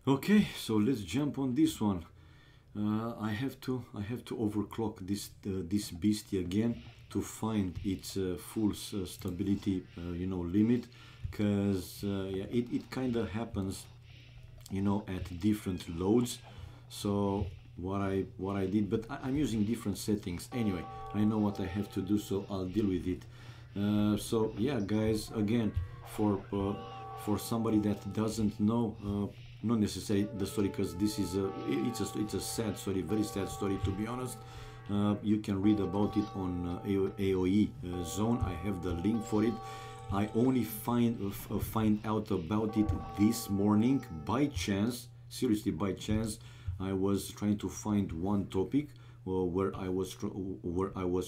Okay, so let's jump on this one. I have to overclock this beastie again to find its full stability limit, because yeah, it kind of happens at different loads. So what I did, but I'm using different settings anyway. I know what I have to do, so I'll deal with it. So yeah, guys, again, for somebody that doesn't know, not necessarily the story, because this is it's a sad story, very sad story, to be honest. You can read about it on AOE Zone. I have the link for it. I only find out about it this morning by chance. Seriously, by chance. I was trying to find one topic where I was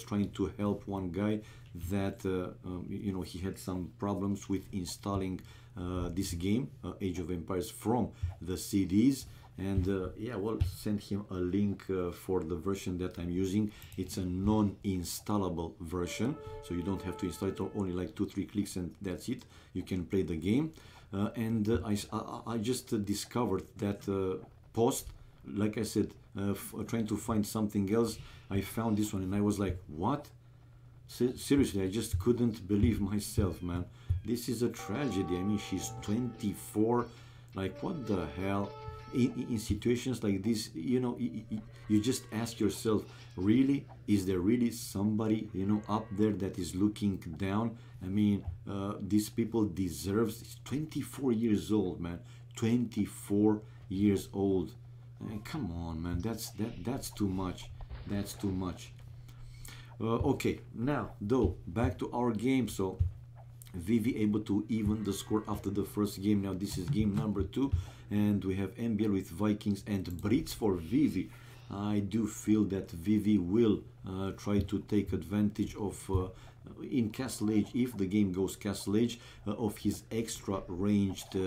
trying to help one guy that he had some problems with installing this game, Age of Empires, from the CDs. And yeah, well, send him a link for the version that I'm using. It's a non-installable version, so you don't have to install it, only like 2-3 clicks and that's it. You can play the game. And I just discovered that post, like I said, trying to find something else. I found this one and I was like, what? Seriously, I just couldn't believe myself, man. This is a tragedy. I mean, she's 24. Like, what the hell? In situations like this, you just ask yourself, really, is there really somebody up there that is looking down? I mean, these people deserves. It's 24 years old, man. 24 years old. I mean, come on, man. That's too much. That's too much. Okay, now though, back to our game. So Vivi able to even the score after the first game. Now this is game number 2, and we have MBL with Vikings and Brits for Vivi. I do feel that Vivi will try to take advantage of in Castle Age, if the game goes Castle Age, of his extra ranged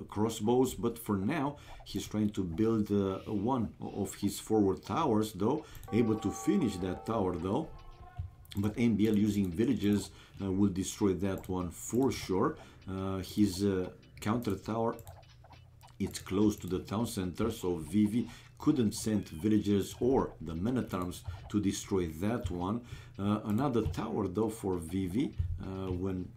crossbows. But for now, he's trying to build one of his forward towers, though, able to finish that tower though. But MBL using villages will destroy that one for sure. His counter tower, it's close to the town center, so Vivi couldn't send villagers or the men at arms to destroy that one. Another tower though for Vivi, when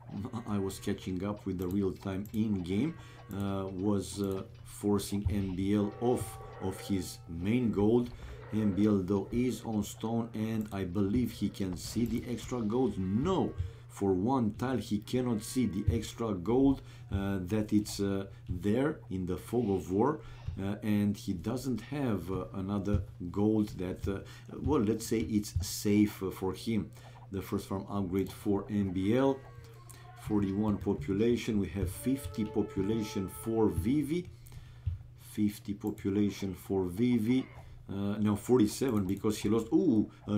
I was catching up with the real time in game, was forcing MBL off of his main gold. MBL though is on stone, and I believe he can see the extra gold. No, for one tile he cannot see the extra gold that it's there in the fog of war, and he doesn't have another gold that well, let's say it's safe for him. The first farm upgrade for MBL. 41 population. We have 50 population for Vivi. 50 population for Vivi. Now 47, because he lost.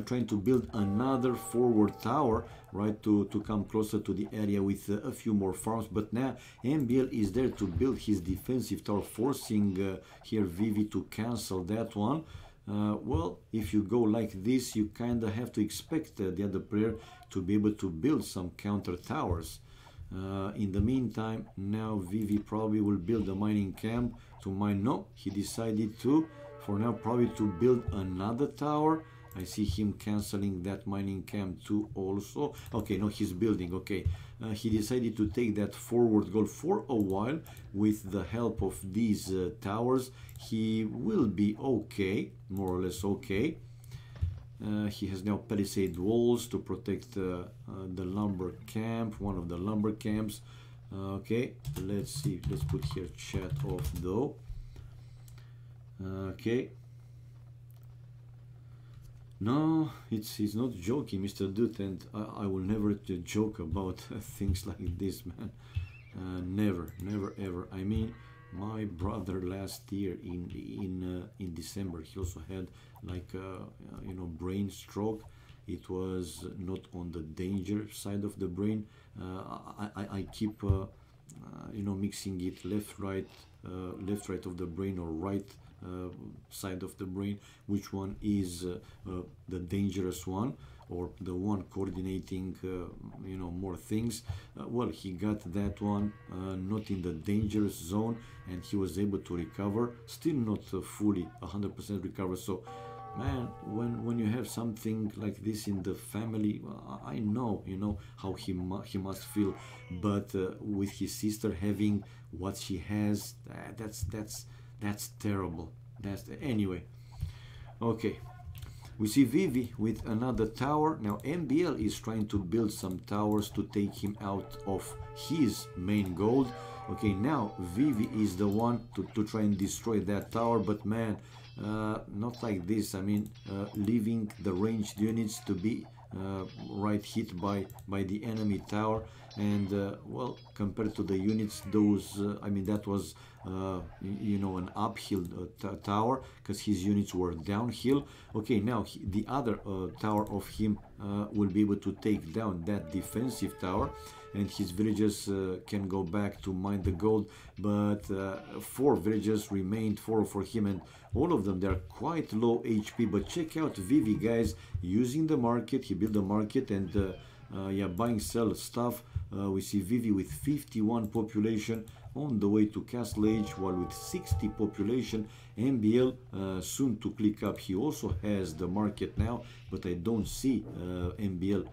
Trying to build another forward tower, right, to come closer to the area with a few more farms. But now MBL is there to build his defensive tower, forcing here Vivi to cancel that one. Well, if you go like this, you kind of have to expect the other player to be able to build some counter towers. In the meantime, now Vivi probably will build a mining camp to mine. No, he decided to, for now, probably to build another tower. I see him canceling that mining camp too also. Okay, no, he's building. Okay, he decided to take that forward goal for a while. With the help of these towers, he will be okay, more or less okay. He has now palisade walls to protect the lumber camp, one of the lumber camps. Okay, let's see. Let's put here chat off though. Okay. No, he's not joking, Mr. Dude, and I will never joke about things like this, man. Never, never, ever. I mean, my brother last year in December, he also had like brain stroke. It was not on the danger side of the brain. I keep mixing it left right of the brain, or right side of the brain, which one is the dangerous one. or the one coordinating, you know, more things. Well, he got that one not in the dangerous zone, and he was able to recover. Still not fully 100% recover. So, man, when you have something like this in the family, I know, you know, how he must feel. But with his sister having what she has, that's terrible. That's anyway. Okay. We see Vivi with another tower. Now MBL is trying to build some towers to take him out of his main gold. Okay, now Vivi is the one to try and destroy that tower, but man, not like this. I mean, leaving the ranged units to be right hit by the enemy tower, and well, compared to the units, those I mean, that was you know, an uphill tower, because his units were downhill. Okay, now the other tower of him will be able to take down that defensive tower, and his villagers can go back to mine the gold. But 4 villagers remained, 4 for him, and all of them, they are quite low HP. But check out Vivi, guys, using the market. He built the market, and yeah, buying, sell stuff. We see Vivi with 51 population on the way to Castle Age, while with 60 population, MBL soon to click up. He also has the market now, but I don't see MBL,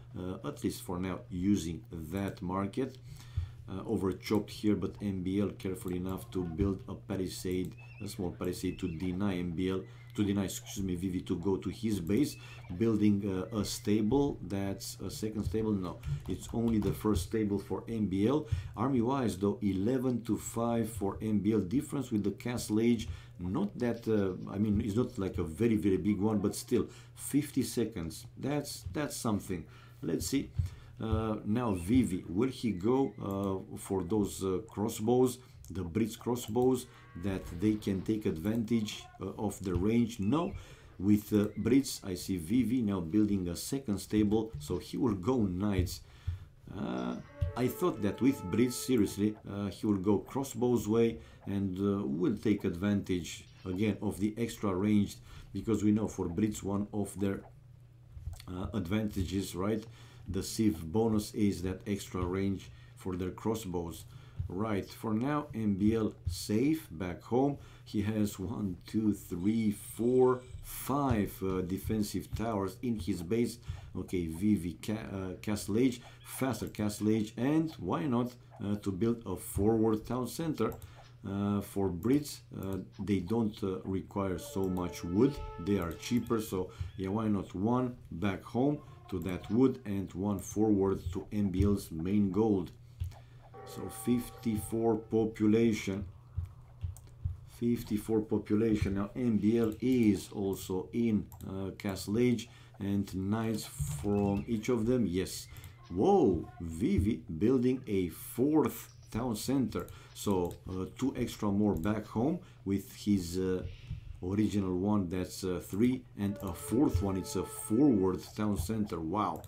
at least for now, using that market. Over chopped here, but MBL careful enough to build a palisade, a small palisade, to deny Vivi to go to his base, building a stable. That's a second stable. No, it's only the first stable for MBL. Army wise though, 11-5 for MBL, difference with the Castle Age. Not that I mean, it's not like a very big one, but still 50 seconds. That's something. Let's see. Now Vivi, will he go for those crossbows, the Brits crossbows, that they can take advantage of the range? No. With Brits, I see Vivi now building a second stable, so he will go knights. I thought that with Brits, seriously, he will go crossbows way, and will take advantage again of the extra range, because we know for Brits one of their advantages, right? The Civ bonus is that extra range for their crossbows. Right, for now MBL safe back home. He has 1, 2, 3, 4, 5 defensive towers in his base. Okay, Vivi, Castle Age, faster Castle Age, and why not to build a forward town center. For Brits, they don't require so much wood, they are cheaper, so yeah, why not one back home to that wood and one forward to MBL's main gold. So 54 population. 54 population. Now MBL is also in Castle Age, and knights from each of them. Yes. Whoa, Vivi building a 4th town center. So 2 extra more back home with his original one, that's 3, and a 4th one, it's a forward town center. Wow.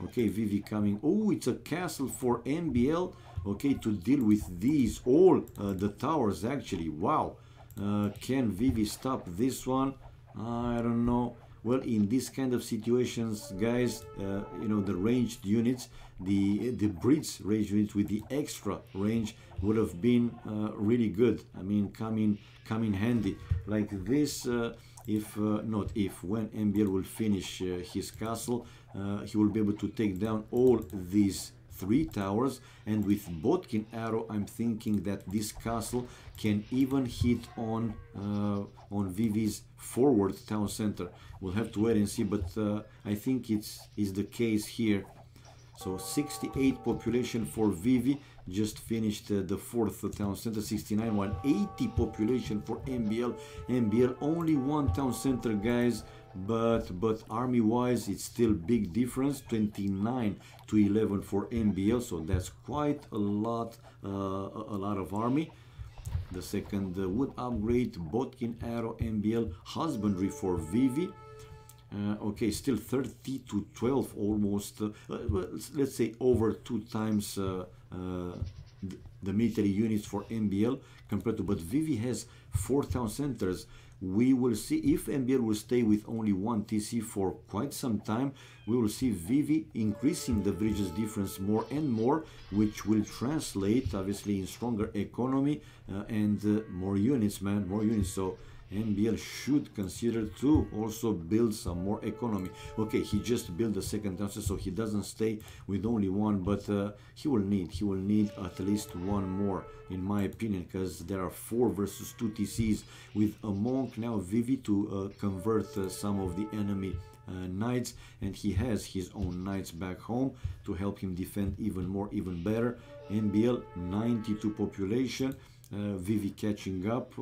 Okay, Vivi coming. Oh, it's a castle for MBL. Okay, to deal with these, all the towers actually. Wow. Can Vivi stop this one? I don't know. Well, in this kind of situations, guys, you know, the ranged units, the Brits ranged units with the extra range would have been really good. I mean, come in handy like this. If not if, when MBL will finish his castle, he will be able to take down all these 3 towers, and with Botkin arrow, I'm thinking that this castle can even hit on Vivi's forward town center. We'll have to wait and see, but I think it's the case here. So 68 population for Vivi, just finished the 4th town center. 69, 180 population for MBL. MBL only 1 town center, guys, but army wise it's still big difference, 29 to 11 for MBL, so that's quite a lot of army. The second wood upgrade, Botkin arrow, MBL, husbandry for Vivi. Okay, still 30 to 12 almost, let's say over 2 times the military units for MBL compared to, but Vivi has 4 town centers. we will see if MBL will stay with only one TC for quite some time. We will see Vivi increasing the villages difference more and more, which will translate obviously in stronger economy and more units, man, more units. So MBL should consider to also build some more economy. Okay, he just built the second town, so he doesn't stay with only one, but he will need at least one more, in my opinion, because there are 4 versus 2 TCs with a monk now, Vivi, to convert some of the enemy knights, and he has his own knights back home to help him defend even more, even better. MBL 92 population. Vivi catching up.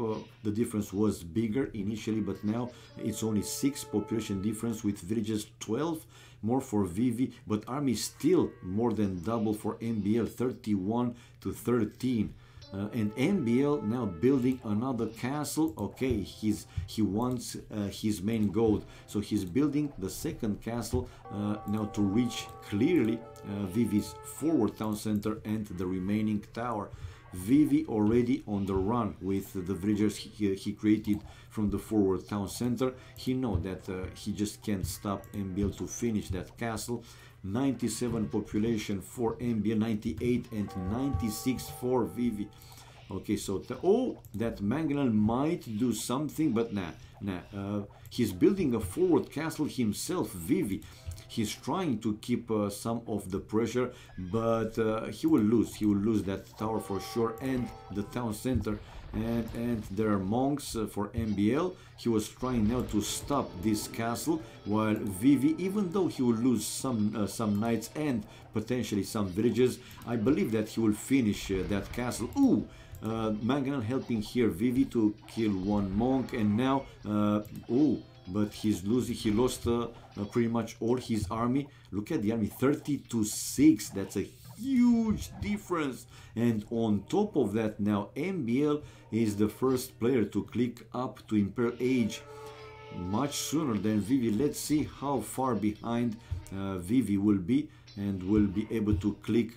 The difference was bigger initially, but now it's only 6 population difference with villages 12 more for Vivi, but army still more than double for MBL, 31 to 13. And MBL now building another castle. Okay, he wants his main goal, so he's building the second castle now to reach clearly Vivi's forward town center and the remaining tower. Vivi already on the run with the villagers he created from the forward town center. He knows that he just can't stop MBL to finish that castle. 97 population for MBL, 98 and 96 for Vivi. Okay, so that Mangalan might do something, but nah. He's building a forward castle himself, Vivi. He's trying to keep some of the pressure, but he will lose. He will lose that tower for sure, and the town center. And there are monks for MBL. He was trying now to stop this castle, while Vivi, even though he will lose some knights and potentially some villages, I believe that he will finish that castle. Ooh! Manganel helping here Vivi to kill one monk, and now but he's losing. He lost pretty much all his army. Look at the army, 30 to 6. That's a huge difference. And on top of that, now MBL is the first player to click up to Imperial Age much sooner than Vivi. Let's see how far behind Vivi will be and will be able to click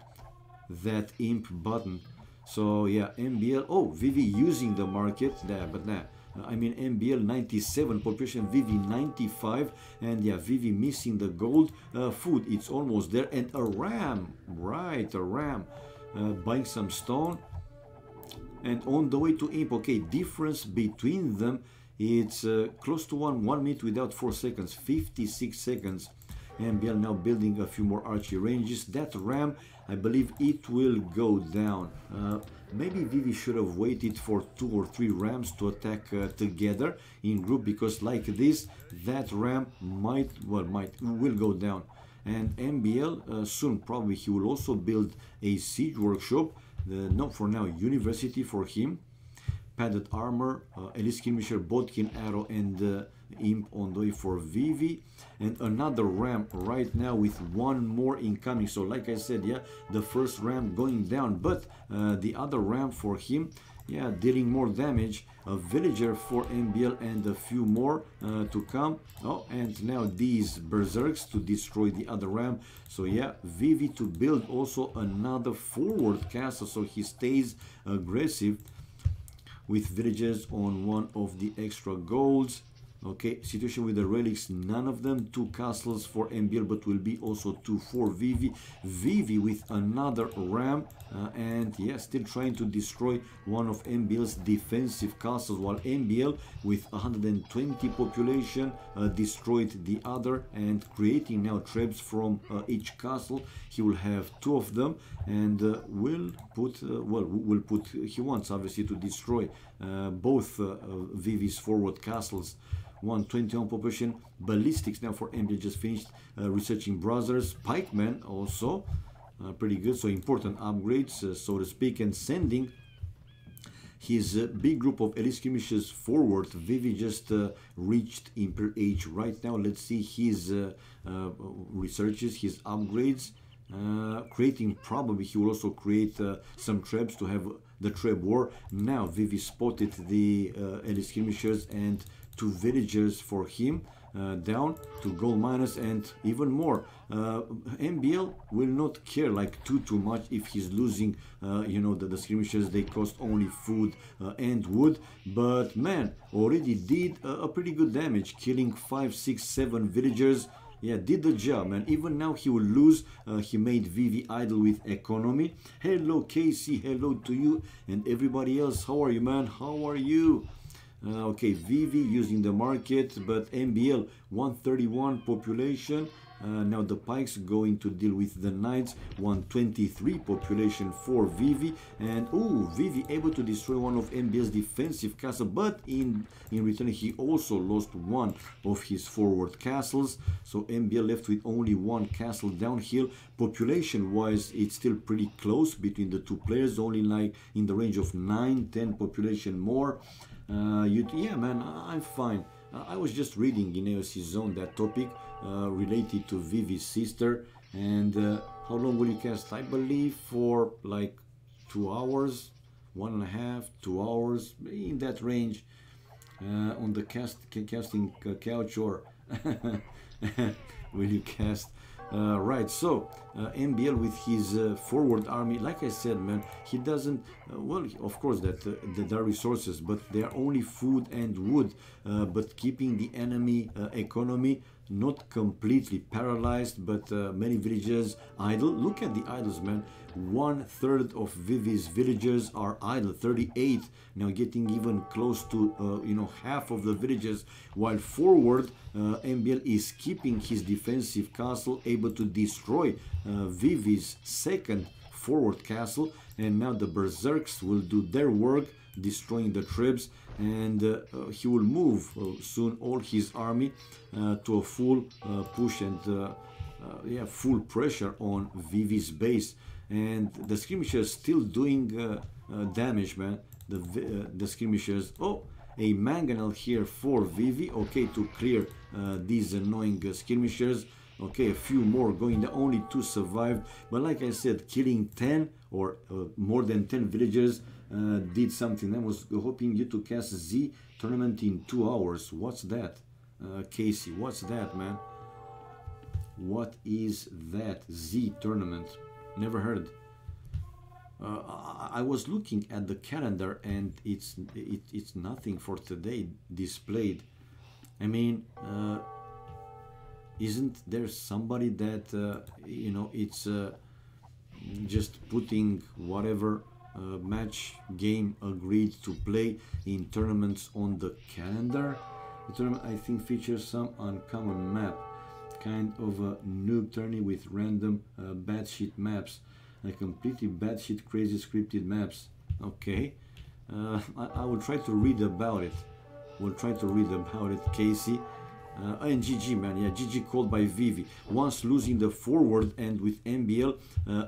that imp button. So yeah, MBL, Vivi using the market there, but nah. I mean, MBL 97 population, Vivi 95, and yeah, Vivi missing the gold. Food, it's almost there, and a ram, right, a ram, buying some stone, and on the way to imp. Okay, difference between them, it's close to 1 minute without 4 seconds, 56 seconds. MBL now building a few more archery ranges. That ram, I believe it will go down. Maybe Vivi should have waited for 2 or 3 rams to attack together in group, because like this, that ram will go down. And MBL soon probably he will also build a siege workshop. Not for now, university for him. Padded armor, elite skirmisher, bodkin arrow, and imp on the way for Vivi, and another ram right now with 1 more incoming. So like I said, yeah, the first ram going down, but the other ram for him, yeah, dealing more damage. A villager for MBL and a few more to come. And now these berserks to destroy the other ram. So yeah, Vivi to build also another forward castle, so he stays aggressive with villages on one of the extra golds. Okay, situation with the relics, none of them. 2 castles for MBL, but will be also 2 for Vivi. Vivi with another ram, and yeah, still trying to destroy one of MBL's defensive castles, while MBL with 120 population destroyed the other, and creating now traps from each castle. He will have 2 of them, and he wants obviously to destroy both Vivi's forward castles. 121 population. Ballistics now for MBL just finished researching brothers. Pikemen also pretty good, so important upgrades, so to speak, and sending his big group of elite skirmishers forward. Vivi just reached Imperial Age right now. Let's see his researches, his upgrades. Creating, probably he will also create some traps to have the trap war. Now Vivi spotted the elite skirmishers and 2 villagers for him. down to gold minus and even more. MBL will not care like too much if he's losing, you know, the skirmishes. They cost only food and wood, but man, already did a pretty good damage, killing 5, 6, 7 villagers. Yeah, did the job, man. Even now he will lose. He made Vivi idle with economy. Hello, Casey. Hello to you and everybody else. How are you, man? How are you? Okay, Vivi using the market, but MBL 131 population. Now the pikes going to deal with the knights. 123 population for Vivi, and oh, Vivi able to destroy one of MBL's defensive castle, but in return he also lost one of his forward castles. So MBL left with only one castle downhill. Population wise, it's still pretty close between the two players, only like in the range of 9-10 population more. Yeah, man, I'm fine. I was just reading in AoC Zone that topic related to Vivi's sister, and how long will you cast? I believe for like 2 hours, 1.5, 2 hours, in that range, on the casting couch, or will you cast? Right, so MBL with his forward army, like I said, man, he doesn't, well, of course that there are resources, but they are only food and wood, but keeping the enemy economy not completely paralyzed, but many villagers idle. Look at the idols, man. 1/3 of Vivi's villagers are idle, 38, now getting even close to you know, half of the villagers, while forward MBL is keeping his defensive castle, able to destroy Vivi's second forward castle, and now the berserks will do their work, destroying the tribes, and he will move soon all his army to a full push and yeah, full pressure on Vivi's base. And the skirmishers still doing damage, man. The skirmishers. Oh, a mangonel here for Vivi. Okay, to clear these annoying skirmishers. Okay, a few more going. The only 2 survived, but like I said, killing 10 or more than 10 villagers did something. I was hoping you to cast Z tournament in 2 hours. What's that, Casey? What's that, man? What is that Z tournament? Never heard. I was looking at the calendar and it's nothing for today displayed. I mean, isn't there somebody that you know, it's just putting whatever match game agreed to play in tournaments on the calendar? The tournament, I think, features some uncommon map, kind of a noob tourney with random batshit maps, like completely batshit crazy scripted maps. Okay, I will try to read about it. We'll try to read about it, Casey. And GG, man, yeah, GG called by Vivi. Once losing the forward, and with MBL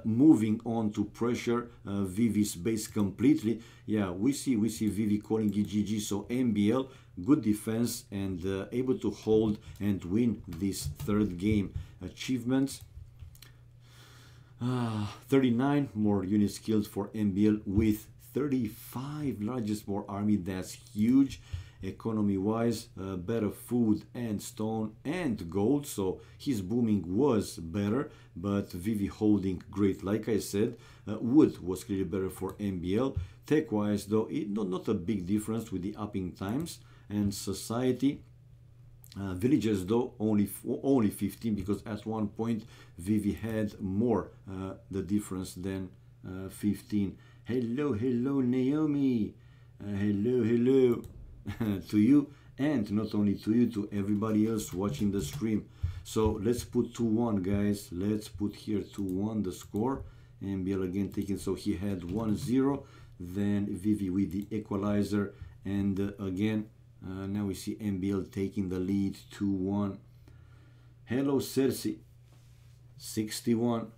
moving on to pressure Vivi's base completely. Yeah, we see Vivi calling it GG. So MBL, good defense, and able to hold and win this 3rd game. Achievements. 39 more units killed for MBL with 35 largest more army. That's huge. Economy wise, better food and stone and gold, so his booming was better, but Vivi holding great. Like I said, wood was clearly better for MBL. Tech wise though, not a big difference with the upping times. And society, villagers though, only 15, because at one point Vivi had more the difference than 15. Hello Naomi, hello to you, and not only to you, to everybody else watching the stream. So let's put 2-1, guys. Let's put here 2-1 the score. MBL again taking, so he had 1-0, then Vivi with the equalizer, and again now we see MBL taking the lead 2-1. Hello Cersei, 61.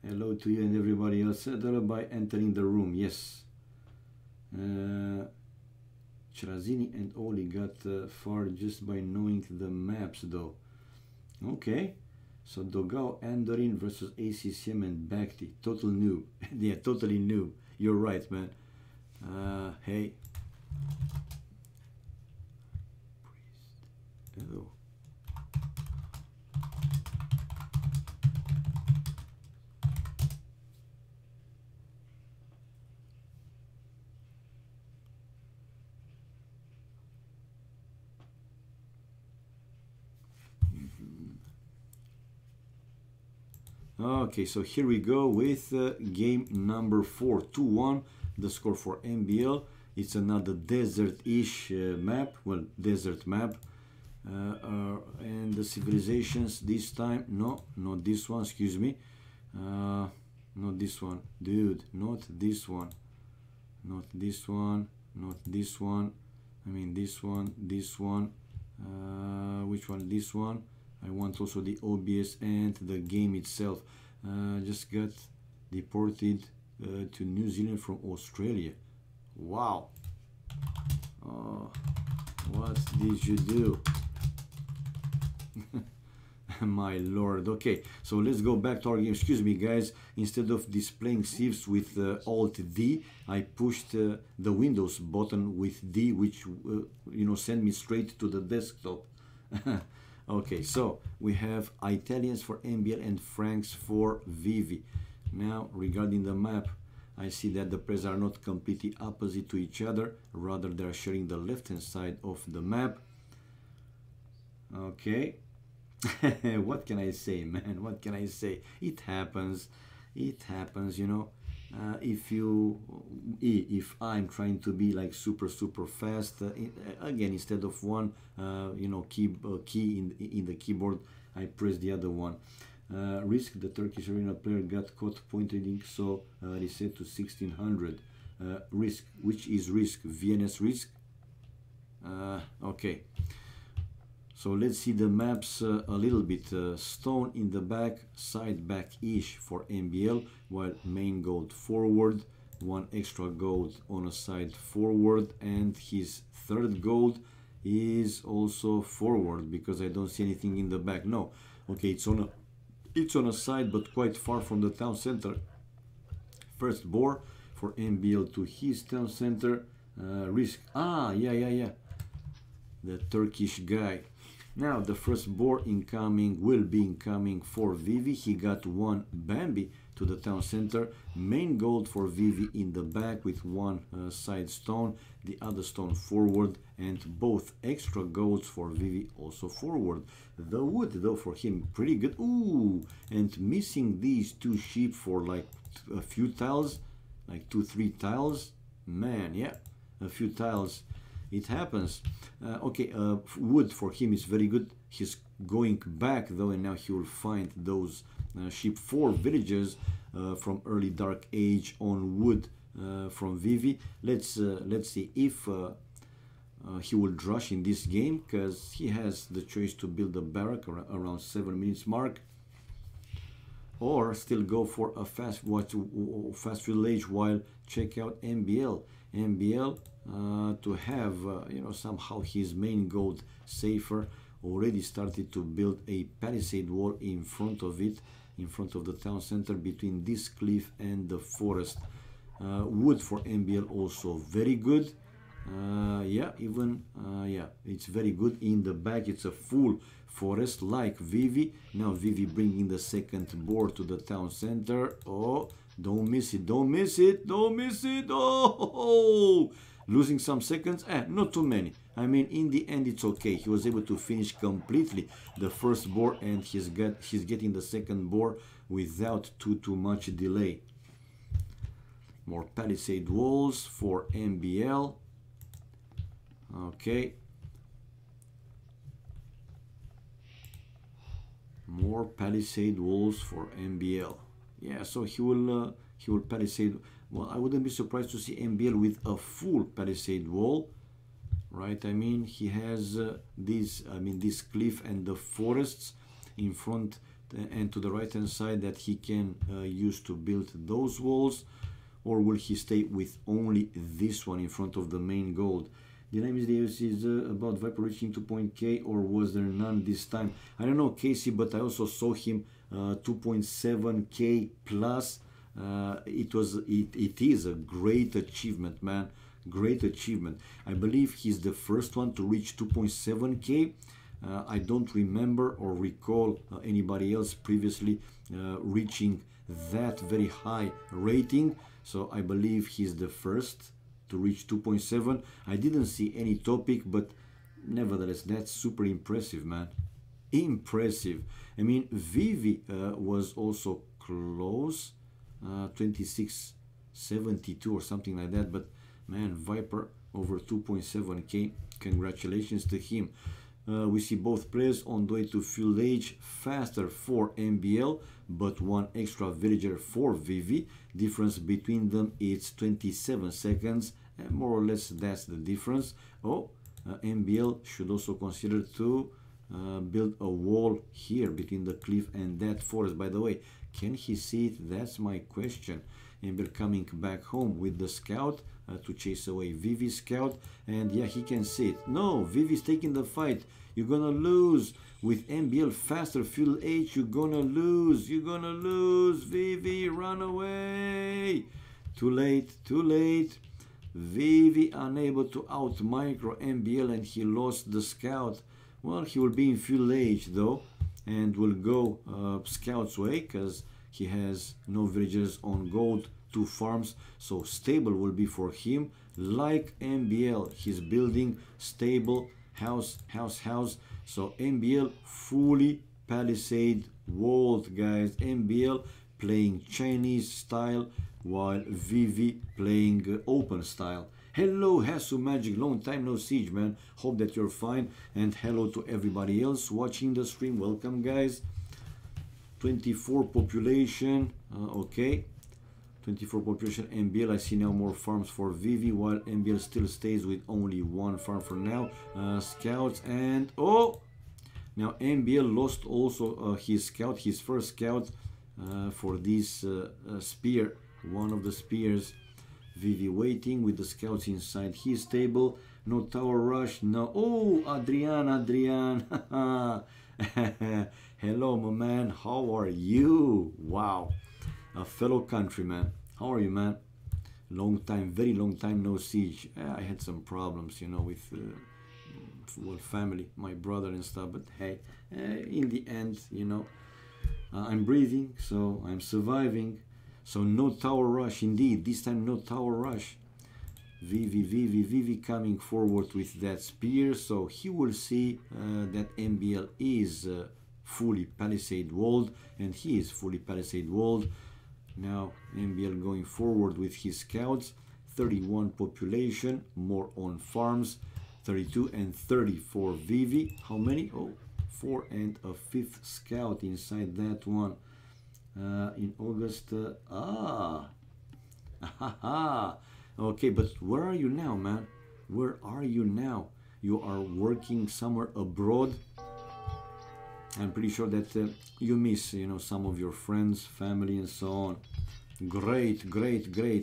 Hello to you and everybody else. By entering the room, yes. Cherazini and Oli got far just by knowing the maps though. Okay, so Dogao, Andorin versus ACCM and Bhakti. Total noob. Yeah, totally noob. You're right, man. Hey. Hello. Okay, so here we go with game number 4, 2-1, the score for MBL. It's another desert-ish map, well, desert map. And the civilizations this time, no, not this one, excuse me. Not this one, dude, not this one. Not this one, not this one. I mean this one, this one. Which one? This one. I want also the OBS and the game itself. Just got deported to New Zealand from Australia. Wow. What did you do? My lord. Okay, so let's go back to our game. Excuse me, guys. Instead of displaying civs with Alt D, I pushed the Windows button with D, which you know, send me straight to the desktop. Okay, so we have Italians for MBL and Franks for Vivi. Now, regarding the map, I see that the players are not completely opposite to each other. Rather, they are sharing the left-hand side of the map. Okay. What can I say, man? What can I say? It happens. It happens, you know. If I'm trying to be like super fast, again, instead of one you know, key in the keyboard, I press the other one. Risk, the Turkish arena player got caught pointing, so reset to 1600. Risk, which is risk? VNS risk. Okay, so let's see the maps a little bit. Stone in the back, side back-ish for MBL, while main gold forward, one extra gold on a side forward, and his third gold is also forward because I don't see anything in the back. No, okay, it's on a side but quite far from the town center. First bore for MBL to his town center. Risk, yeah, the Turkish guy. Now the first bore incoming will be incoming for Vivi. He got one Bambi to the town center. Main gold for Vivi in the back with one side stone, the other stone forward, and both extra golds for Vivi also forward. The wood though for him pretty good. Ooh, and missing these two sheep for like a few tiles, like 2-3 tiles. Man, yeah, a few tiles. It happens. Okay, wood for him is very good. He's going back though, and now he will find those sheep, 4 villagers from early dark age on wood from Vivi. Let's see if he will drush in this game, because he has the choice to build a barrack around 7 minutes mark, or still go for a fast village while check out MBL. To have you know, somehow his main gold safer, already started to build a palisade wall in front of it, in front of the town center, between this cliff and the forest. Wood for MBL also very good. Yeah, even yeah, it's very good. In the back it's a full forest like Vivi. Now Vivi bringing the second board to the town center. Oh, don't miss it, don't miss it, don't miss it. Oh, losing some seconds, not too many. I mean, in the end it's okay. He was able to finish completely the first board, and he's getting the second board without too much delay. More palisade walls for MBL. Okay, more palisade walls for MBL. Yeah, so he will palisade. Well, I wouldn't be surprised to see MBL with a full palisade wall, right? I mean, he has this cliff and the forests in front and to the right hand side that he can use to build those walls. Or will he stay with only this one in front of the main gold? Did I miss the AoC about Viper reaching 2.K, or was there none this time? I don't know, Casey, but I also saw him 2.7K plus. It is a great achievement, man. Great achievement. I believe he's the first one to reach 2.7K. I don't remember or recall anybody else previously reaching that very high rating. So I believe he's the first to reach 2.7. I didn't see any topic, but nevertheless, that's super impressive, man. Impressive. I mean, Vivi was also close, 2672 or something like that, but man, Viper over 2.7k. Congratulations to him. We see both players on the way to full age, faster for MBL, but one extra villager for Vivi. Difference between them is 27 seconds, and more or less that's the difference. Oh, MBL should also consider to build a wall here between the cliff and that forest. By the way, can he see it? That's my question. MBL coming back home with the scout to chase away Vivi's scout, and yeah, he can see it. No, Vivi's taking the fight. You're gonna lose with MBL faster fuel H. You're gonna lose. You're gonna lose. Vivi, run away. Too late. Too late. Vivi unable to out micro MBL, and he lost the scout. Well, he will be in full age though, and will go scout's way because he has no villagers on gold, 2 farms, so stable will be for him. Like MBL, he's building stable house. So MBL fully palisade walled, guys. MBL playing Chinese style while Vivi playing open style. Hello Hasu Magic, long time no siege, man. Hope that you're fine, and hello to everybody else watching the stream. Welcome, guys. 24 population, okay. 24 population. MBL, I see now more farms for Vivi, while MBL still stays with only 1 farm for now. Scouts, and oh, now MBL lost also his scout, his first scout for this spear, one of the spears. Vivi waiting with the scouts inside his table. No tower rush, no. Oh, Adrian. Hello, my man. How are you? Wow, a fellow countryman. How are you, man? Long time, very long time no siege. I had some problems, you know, with well, family, my brother and stuff. But hey, in the end, you know, I'm breathing, so I'm surviving. So no tower rush indeed. This time no tower rush. Vivi coming forward with that spear. So he will see that MBL is fully palisade walled, and he is fully palisade walled. Now MBL going forward with his scouts. 31 population, more on farms. 32 and 30 for Vivi. How many? Oh, 4 and a 5th scout inside that one. In August, okay, but where are you now, man? Where are you now? You are working somewhere abroad. I'm pretty sure that you miss, you know, some of your friends, family, and so on. Great.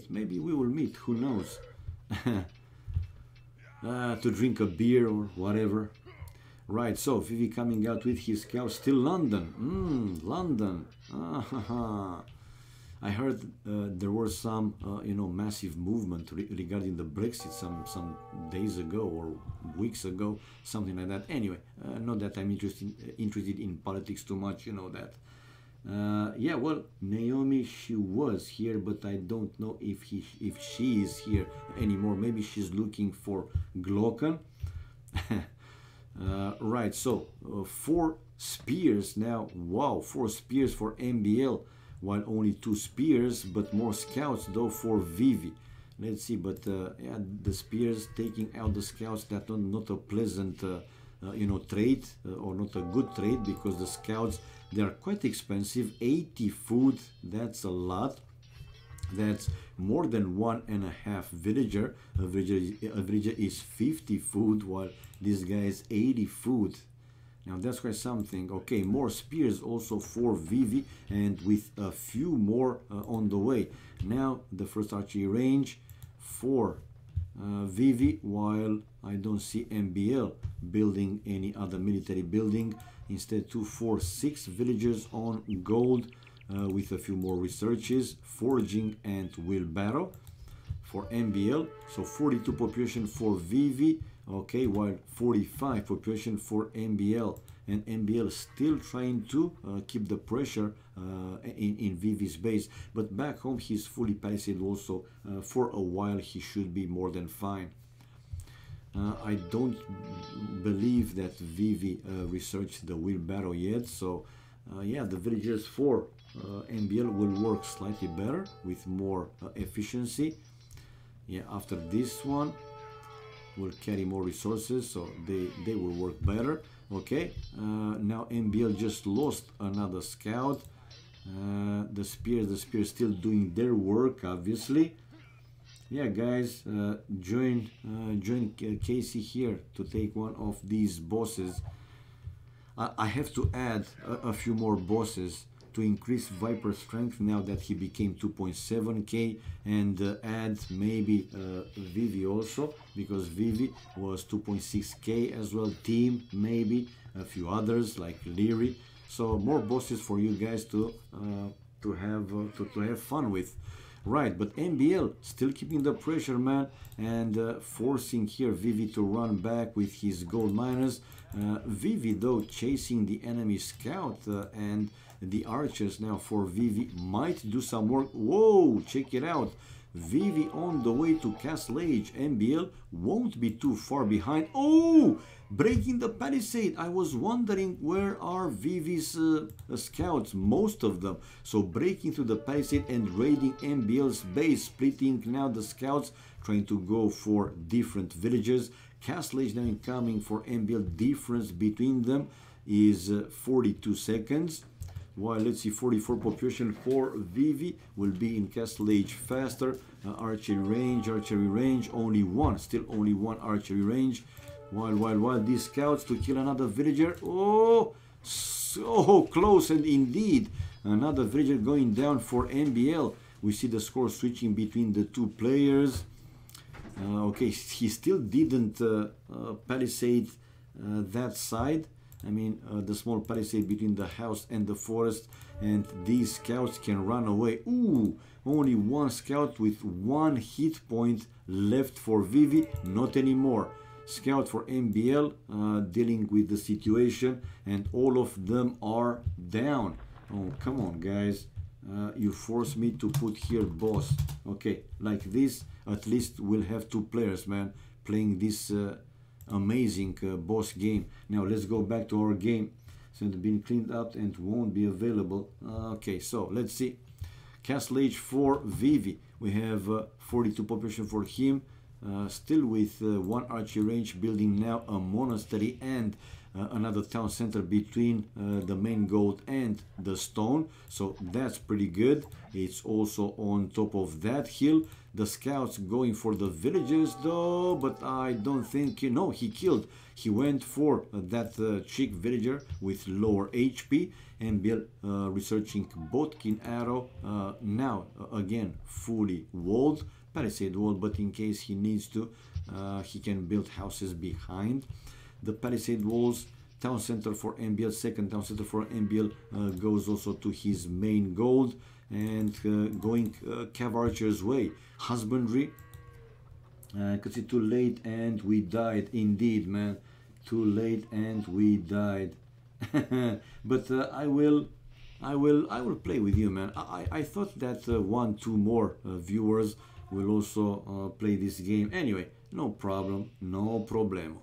Maybe we will meet, who knows? To drink a beer or whatever. Right, so Vivi coming out with his cow. Still London. London. I heard there was some, you know, massive movement regarding the Brexit some days ago or weeks ago, something like that. Anyway, not that I'm interested in politics too much, you know that. Yeah, well, Naomi, she was here, but I don't know if she is here anymore. Maybe she's looking for Glocken. Right, so 4 spears now. Wow, 4 spears for MBL, while only 2 spears, but more scouts though for Vivi. Let's see, but yeah, the spears taking out the scouts, that's not a pleasant you know, trade, or not a good trade, because the scouts, they are quite expensive. 80 food, that's a lot. That's more than 1.5 villager. A villager is 50 food, while this guy is 80 food. Now that's quite something. Okay, more spears also for Vivi, and with a few more on the way. Now the first archery range for Vivi, while I don't see MBL building any other military building. Instead 2, 4, 6 villagers on gold, with a few more researches, forging and wheelbarrow for MBL. So 42 population for Vivi, Okay, while 45 population for MBL, and MBL still trying to keep the pressure in Vivi's base, but back home he's fully palisade also. For a while he should be more than fine. I don't believe that Vivi researched the wheelbarrow yet, so yeah, the villagers for MBL will work slightly better with more efficiency. Yeah, after this one will carry more resources, so they will work better. Okay, now MBL just lost another scout. The spear still doing their work, obviously. Yeah, guys, join Casey here to take one of these bosses. I have to add a few more bosses to increase Viper's strength now that he became 2.7k, and add maybe Vivi also, because Vivi was 2.6k as well. Team, maybe a few others like Leary. So more bosses for you guys to have fun with. Right, but MBL still keeping the pressure, man, and forcing here Vivi to run back with his gold miners. Vivi, though, chasing the enemy scout, and the archers now for Vivi might do some work. Whoa, check it out. Vivi on the way to Castle Age. MBL won't be too far behind. Oh, breaking the palisade. I was wondering where are Vivi's scouts, most of them. So breaking through the palisade and raiding MBL's base, splitting now the scouts, trying to go for different villages. Castle Age now incoming for MBL. Difference between them is 42 seconds. While let's see, 44 population for Vivi will be in Castle Age faster. Archery range, only one, still only one archery range. While these scouts to kill another villager. Oh, so close, and indeed another villager going down for MBL. We see the score switching between the two players. Okay, he still didn't palisade that side. I mean, the small palisade between the house and the forest, and these scouts can run away. Ooh, only one scout with one hit point left for Vivi, not anymore. Scout for MBL dealing with the situation, and all of them are down. Oh, come on, guys. You force me to put here boss. Okay, like this, at least we'll have two players, man, playing this amazing boss game. Now let's go back to our game. So it's been cleaned up and won't be available. Okay, so let's see. Castle Age for Vivi. We have 42 population for him. Still with one archery range, building now a monastery and another town center between the main gold and the stone. So that's pretty good. It's also on top of that hill. The scouts going for the villages though, but I don't think, you know, he killed. He went for that chick villager with lower HP, and built researching Botkin arrow. Now again fully walled, palisade wall, but in case he needs to, he can build houses behind the palisade walls. Town center for MBL, second town center for MBL goes also to his main gold, and going Cav Archer's way. Husbandry, because it's too late and we died. Indeed, man, too late and we died. But I will play with you, man. I thought that 1-2 more viewers will also play this game. Anyway, no problem, no problemo.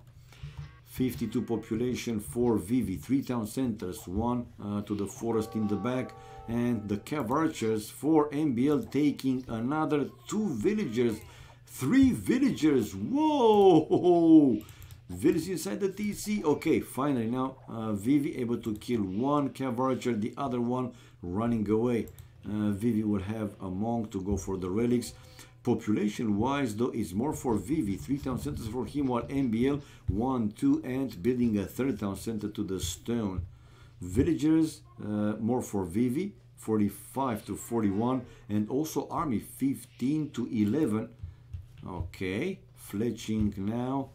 52 population for Vivi, 3 town centers, one to the forest in the back, and the Cav Archers for MBL taking another 2 villagers, 3 villagers. Whoa! Village inside the TC. Okay, finally now Vivi able to kill one Cav Archer, the other one running away. Vivi will have a monk to go for the relics. Population wise though is more for Vivi, 3 town centers for him, while MBL 1, 2 and building a 3rd town center to the stone. Villagers more for Vivi, 45 to 41, and also army 15 to 11. Okay, fletching now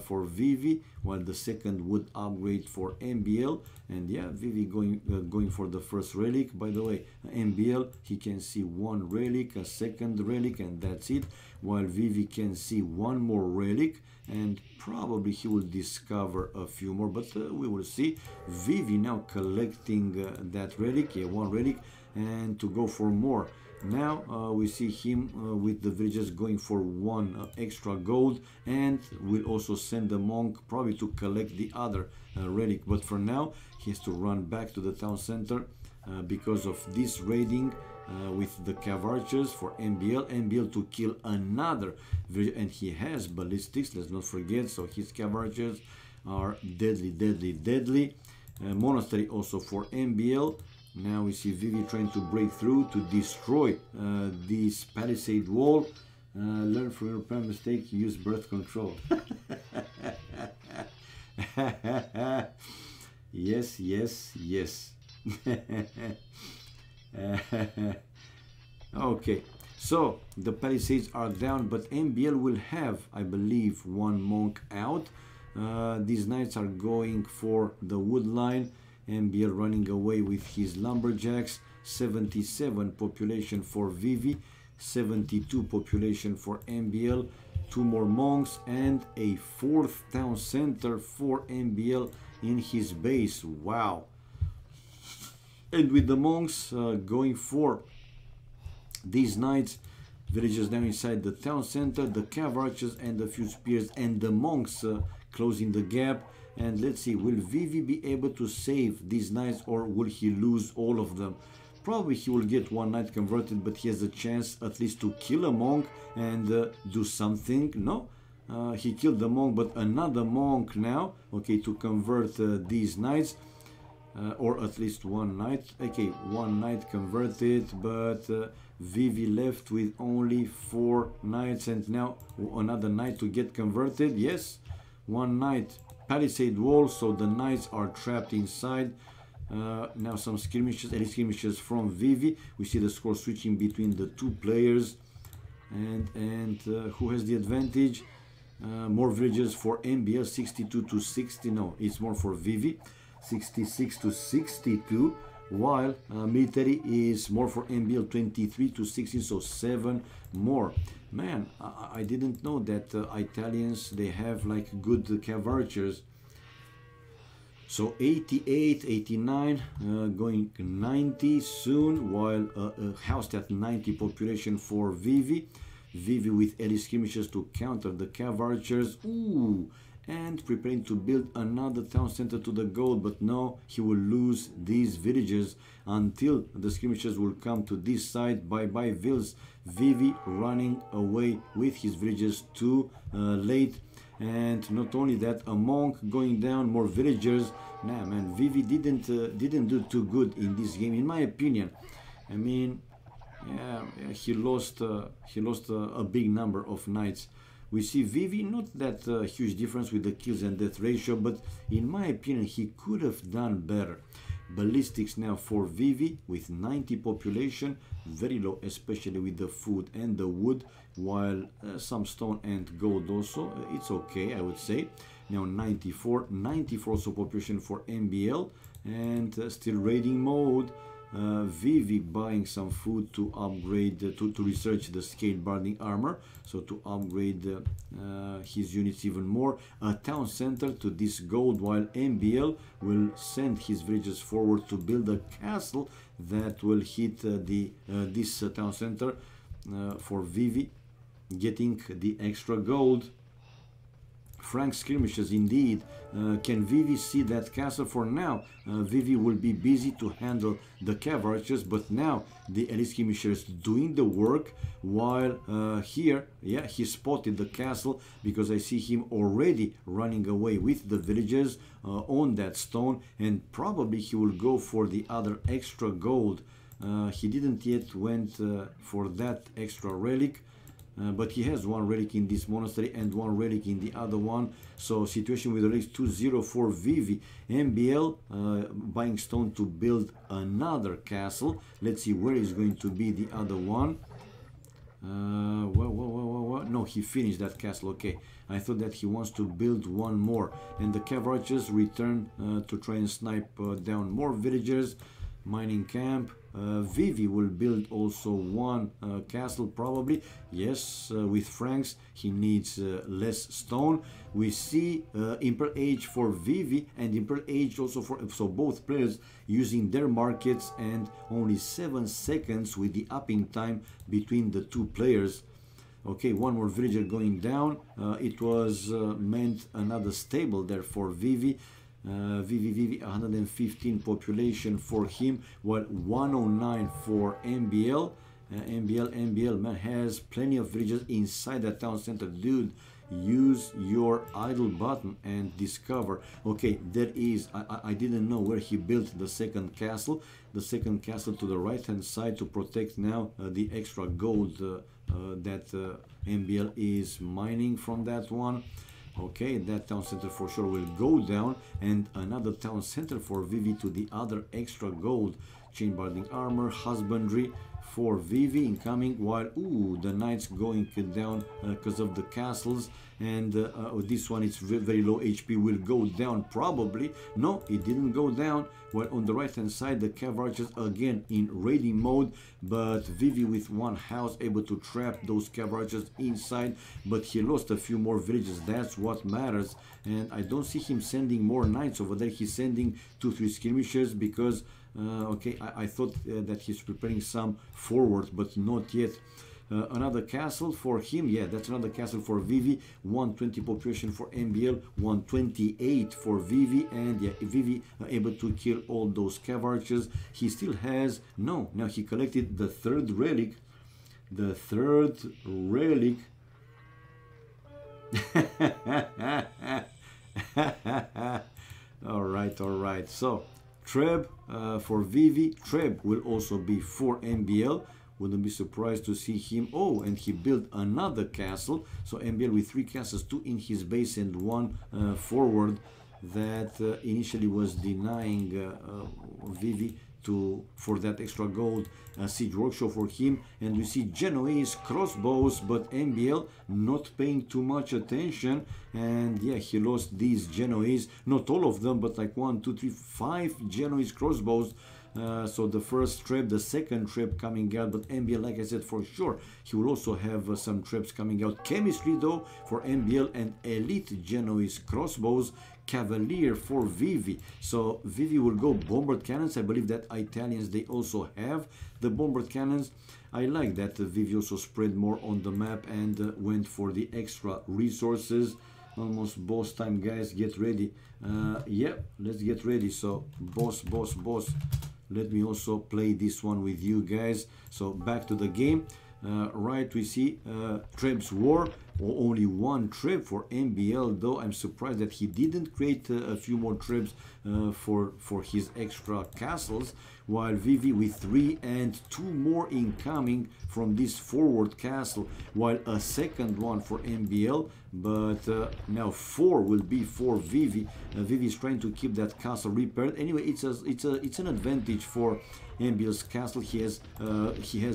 for Vivi, while the second would upgrade for MBL. And yeah, Vivi going for the first relic. By the way, MBL, he can see one relic, a second relic, and that's it. While Vivi can see one more relic, and probably he will discover a few more, but we will see. Vivi now collecting that relic, yeah, one relic, and to go for more. Now we see him with the villagers going for one extra gold, and will also send the monk probably to collect the other relic. But for now, he has to run back to the town center because of this raiding with the cav archers for MBL to kill another villager, and he has ballistics, let's not forget, so his cav archers are deadly. Monastery also for MBL. Now we see Vivi trying to break through to destroy this palisade wall. Learn from your past mistake, use birth control. Yes. Okay, so the palisades are down, but MBL will have, I believe, one monk out. These knights are going for the wood line. MBL running away with his lumberjacks. 77 population for Vivi, 72 population for MBL, two more monks, and a fourth town center for MBL in his base. Wow. And with the monks going for these knights, villagers now inside the town center, the cav archers and a few spears, and the monks closing the gap. And let's see, will Vivi be able to save these knights, or will he lose all of them? Probably he will get one knight converted, but he has a chance at least to kill a monk and do something. No, he killed the monk, but another monk now, okay, to convert these knights, or at least one knight. Okay, one knight converted, but Vivi left with only 4 knights, and now another knight to get converted. Yes, one knight. Palisade wall, so the knights are trapped inside. Now some skirmishes, elite skirmishes from Vivi. We see the score switching between the two players, and who has the advantage? More villagers for MBL, 62 to 60. No, it's more for Vivi, 66 to 62. While military is more for MBL, 23 to 16, so 7 more. Man, I didn't know that Italians, they have like good cav archers. So 88, 89, going 90 soon, while housed at 90 population for Vivi. Vivi with elite skirmishers to counter the cav archers. Ooh, and preparing to build another town center to the gold, but no, he will lose these villages until the skirmishers will come to this side. Bye vills. Vivi running away with his villages too late. And not only that, a monk going down, more villagers. Nah, man, Vivi didn't do too good in this game, in my opinion. I mean, yeah, he lost a big number of knights. We see Vivi, not that huge difference with the kills and death ratio, but in my opinion, he could have done better. Ballistics now for Vivi with 90 population, very low, especially with the food and the wood, while some stone and gold also, it's okay, I would say. Now 94 also population for MBL, and still raiding mode. Vivi buying some food to upgrade, to research the scale barding armor, so to upgrade his units even more. A town center to this gold, while MBL will send his villagers forward to build a castle that will hit this town center for Vivi, getting the extra gold. Frank skirmishes indeed. Can Vivi see that castle? For now, Vivi will be busy to handle the cav archers, but now the elite skirmishers doing the work, while here, yeah, he spotted the castle, because I see him already running away with the villagers on that stone, and probably he will go for the other extra gold. He didn't yet went for that extra relic. But he has one relic in this monastery and one relic in the other one. So situation with the relics 2-0 for Vivi. MBL buying stone to build another castle. Let's see where is going to be the other one. No, no, he finished that castle. Okay, I thought that he wants to build one more. And the cav archers return to try and snipe down more villagers. Mining camp. Vivi will build also one castle probably. Yes, with Franks he needs less stone. We see Imperial Age for Vivi and Imperial Age also for, so both players using their markets, and only 7 seconds with the upping time between the two players. Okay, one more villager going down. It was meant another stable there for Vivi. Vivi 115 population for him, while 109 for MBL. MBL man has plenty of villagers inside that town center. Dude, use your idle button and discover. Okay, there is, I didn't know where he built the second castle. The second castle to the right hand side to protect now the extra gold that MBL is mining from that one. Okay, that town center for sure will go down, and another town center for Vivi to the other extra gold. Chain barding armor, husbandry for Vivi incoming, while the knights going down because of the castles, and this one is very low HP, will go down probably. No, it didn't go down. Well, on the right hand side the cav archers again in raiding mode, but Vivi with one house able to trap those cav archers inside, but he lost a few more villages. That's what matters, and I don't see him sending more knights over there. He's sending 2-3 skirmishers because okay, I thought that he's preparing some forward, but not yet. Another castle for him. Yeah, that's another castle for Vivi. 120 population for MBL, 128 for Vivi, and yeah, Vivi able to kill all those cav archers. He still has, no, now he collected the third relic. The third relic. All right. So Treb for Vivi. Treb will also be for MBL. Wouldn't be surprised to see him. Oh, and he built another castle. So MBL with 3 castles, 2 in his base and 1 forward, that initially was denying Vivi for that extra gold. Siege workshop for him, and we see Genoese crossbows, but MBL not paying too much attention, and yeah, he lost these Genoese, not all of them, but like 1, 2, 3, 5 Genoese crossbows. So the first trip, the second trip coming out, but MBL, like I said, for sure he will also have some trips coming out. Chemistry though for MBL, and elite Genoese crossbows. Cavalier for Vivi. So Vivi will go bombard cannons. I believe that Italians, they also have the bombard cannons. I like that Vivi also spread more on the map and went for the extra resources. Almost boss time, guys. Get ready. Yeah, let's get ready. So boss. Let me also play this one with you guys. So back to the game. Right, we see Treb's War, or only 1 trip for MBL, though I'm surprised that he didn't create a few more trips for his extra castles, while Vivi with 3 and 2 more incoming from this forward castle, while a second one for MBL, but now 4 will be for Vivi. Vivi is trying to keep that castle repaired. Anyway, it's an advantage for MBL's castle. He has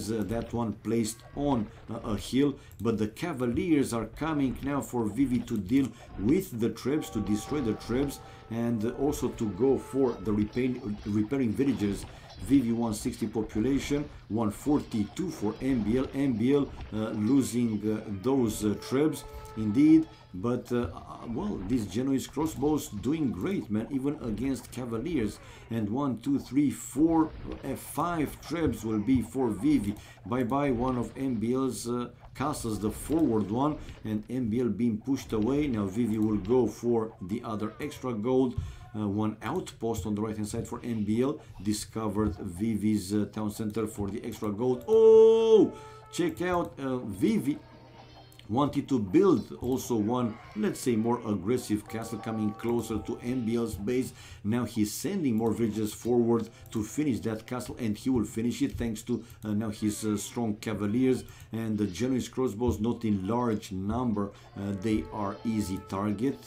that one placed on a hill, but the cavaliers are coming now for Vivi to deal with the trebs, to destroy the trebs, and also to go for the repairing villagers. Vivi 160 population, 142 for MBL. MBL losing those trebs indeed, but well, these Genoese crossbows doing great, man, even against cavaliers. And 1, 2, 3, 4, 5 trebs will be for Vivi. Bye one of MBL's castles, the forward one, and MBL being pushed away. Now Vivi will go for the other extra gold. 1 outpost on the right hand side for MBL. Discovered Vivi's town center for the extra gold. Oh, check out Vivi wanted to build also one, let's say, more aggressive castle coming closer to MBL's base. Now he's sending more villagers forward to finish that castle, and he will finish it thanks to now his strong cavaliers and the Genoese crossbows, not in large number. They are easy target.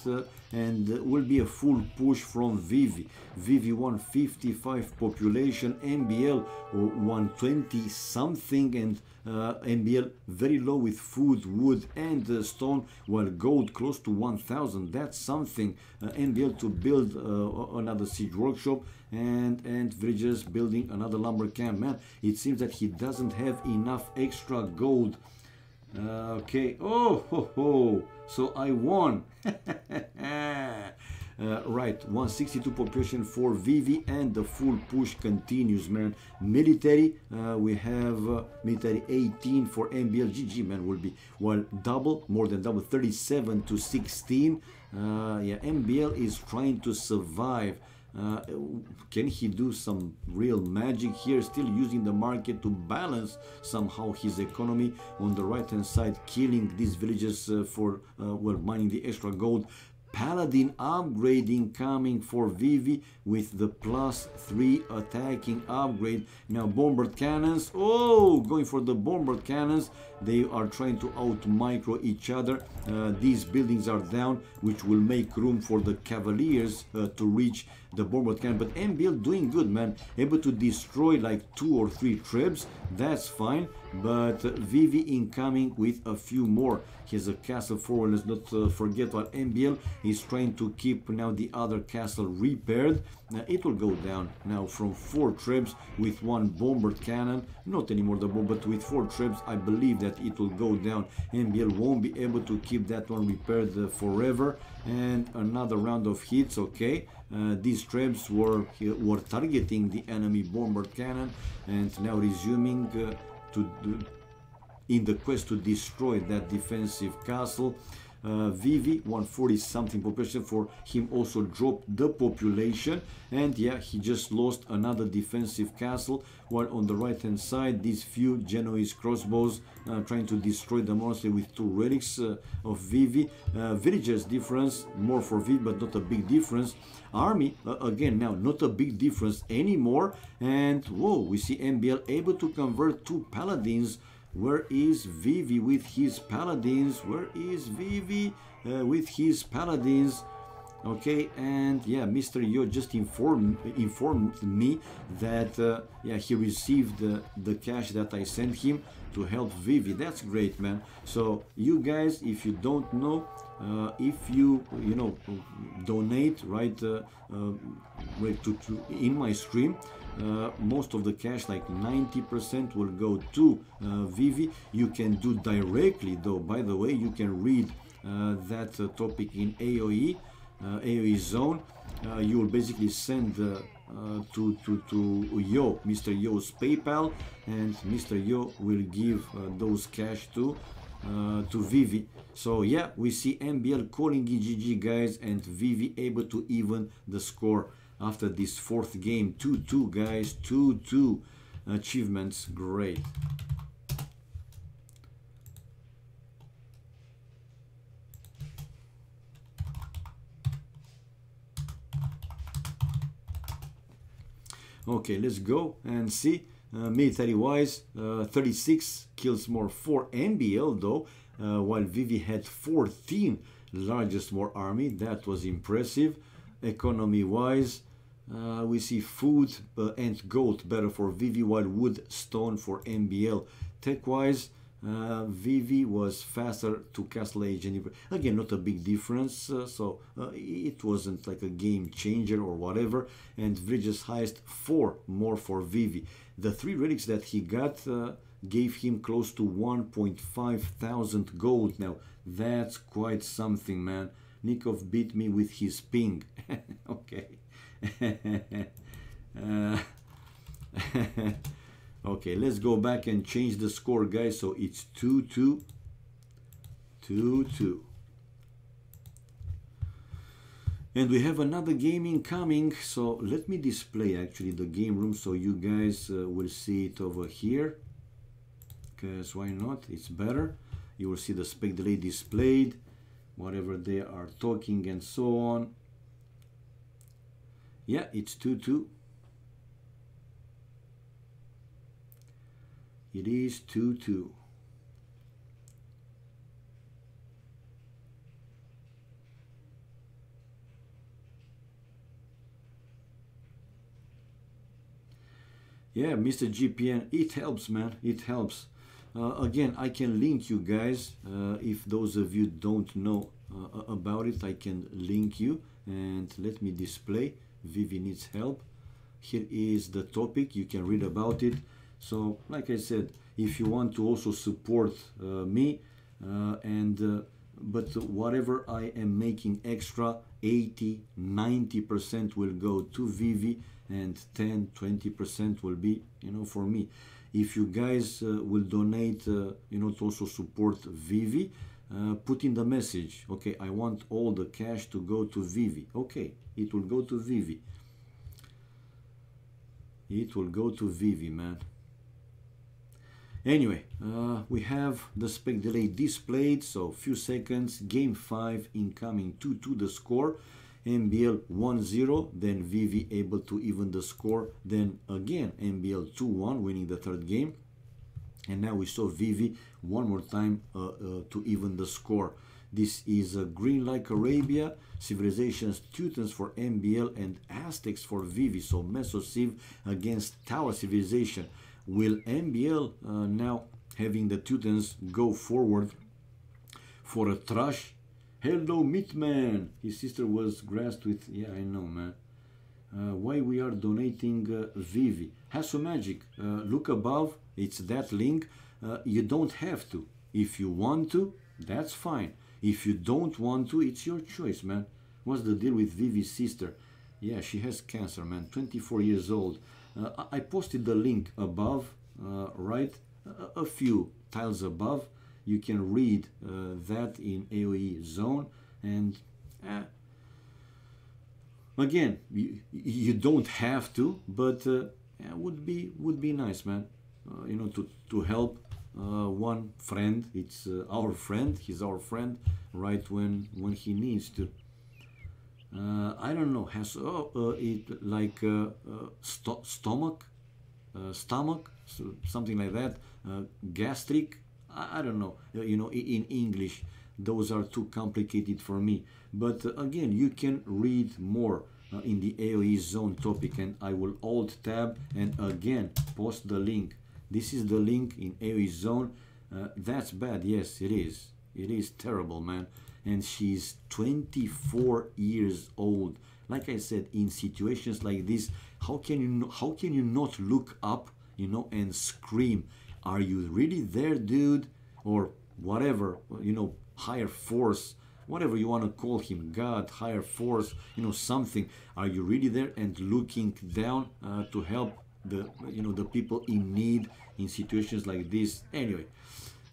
and will be a full push from Vivi. Vivi 155 population, MBL 120 something, and MBL very low with food, wood, and stone, while gold close to 1000. That's something. MBL to build another siege workshop, and Villages building another lumber camp. Man, it seems that he doesn't have enough extra gold. Okay. Oh ho ho! So I won. Right, 162 population for Vivi, and the full push continues, man. Military, we have military 18 for MBL. GG, man, will be, well, double, more than double, 37 to 16. Yeah, MBL is trying to survive. Can he do some real magic here, still using the market to balance somehow his economy? On the right hand side, killing these villages for well, mining the extra gold. Paladin upgrading coming for Vivi with the +3 attacking upgrade. Now bombard cannons, oh, going for the bombard cannons. They are trying to out micro each other. These buildings are down, which will make room for the cavaliers to reach the bombard cannon. But MBL doing good, man, able to destroy like 2 or 3 trebs. That's fine, but Vivi incoming with a few more. He has a castle forward, let's not forget, while MBL is trying to keep now the other castle repaired. It will go down now from 4 trebs with 1 bombard cannon. Not anymore the bomb, but with 4 trebs, I believe that it will go down. MBL won't be able to keep that one repaired forever. And another round of hits, okay. These trebs were targeting the enemy bombard cannon, and now resuming in the quest to destroy that defensive castle. Vivi 140 something population for him, also dropped the population, and yeah, he just lost another defensive castle. While on the right hand side, these few Genoese crossbows trying to destroy the monastery with 2 relics of Vivi. Villagers difference, more for Vivi, but not a big difference. Army, again, now not a big difference anymore. And whoa, we see MBL able to convert 2 paladins. Where is Vivi with his paladins? Where is Vivi with his paladins? Okay, and yeah, Mr. Yo just informed me that yeah, he received the cash that I sent him to help Vivi. That's great, man. So you guys, if you don't know, if you know, donate right in my stream, most of the cash, like 90%, will go to Vivi. You can do directly, though, by the way, you can read that topic in AoE zone. You will basically send to Yo, Mr. Yo's PayPal, and Mr. Yo will give those cash to Vivi. So yeah, we see MBL calling GG, guys, and Vivi able to even the score after this 4th game. 2-2, guys, 2-2 achievements. Great. Okay, let's go and see. Military wise, 36 kills more for MBL, though, while Vivi had 14 largest more army. That was impressive. Economy wise, we see food and gold better for Vivi, while wood, stone for MBL. Tech wise, Vivi was faster to castle age, and again, not a big difference, so it wasn't like a game changer or whatever. And Village's highest 4 more for Vivi. The 3 relics that he got gave him close to 1.5 thousand gold. Now that's quite something, man. Nikov beat me with his ping. Okay. Okay, let's go back and change the score, guys. So it's 2-2. 2-2. And we have another game incoming. So let me display actually the game room so you guys will see it over here. Because why not? It's better. You will see the spec delay displayed, whatever they are talking and so on. Yeah, it's 2-2. It is 2-2. Yeah, Mr. GPN, it helps, man. It helps. Again, I can link you guys. If those of you don't know about it, I can link you. And let me display. Vivi needs help. Here is the topic. You can read about it. So, like I said, if you want to also support me, but whatever I am making extra, 80-90% will go to Vivi, and 10-20% will be, for me. If you guys will donate, to also support Vivi, put in the message, okay, I want all the cash to go to Vivi. Okay, it will go to Vivi. It will go to Vivi, man. Anyway, we have the spec delay displayed, so few seconds. Game 5 incoming 2-2 the score. MBL 1-0, then Vivi able to even the score. Then again MBL 2-1, winning the third game. And now we saw Vivi one more time to even the score. This is a green like Arabia, Civilizations Teutons for MBL, and Aztecs for Vivi. So Mesociv against Tower Civilization. Will MBL now, having the Teutons, go forward for a trash? Hello, Meatman. His sister was grasped with, yeah, I know, man. Why we are donating Vivi? Hasso Magic, look above. It's that link. You don't have to. If you want to, that's fine. If you don't want to, it's your choice, man. What's the deal with Vivi's sister? Yeah, she has cancer, man. 24 years old. I posted the link above, right? A few tiles above. You can read that in AoE zone, and again, you don't have to, but yeah, would be nice, man. To help one friend. It's our friend. He's our friend, right when he needs to. I don't know. Has it like stomach, so something like that. Gastric. I don't know, in English, those are too complicated for me. But again, you can read more in the AoE zone topic, and I will alt tab and again post the link. This is the link in AoE zone. That's bad. Yes, it is. It is terrible, man. And she's 24 years old. Like I said, in situations like this, how can you not look up, and scream? Are you really there, dude? Or whatever, higher force, whatever you want to call him, God, higher force, something. Are you really there and looking down to help the people in need in situations like this? Anyway,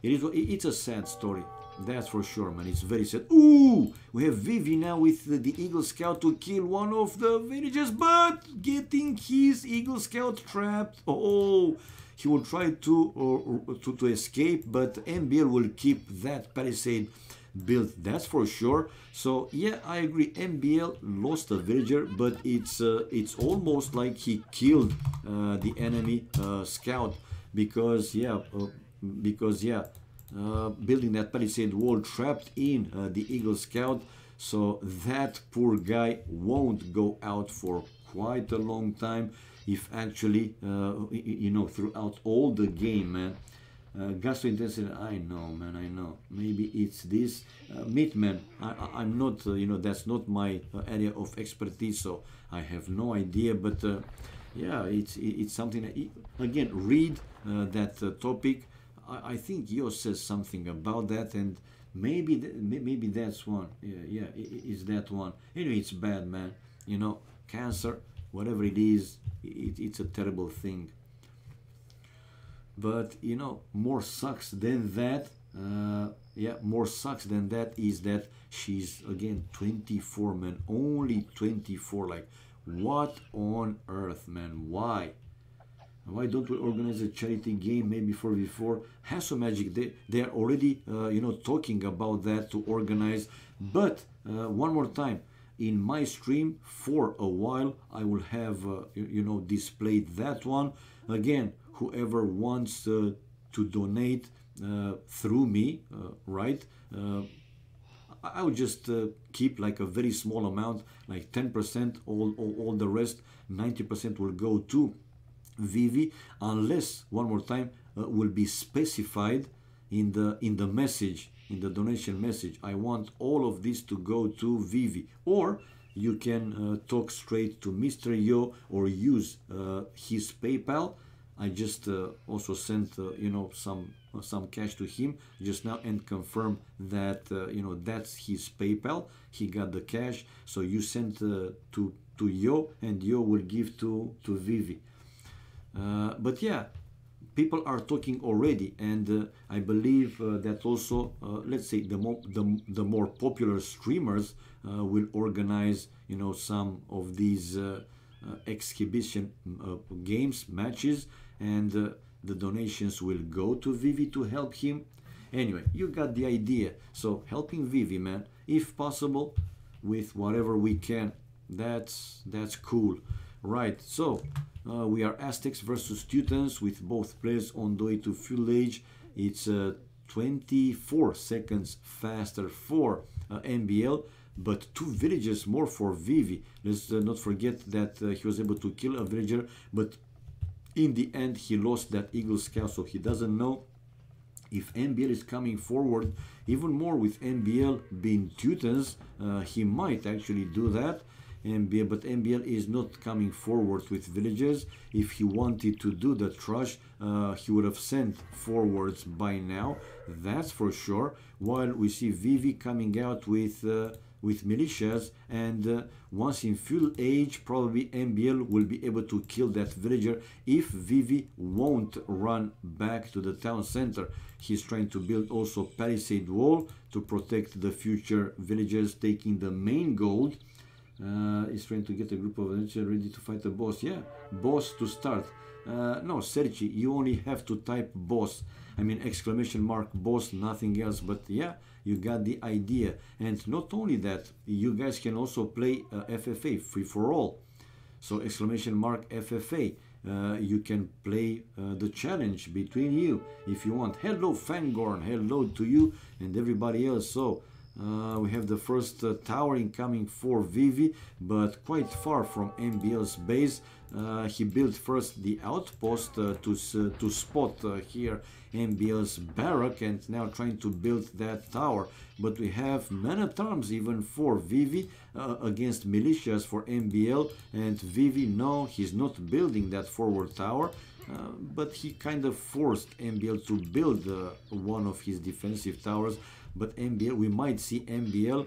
it's a sad story. That's for sure, man. It's very sad. Ooh, we have Vivi now with the Eagle Scout to kill one of the villagers, but getting his Eagle Scout trapped. Oh, he will try to escape, but MBL will keep that palisade built. That's for sure. So yeah, I agree. MBL lost a villager, but it's almost like he killed the enemy scout because building that palisade wall trapped in the Eagle Scout. So that poor guy won't go out for quite a long time, if actually, throughout all the game, man. Gastrointestinal, I know, man, I know. Maybe it's this. Meatman, I'm not, that's not my area of expertise, so I have no idea. But yeah, it's something that, again, read that topic. I think Yo says something about that, and maybe that's one. Yeah, it's that one. Anyway, it's bad, man. Cancer, whatever it is, it's a terrible thing. But more sucks than that. More sucks than that is that she's again 24, man. Only 24. Like, what on earth, man? Why? Why don't we organize a charity game maybe for before? Hasso Magic, they are already talking about that to organize. But one more time, in my stream for a while, I will have displayed that one again. Whoever wants to donate through me, right? I would just keep like a very small amount, like 10%. All the rest, 90% will go to Vivi, unless one more time will be specified in the message, in the donation message. I want all of this to go to Vivi. Or you can talk straight to Mr. Yo or use his PayPal. I just also sent you know, some cash to him just now and confirm that you know, that's his PayPal. He got the cash, so you sent to Yo, and Yo will give to Vivi. But yeah, people are talking already, and I believe that also let's say the more popular streamers will organize, you know, some of these exhibition games, matches, and the donations will go to Vivi to help him. Anyway, you got the idea. So helping Vivi, man, if possible, with whatever we can, that's cool. Right, so we are Aztecs versus Teutons with both players on the way to full age. It's 24 seconds faster for MBL, but 2 villages more for Vivi. Let's not forget that he was able to kill a villager, but in the end he lost that Eagle Scout, so he doesn't know if MBL is coming forward. Even more with MBL being Teutons, he might actually do that. But MBL is not coming forward with villages. If he wanted to do the trash, he would have sent forwards by now, that's for sure. While we see Vivi coming out with militias, and once in full age, probably MBL will be able to kill that villager if Vivi won't run back to the town center. He's trying to build also palisade wall to protect the future villagers taking the main gold. He's trying to get a group of villagers ready to fight the boss. Yeah, boss to start. No, Sergi, you only have to type boss. I mean exclamation mark boss, nothing else. But yeah, you got the idea. And not only that, you guys can also play FFA, free for all. So exclamation mark FFA. You can play the challenge between you if you want. Hello Fangorn, hello to you and everybody else. So we have the first tower incoming for Vivi, but quite far from MBL's base. He built first the outpost to spot here MBL's barrack, and now trying to build that tower. But we have man-at-arms even for Vivi against militias for MBL, and Vivi, no, he's not building that forward tower. But he kind of forced MBL to build one of his defensive towers. But MBL, we might see MBL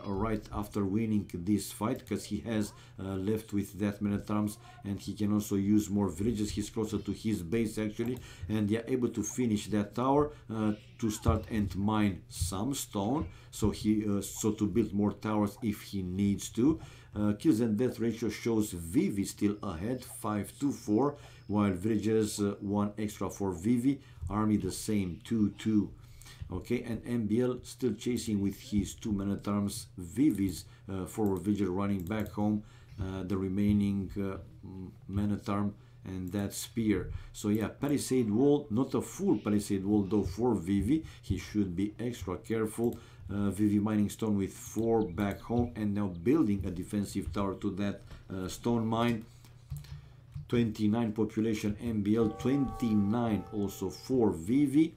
right after winning this fight, because he has left with that man-at-arms, and he can also use more villages. He's closer to his base actually, and they are able to finish that tower to start and mine some stone. So to build more towers if he needs to. Kills and death ratio shows Vivi still ahead, 5-4, while villagers 1 extra for Vivi. Army the same, 2-2. Okay, and MBL still chasing with his 2 man-at-arms. Vivi's forward villager running back home, the remaining man-at-arm and that spear. So yeah, palisade wall, not a full palisade wall though for Vivi. He should be extra careful. Vivi mining stone with 4 back home, and now building a defensive tower to that stone mine. 29 population MBL, 29 also for Vivi.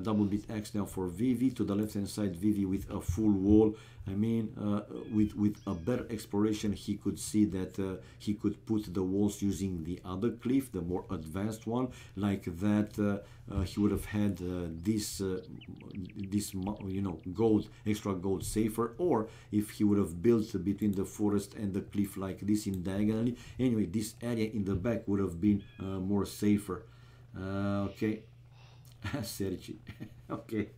Double bit X now for Vivi. To the left hand side, Vivi with a full wall. I mean, with a better exploration, he could see that he could put the walls using the other cliff, the more advanced one. Like that, he would have had this you know, gold, extra gold safer. Or if he would have built between the forest and the cliff like this in diagonally. Anyway, this area in the back would have been more safer. Okay. Sergi. Okay.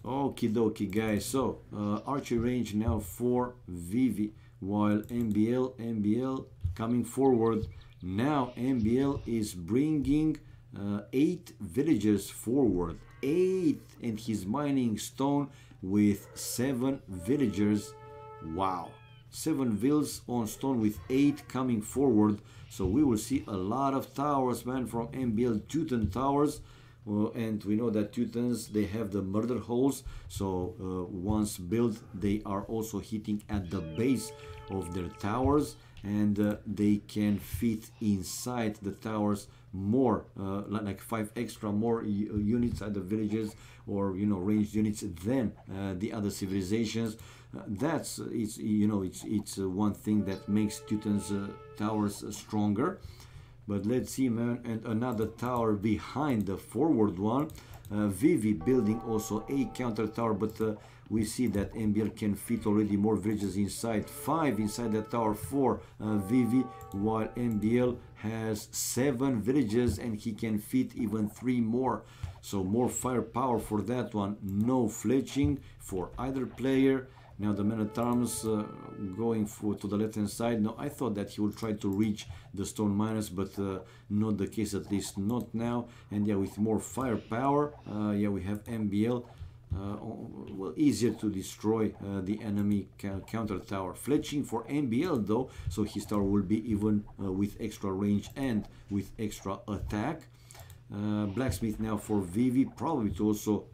Okie dokie, guys. So archery range now for Vivi, while MBL coming forward. Now MBL is bringing 8 villagers forward, 8, and he's mining stone with 7 villagers. Wow, 7 vills on stone with 8 coming forward. So we will see a lot of towers, man, from MBL Teuton towers. And we know that Teutons, they have the murder holes. So once built, they are also hitting at the base of their towers. and they can fit inside the towers more, like 5 extra more units at the villages, or ranged units than the other civilizations. That's it's one thing that makes Teuton's towers stronger. But let's see, man, and another tower behind the forward one. Vivi building also a counter tower, but we see that MBL can fit already more villages inside. 5 inside that tower for Vivi, while MBL has 7 villages and he can fit even 3 more. So more firepower for that one. No fletching for either player. Now the man-at-arms going to the left-hand side. Now I thought that he would try to reach the stone miners, but not the case, at least not now. And yeah, with more firepower, yeah, we have MBL. Well, easier to destroy the enemy counter tower. Fletching for MBL though, so his tower will be even with extra range and with extra attack. Blacksmith now for Vivi, probably to also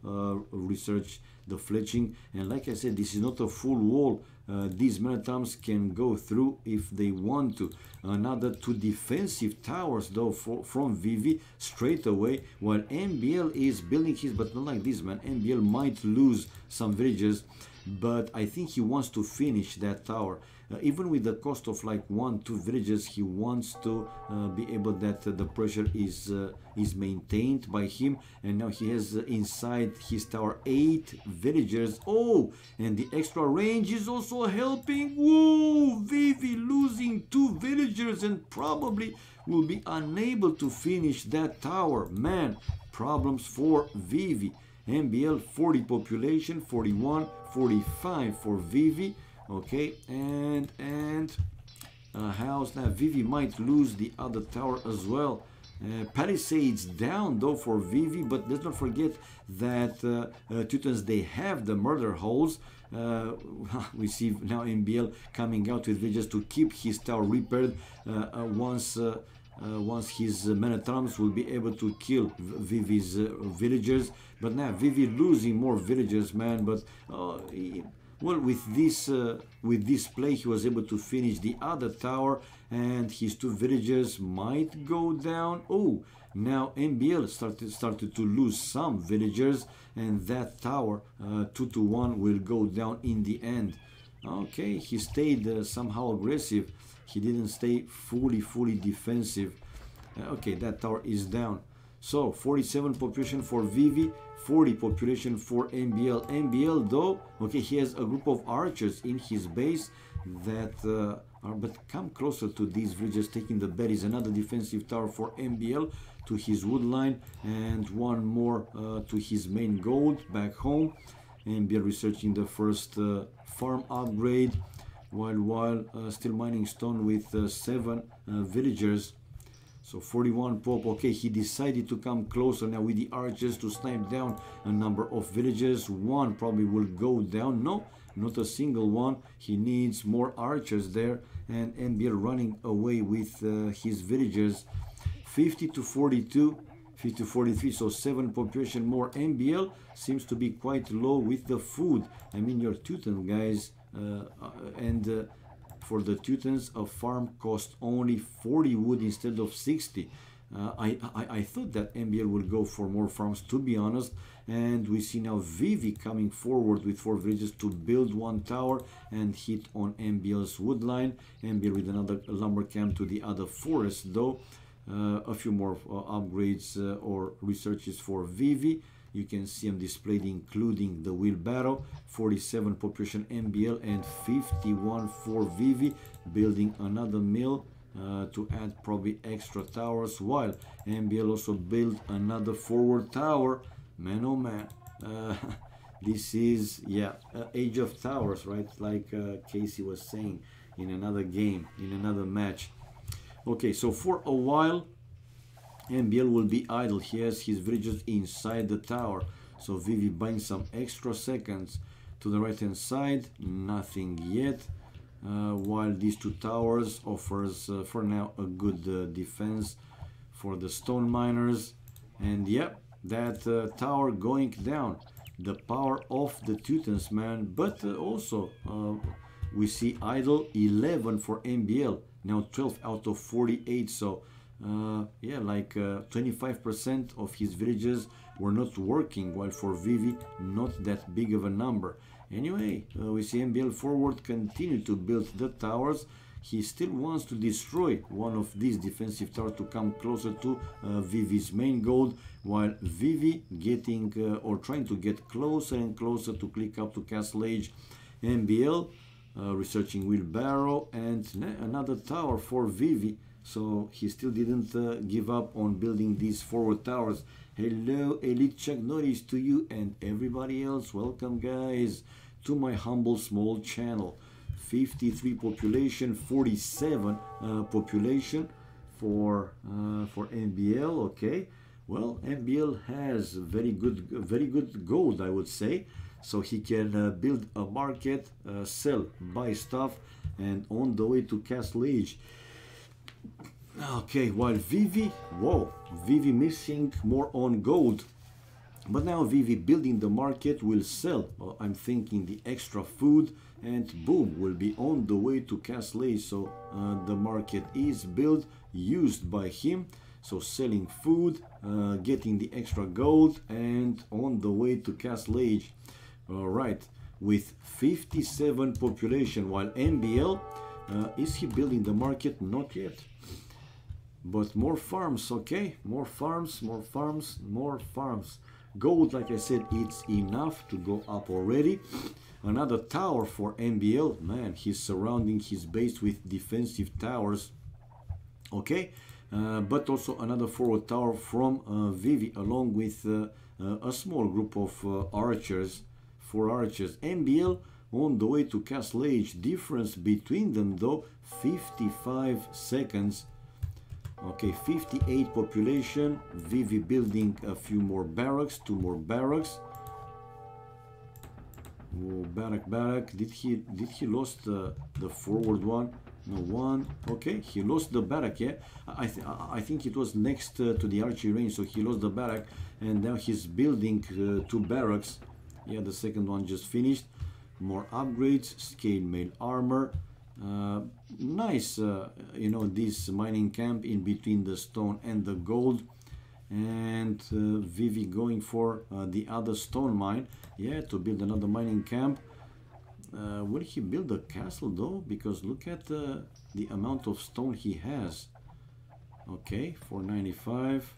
research the fletching. And like I said, this is not a full wall. These man-at-arms can go through if they want to. Another 2 defensive towers though from Vivi straight away, while MBL is building his, but not like this, man. MBL might lose some villages, but I think he wants to finish that tower. Even with the cost of like 1-2 villages, he wants to be able that the pressure is maintained by him. And now he has inside his tower 8 villagers. Oh, and the extra range is also helping. Whoa, Vivi losing 2 villagers and probably will be unable to finish that tower. Man, problems for Vivi. MBL 40 population, 41, 45 for Vivi. Okay, and house. Now Vivi might lose the other tower as well. Palisades down though for Vivi, but let's not forget that Teutons, they have the murder holes. We see now MBL coming out with villages to keep his tower repaired. Once his men-at-arms will be able to kill Vivi's villagers. But now Vivi losing more villagers, man. But well, with this play, he was able to finish the other tower, and his 2 villagers might go down. Oh, now MBL started to lose some villagers, and that tower 2-1 will go down in the end. Okay, he stayed somehow aggressive. He didn't stay fully defensive. Okay, that tower is down. So 47 population for Vivi, 40 population for MBL. MBL though, okay, he has a group of archers in his base that are, but come closer to these villages, taking the berries. Another defensive tower for MBL to his wood line, and 1 more to his main gold back home. MBL researching the first farm upgrade, while still mining stone with 7 villagers. So 41 pop. Okay, he decided to come closer now with the archers to snipe down a number of villages. 1 probably will go down. No, not a single one. He needs more archers there, and MBL running away with his villagers. 50 to 42, 50 to 43, so 7 population more. MBL seems to be quite low with the food. I mean, your Teuton guys, and for the Teutons, a farm cost only 40 wood instead of 60. I thought that MBL will go for more farms, to be honest. And we see now Vivi coming forward with 4 villages to build 1 tower and hit on MBL's wood line. MBL with another lumber camp to the other forest though. A few more upgrades or researches for Vivi. You can see them displayed, including the wheelbarrow. 47 population MBL and 51 for Vivi, building another mill to add probably extra towers, while MBL also built another forward tower. Man, oh man, this is, yeah, Age of Towers, right? Like Casey was saying in another game, in another match. Okay, so for a while MBL will be idle. He has his villagers inside the tower. So Vivi buying some extra seconds. To the right hand side, nothing yet. While these 2 towers offers for now a good defense for the stone miners. And yep, that tower going down. The power of the Teutons, man. But also we see idle 11 for MBL. now 12 out of 48. So yeah, like 25% of his villages were not working, while for Vivi not that big of a number. Anyway, we see MBL forward continue to build the towers. He still wants to destroy one of these defensive towers to come closer to Vivi's main goal, while Vivi getting or trying to get closer and closer to click up to Castle Age. MBL researching wheelbarrow and another tower for Vivi. So he still didn't give up on building these forward towers. Hello, Elite Chuck Norris to you and everybody else. Welcome, guys, to my humble small channel. 53 population, 47 population for MBL. Okay, well, MBL has very good gold, I would say. So he can build a market, sell, buy stuff, and on the way to Castle Age. Okay, while Vivi, whoa, Vivi missing more on gold. But now Vivi building the market will sell, I'm thinking, the extra food, and boom, will be on the way to Castle Age. So the market is built, used by him. So selling food, getting the extra gold, and on the way to Castle Age. All right, with 57 population, while MBL, is he building the market? Not yet. But more farms, okay? More farms, more farms, more farms. Gold, like I said, it's enough to go up already. Another tower for MBL. Man, he's surrounding his base with defensive towers. Okay, but also another forward tower from Vivi, along with a small group of archers. 4 archers. MBL on the way to Castle Age. Difference between them though, 55 seconds. Okay, 58 population. Vivi building a few more barracks, 2 more barracks. Oh, barrack. Did he lost the forward one? No, one. Okay, he lost the barrack. Yeah, I think it was next to the archery range, so he lost the barrack, and now he's building 2 barracks. Yeah, the second one just finished. More upgrades, scale mail armor. Nice, you know, this mining camp in between the stone and the gold. And Vivi going for the other stone mine. Yeah, to build another mining camp. Will he build a castle though? Because look at the amount of stone he has. Okay, 495.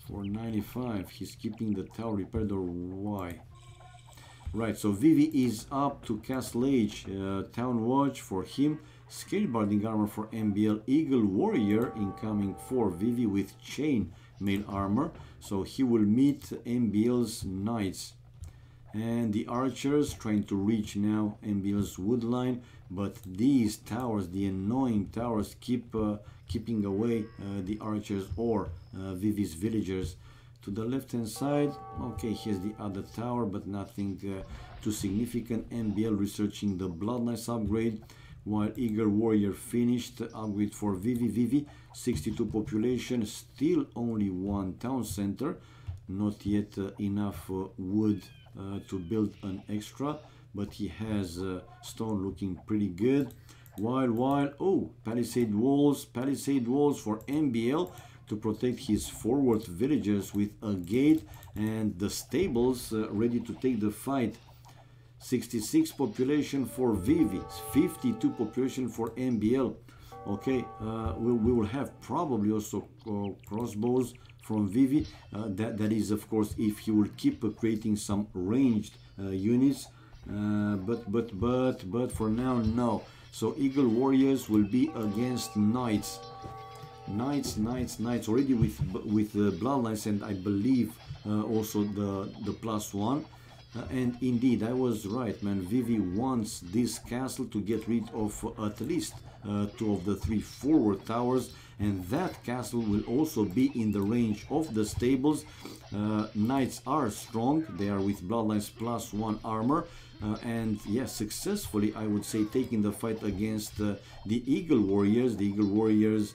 495. He's keeping the tower repaired, or why? Right, so Vivi is up to Castle Age. Town Watch for him. Scale barding armor for MBL. Eagle Warrior incoming for Vivi with chain mail armor. So he will meet MBL's knights. And the archers trying to reach now MBL's wood line. But these towers, the annoying towers, keeping away the archers or Vivi's villagers. To the left hand side, okay, here's the other tower, but nothing too significant. MBL researching the Blood Knights upgrade, while Eager Warrior finished upgrade for Vivi. 62 population, still only 1 town center, not yet enough wood to build an extra, but he has stone looking pretty good. While oh, palisade walls for MBL to protect his forward villagers with a gate, and the stables ready to take the fight. 66 population for Vivi, 52 population for MBL. Okay, we will have probably also crossbows from Vivi. That is, of course, if he will keep creating some ranged units. But for now, no. So Eagle Warriors will be against Knights. Knights already with the Bloodlines, and I believe also the +1. And indeed, I was right, man. Vivi wants this castle to get rid of at least 2 of the 3 forward towers, and that castle will also be in the range of the stables. Knights are strong, they are with Bloodlines +1 armor, and yes, successfully, I would say, taking the fight against the Eagle Warriors. The Eagle Warriors,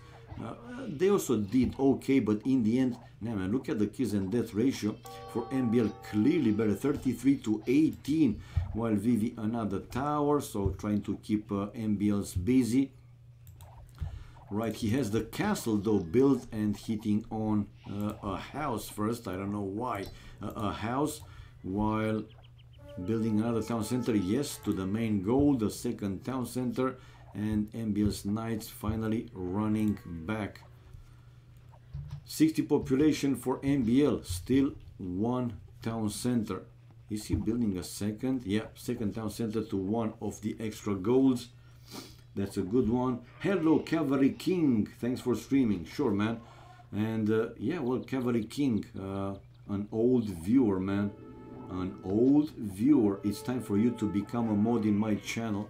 they also did okay, but in the end, now man, look at the kills and death ratio for MBL, clearly better, 33 to 18, while Vivi another tower, so trying to keep MBLs busy. Right, he has the castle though built and hitting on a house first. I don't know why. A house, while building another town center. Yes, to the main goal, the second town center. And MBL's knights finally running back. 60 population for MBL, still one town center. Is he building a second? Yeah, second town center to one of the extra goals. That's a good one. Hello, Cavalry King. Thanks for streaming. Sure, man. And yeah, well, Cavalry King, an old viewer, man. An old viewer. It's time for you to become a mod in my channel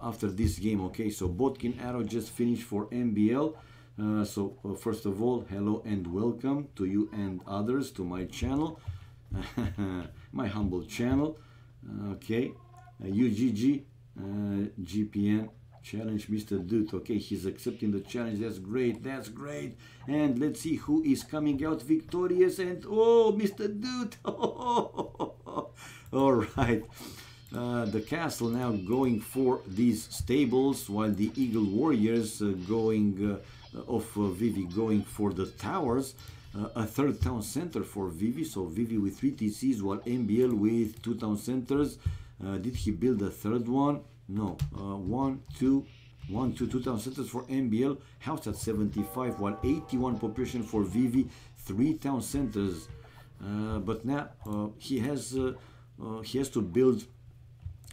after this game. Okay, so Botkin Arrow just finished for MBL. First of all, hello and welcome to you and others to my channel. My humble channel. Okay, UGG, GPN. Challenge Mr. Dude. Okay, he's accepting the challenge. That's great. That's great. And let's see who is coming out victorious. And oh, Mr. Dude. All right. The castle now going for these stables, while the Eagle Warriors going of Vivi going for the towers. A third town center for Vivi. So Vivi with 3 TCs, while MBL with 2 town centers. Did he build a third one? No, 2 town centers for MBL, house at 75, while 81 population for Vivi, 3 town centers. But now he has to build,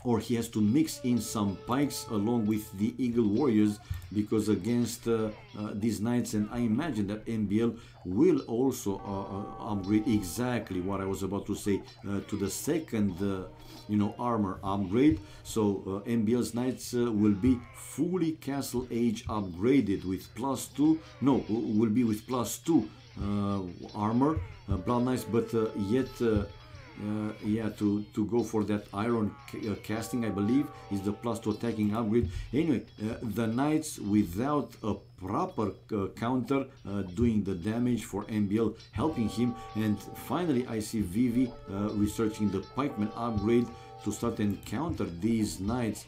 or he has to mix in some pikes along with the Eagle Warriors, because against these knights, and I imagine that MBL will also upgrade exactly what I was about to say to the second armor upgrade. So MBL's knights will be fully castle age upgraded with +2, no, will be with +2 armor, blood knights, but yet yeah, to go for that iron casting, I believe, is the +2 attacking upgrade. Anyway, the knights without a proper counter doing the damage for MBL, helping him. And finally I see Vivi researching the pikeman upgrade to start and counter these knights.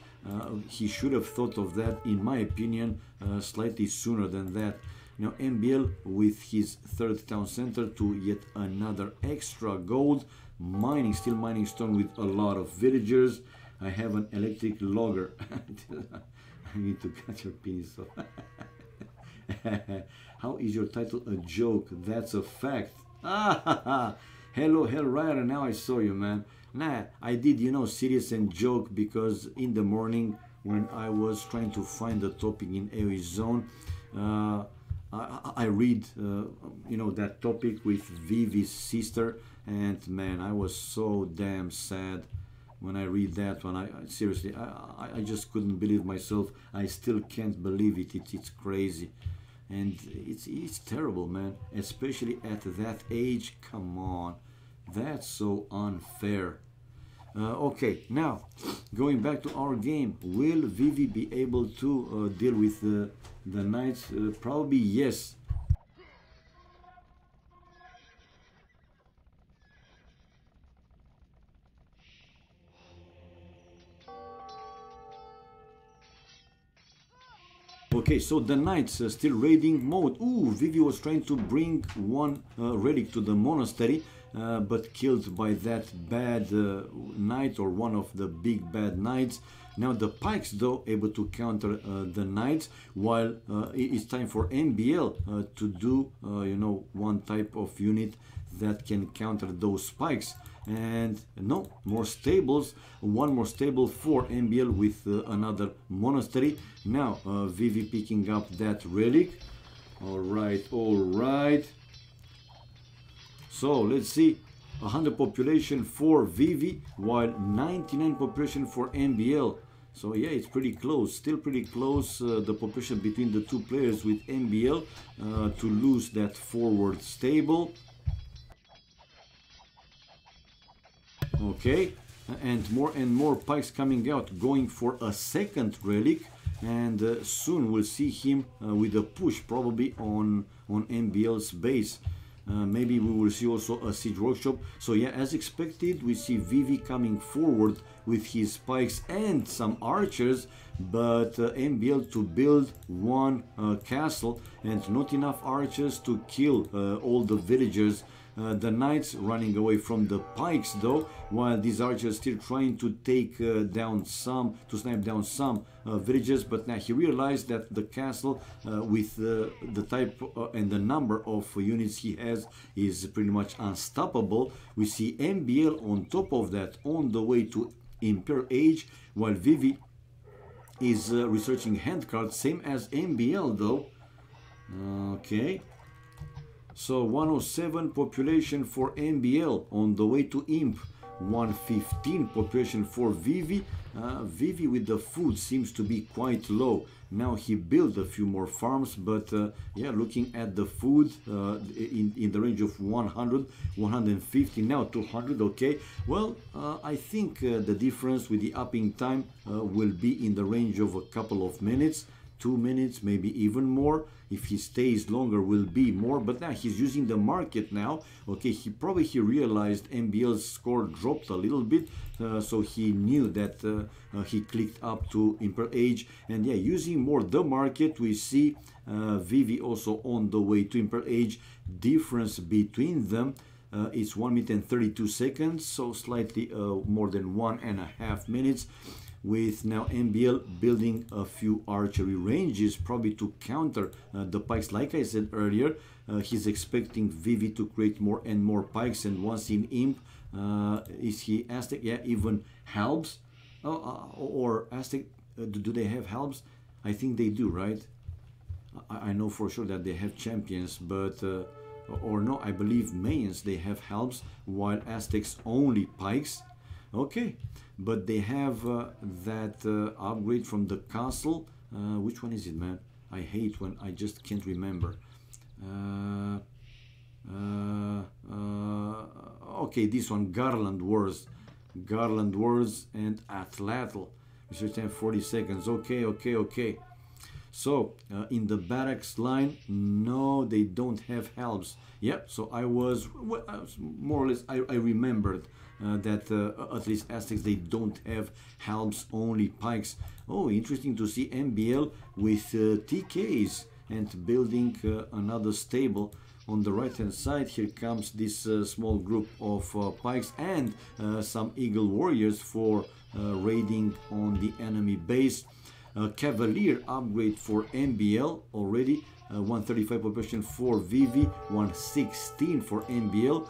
He should have thought of that, in my opinion, slightly sooner than that. Now MBL with his third town center to yet another extra gold, mining, still mining stone with a lot of villagers. I have an electric logger. I need to cut your penis off. How is your title a joke? That's a fact. Hello, Hell Rider. Now I saw you, man. Nah, I did, serious and joke, because in the morning when I was trying to find a topic in AoE Zone, I read, that topic with Vivi's sister, and man, I was so damn sad when I read that one. I seriously, I just couldn't believe myself. I still can't believe it. It's crazy, and it's terrible, man. Especially at that age. Come on, that's so unfair. Okay, now going back to our game, will Vivi be able to deal with the knights? Probably yes. Okay, so the knights still raiding mode. Ooh, Vivi was trying to bring one relic to the monastery, but killed by that bad knight, or one of the big bad knights. Now the pikes though able to counter the knights, while it's time for MBL to do one type of unit that can counter those spikes. And no more stables, one more stable for MBL with another monastery. Now Vivi picking up that relic. All right. So let's see, 100 population for Vivi, while 99 population for MBL. So yeah, it's pretty close, still pretty close, the population between the two players, with MBL to lose that forward stable. Okay, and more pikes coming out, going for a second relic, and soon we'll see him with a push probably on MBL's base. Maybe we will see also a siege workshop. So yeah, as expected, we see Vivi coming forward with his pikes and some archers, but MBL to build one castle and not enough archers to kill all the villagers. The knights running away from the pikes though, while these archers still trying to take down some, to snipe down some villagers. But now he realized that the castle with the type and the number of units he has is pretty much unstoppable. We see MBL on top of that on the way to Imperial Age, while Vivi is researching handcards, same as MBL though. Okay. So 107 population for MBL on the way to Imp, 115 population for Vivi. Vivi with the food seems to be quite low. Now he built a few more farms, but yeah, looking at the food in the range of 100, 150, now 200. Okay, well, I think the difference with the upping time will be in the range of a couple of minutes. 2 minutes, maybe even more. If he stays longer, will be more. But now he's using the market now. Okay, he realized MBL's score dropped a little bit, so he knew that he clicked up to Imperial Age. And yeah, using more the market, we see Vivi also on the way to Imperial Age. Difference between them is 1 minute and 32 seconds, so slightly more than 1.5 minutes. With now MBL building a few archery ranges, probably to counter the pikes. Like I said earlier, he's expecting Vivi to create more and more pikes, and once in Imp, is he Aztec? Yeah, even halbs, or Aztec, do they have halbs? I think they do, right? I know for sure that they have champions, but or no, I believe Mayans, they have halbs, while Aztecs only pikes. Okay, but they have that upgrade from the castle. Which one is it, man? I hate when I just can't remember. Okay, this one, Garland Wars and Atlatl. Research time 40 seconds. Okay. So in the barracks line, no, they don't have helps. Yep. So I was, well, more or less, I remembered that at least Aztecs, they don't have helps, only pikes. Oh, interesting to see MBL with TKs and building another stable. On the right hand side, here comes this small group of pikes and some eagle warriors for raiding on the enemy base. Cavalier upgrade for MBL already. 135 population for Vivi, 116 for MBL.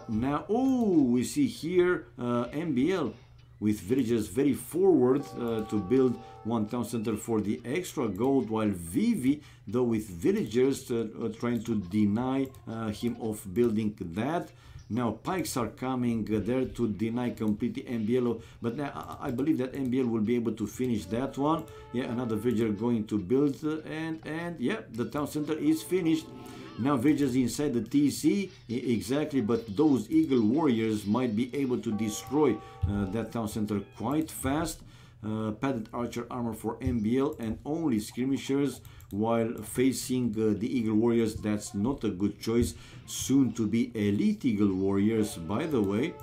Now, oh, we see here MBL with villagers very forward to build one town center for the extra gold, while Vivi, though with villagers trying to deny him of building that. Now pikes are coming there to deny completely MBL, but now I believe that MBL will be able to finish that one. Yeah, another villager going to build, and yeah, the town center is finished. Now villagers inside the TC, exactly, but those eagle warriors might be able to destroy that town center quite fast. Padded archer armor for MBL and only skirmishers, while facing the eagle warriors. That's not a good choice. Soon to be elite eagle warriors, by the way.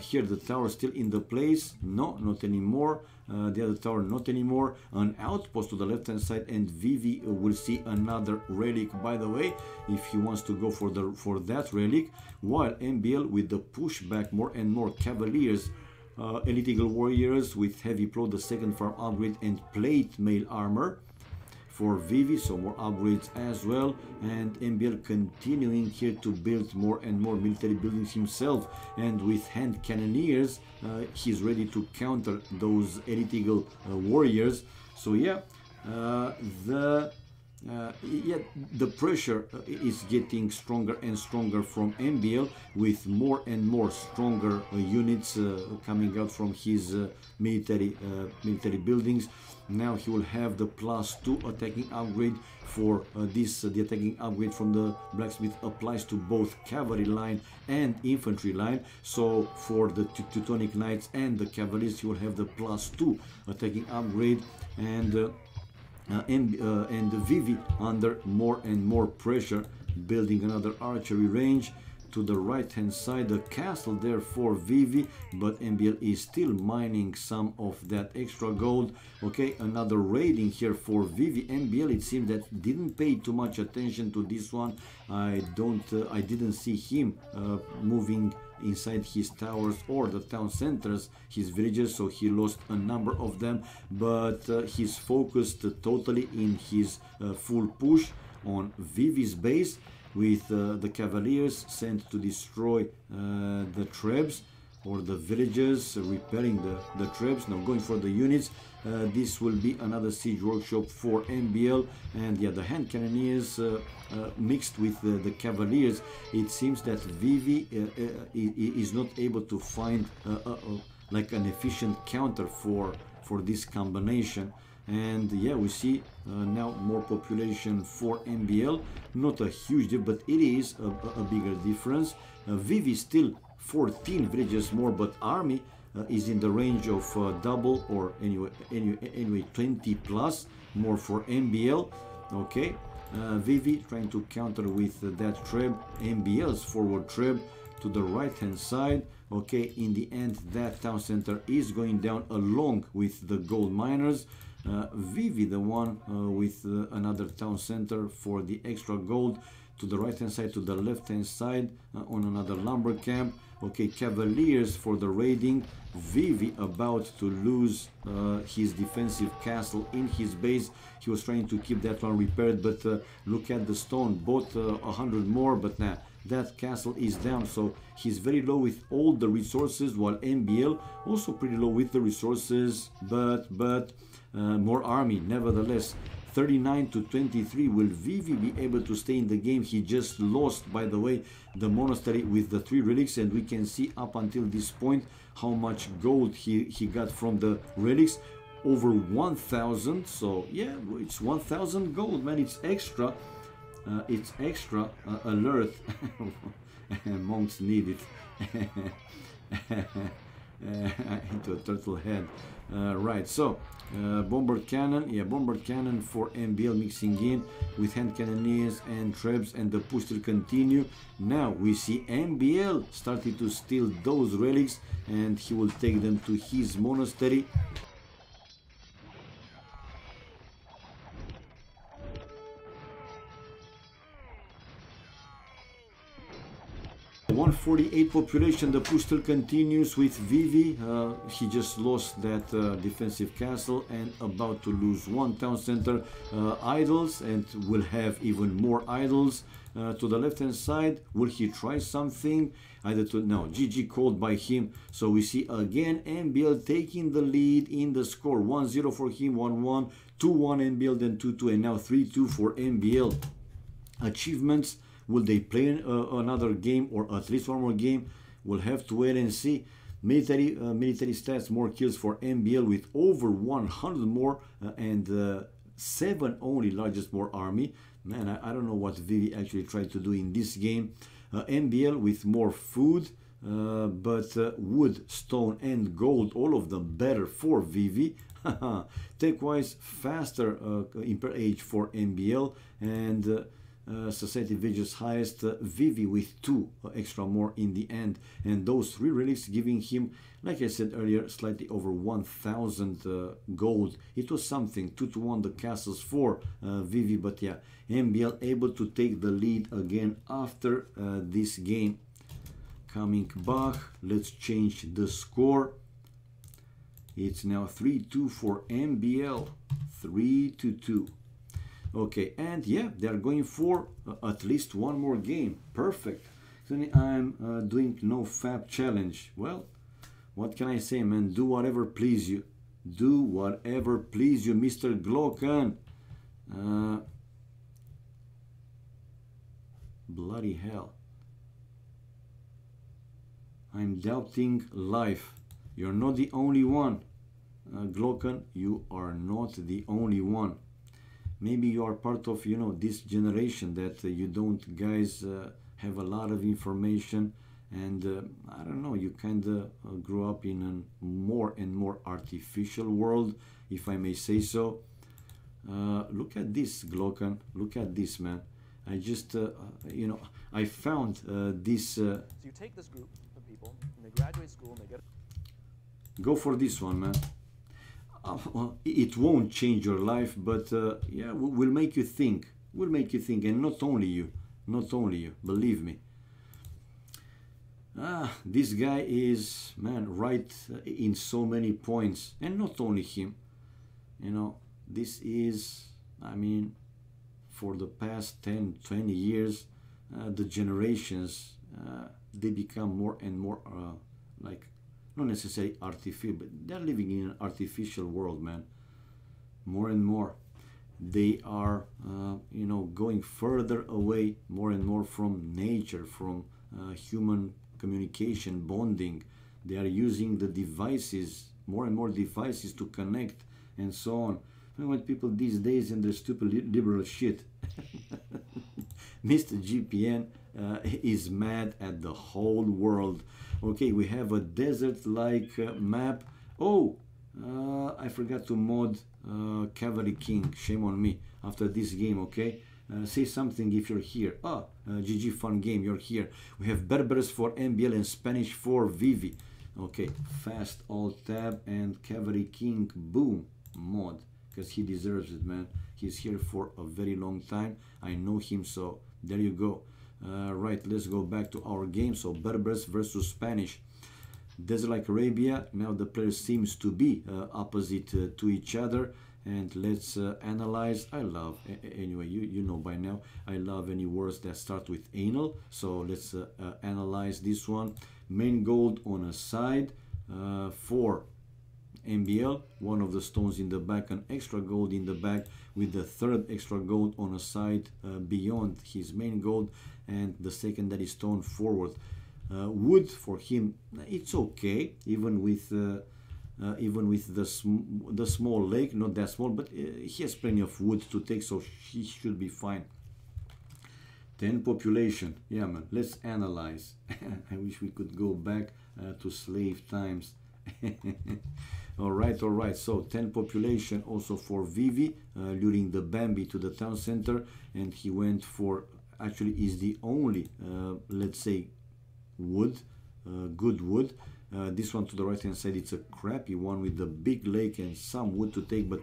Here the tower still in the place. No, not anymore. The other tower, not anymore. An outpost to the left hand side, and Vivi will see another relic, by the way, if he wants to go for that relic. While MBL with the pushback, more and more cavaliers, elite eagle warriors with heavy plow, the second farm upgrade, and plate mail armor for Vivi, so more upgrades as well. And MBL continuing here to build more and more military buildings himself, and with hand cannoneers he's ready to counter those elite eagle warriors. So yeah, the pressure is getting stronger and stronger from MBL, with more and more stronger units coming out from his military buildings. Now he will have the +2 attacking upgrade for this. The attacking upgrade from the blacksmith applies to both cavalry line and infantry line. So for the Teutonic Knights and the Cavaliers, he will have the +2 attacking upgrade, and Vivi under more and more pressure building another archery range. To the right hand side, the castle there for Vivi, but MBL is still mining some of that extra gold. Okay, another raiding here for Vivi. MBL, it seems that didn't pay too much attention to this one. I didn't see him moving inside his towers or the town centers, his villages, so he lost a number of them, but he's focused totally in his full push on Vivi's base, with the cavaliers sent to destroy the trebs or the villages, repairing the trebs. Now going for the units. This will be another siege workshop for MBL, and yeah, the hand cannoneers mixed with the cavaliers. It seems that Vivi is not able to find like an efficient counter for this combination. And yeah, we see now more population for MBL, not a huge deal, but it is a bigger difference. Vivi still 14 villages more, but army is in the range of double, or anyway 20 plus more for MBL. Okay, Vivi trying to counter with that treb, MBL's forward treb to the right hand side. Okay, in the end that town center is going down along with the gold miners. Vivi, the one with another town center for the extra gold to the right hand side, to the left hand side on another lumber camp. Okay, cavaliers for the raiding. Vivi about to lose his defensive castle in his base. He was trying to keep that one repaired, but look at the stone, bought 100 more, but nah, that castle is down, so he's very low with all the resources, while MBL also pretty low with the resources, but more army nevertheless. 39 to 23. Will Vivi be able to stay in the game? He just lost, by the way, the monastery with the 3 relics, and we can see up until this point how much gold he got from the relics. Over 1,000. So yeah, it's 1,000 gold, man. It's extra. It's extra alert. Monks need it. Into a turtle head. Right, so bomber cannon, yeah, bomber cannon for MBL mixing in with hand cannoneers and trebs, and the push will continue. Now we see MBL starting to steal those relics, and he will take them to his monastery. 148 population. The push still continues with Vivi. He just lost that defensive castle and about to lose one town center. Idols, and will have even more idols. To the left hand side, will he try something? Either to no, GG called by him. So we see again MBL taking the lead in the score. 1-0 for him, 1-1, 2-1 MBL, then 2-2, and now 3-2 for MBL. Achievements. Will they play another game, or at least one more game? We'll have to wait and see. Military stats, more kills for MBL with over 100 more and 7 only, largest more army. Man, I don't know what Vivi actually tried to do in this game. MBL with more food, but wood, stone and gold, all of them better for Vivi. Tech-wise, faster in per age for MBL, and society villages highest, Vivi with 2 extra more in the end, and those 3 relics giving him, like I said earlier, slightly over 1,000 gold. It was something. 2-1 the castles for Vivi, but yeah, MBL able to take the lead again after this game. Coming back, let's change the score. It's now 3-2 for MBL. 3-2. Okay, and yeah, they're going for at least one more game. Perfect. I'm doing no fab challenge. Well, what can I say, man? Do whatever please you. Do whatever please you, Mr. Glocken. Bloody hell. I'm doubting life. You're not the only one. Glocken, you are not the only one. Maybe you are part of, you know, this generation that you don't guys have a lot of information, and I don't know, you kind of grew up in a more and more artificial world, if I may say so. Look at this, Glocken. Look at this, man. I just, you know, I found this. So you take this group of people, and they graduate school, and they get. Go for this one, man. Well, it won't change your life, but yeah, will make you think. Will make you think, and not only you, not only you. Believe me. This guy is, man, right in so many points, and not only him. You know, this is, I mean, for the past 10, 20 years, the generations, they become more and more like, not necessarily artificial, but they're living in an artificial world, man. More and more. They are, you know, going further away more and more from nature, from human communication, bonding. They are using the devices, more and more devices to connect and so on. You know what people these days and their stupid liberal shit. Mr. GPN is mad at the whole world. Okay, we have a desert-like map. Oh, I forgot to mod Cavalry King. Shame on me after this game, okay? Say something if you're here. GG fun game, you're here. We have Berbers for MBL and Spanish for Vivi. Okay, fast alt tab and Cavalry King, boom, mod. Because he deserves it, man. He's here for a very long time. I know him, so there you go. Right, let's go back to our game. So Berbers versus Spanish. Desert like Arabia. Now the players seems to be opposite to each other. And let's analyze. I love, anyway, you know by now, I love any words that start with anal. So let's analyze this one. Main gold on a side for MBL, one of the stones in the back, an extra gold in the back with the third extra gold on a side beyond his main gold, and the secondary stone forward. Wood for him, it's okay, even with the small lake, not that small, but he has plenty of wood to take, so he should be fine. 10 population, yeah man, let's analyze. I wish we could go back to slave times. all right, so 10 population also for Vivi, luring the Bambi to the town center, and he went for, actually is the only let's say wood, good wood. This one to the right hand side, it's a crappy one with the big lake and some wood to take, but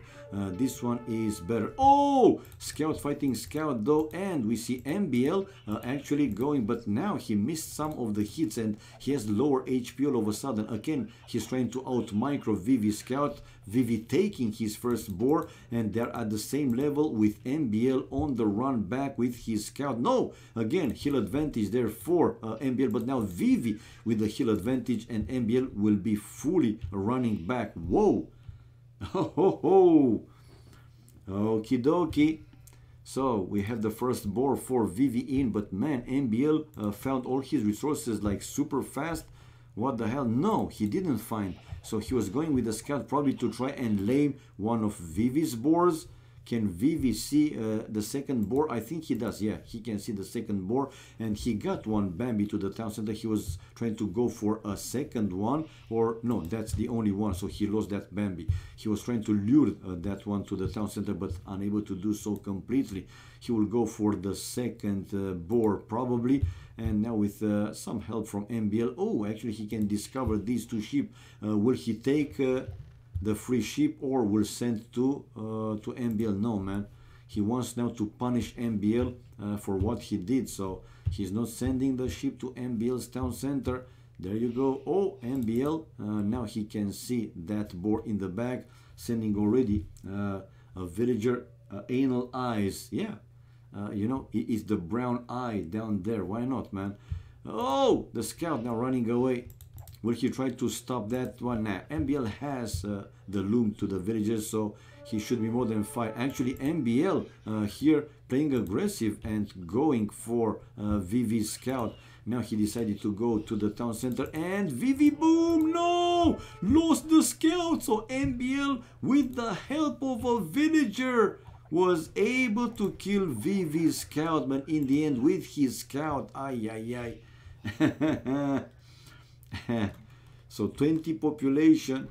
this one is better. Oh, scout fighting scout though, and we see MBL actually going, but now he missed some of the hits and he has lower HP all of a sudden. Again, he's trying to out micro Vivi scout. Vivi taking his first boar, and they're at the same level with MBL on the run back with his scout. No, again, hill advantage there for MBL, but now Vivi with the hill advantage, and MBL will be fully running back. Whoa! Ho ho ho! Okie dokie. So we have the first boar for Vivi in, but man, MBL found all his resources like super fast. What the hell? No, he didn't find. So he was going with the scout probably to try and lay one of Vivi's boars. Can Vivi see the second boar? I think he does. Yeah, he can see the second boar, and he got one Bambi to the town center. He was trying to go for a second one, or no, that's the only one, so he lost that Bambi. He was trying to lure that one to the town center, but unable to do so completely. He will go for the second boar probably, and now with some help from MBL. Oh, actually he can discover these two sheep. Will he take the free sheep or will send to MBL? No, man. He wants now to punish MBL for what he did. So he's not sending the sheep to MBL's town center. There you go. Oh, MBL. Now he can see that boar in the back. Sending already a villager. Anal eyes. Yeah. You know, it's the brown eye down there. Why not, man? Oh, the scout now running away. Will he try to stop that one? Nah, MBL has the loom to the villagers, so he should be more than fine. Actually, MBL here playing aggressive and going for Vivi's scout. Now he decided to go to the town center, and Vivi, boom, no! Lost the scout, so MBL, with the help of a villager, was able to kill Vivi's scout, but in the end with his scout. Ay, ay, ay. So 20 population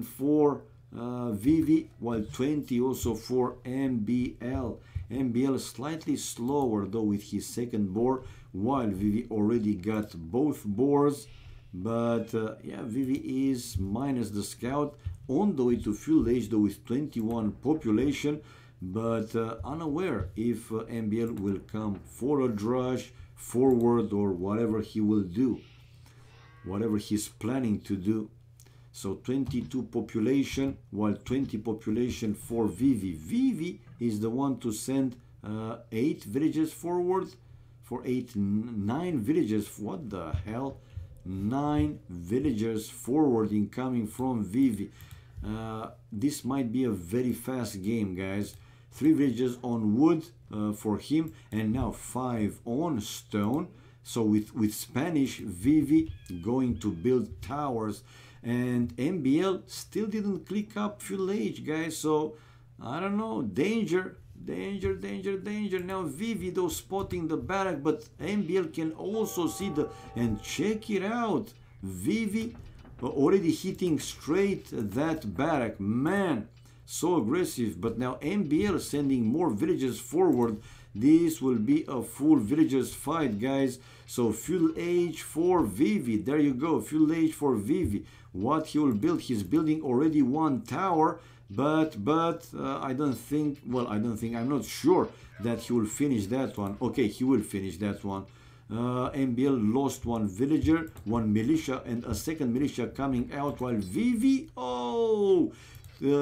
for Vivi, while 20 also for MBL. MBL slightly slower though with his second board, while Vivi already got both boards. But yeah, Vivi is minus the scout on the way to full age though with 21 population, but unaware if MBL will come forward rush, forward, or whatever he will do, whatever he's planning to do. So 22 population, while 20 population for Vivi. Vivi is the one to send 8 villages forward, for 9 villages. What the hell? 9 villagers forward incoming from Vivi. This might be a very fast game, guys. 3 villages on wood for him, and now 5 on stone. So with Spanish, Vivi going to build towers, and MBL still didn't click up full age, guys. So I don't know, danger. Now Vivi though spotting the barrack, but MBL can also see the, and check it out, Vivi already hitting straight that barrack, man, so aggressive. But now MBL sending more villagers forward. This will be a full villagers fight, guys. So full age for Vivi, there you go, full age for Vivi. What he will build, he's building already 1 tower, but I don't think, well, I'm not sure that he will finish that one. Okay, he will finish that one. MBL lost 1 villager, 1 militia, and a second militia coming out, while Vivi,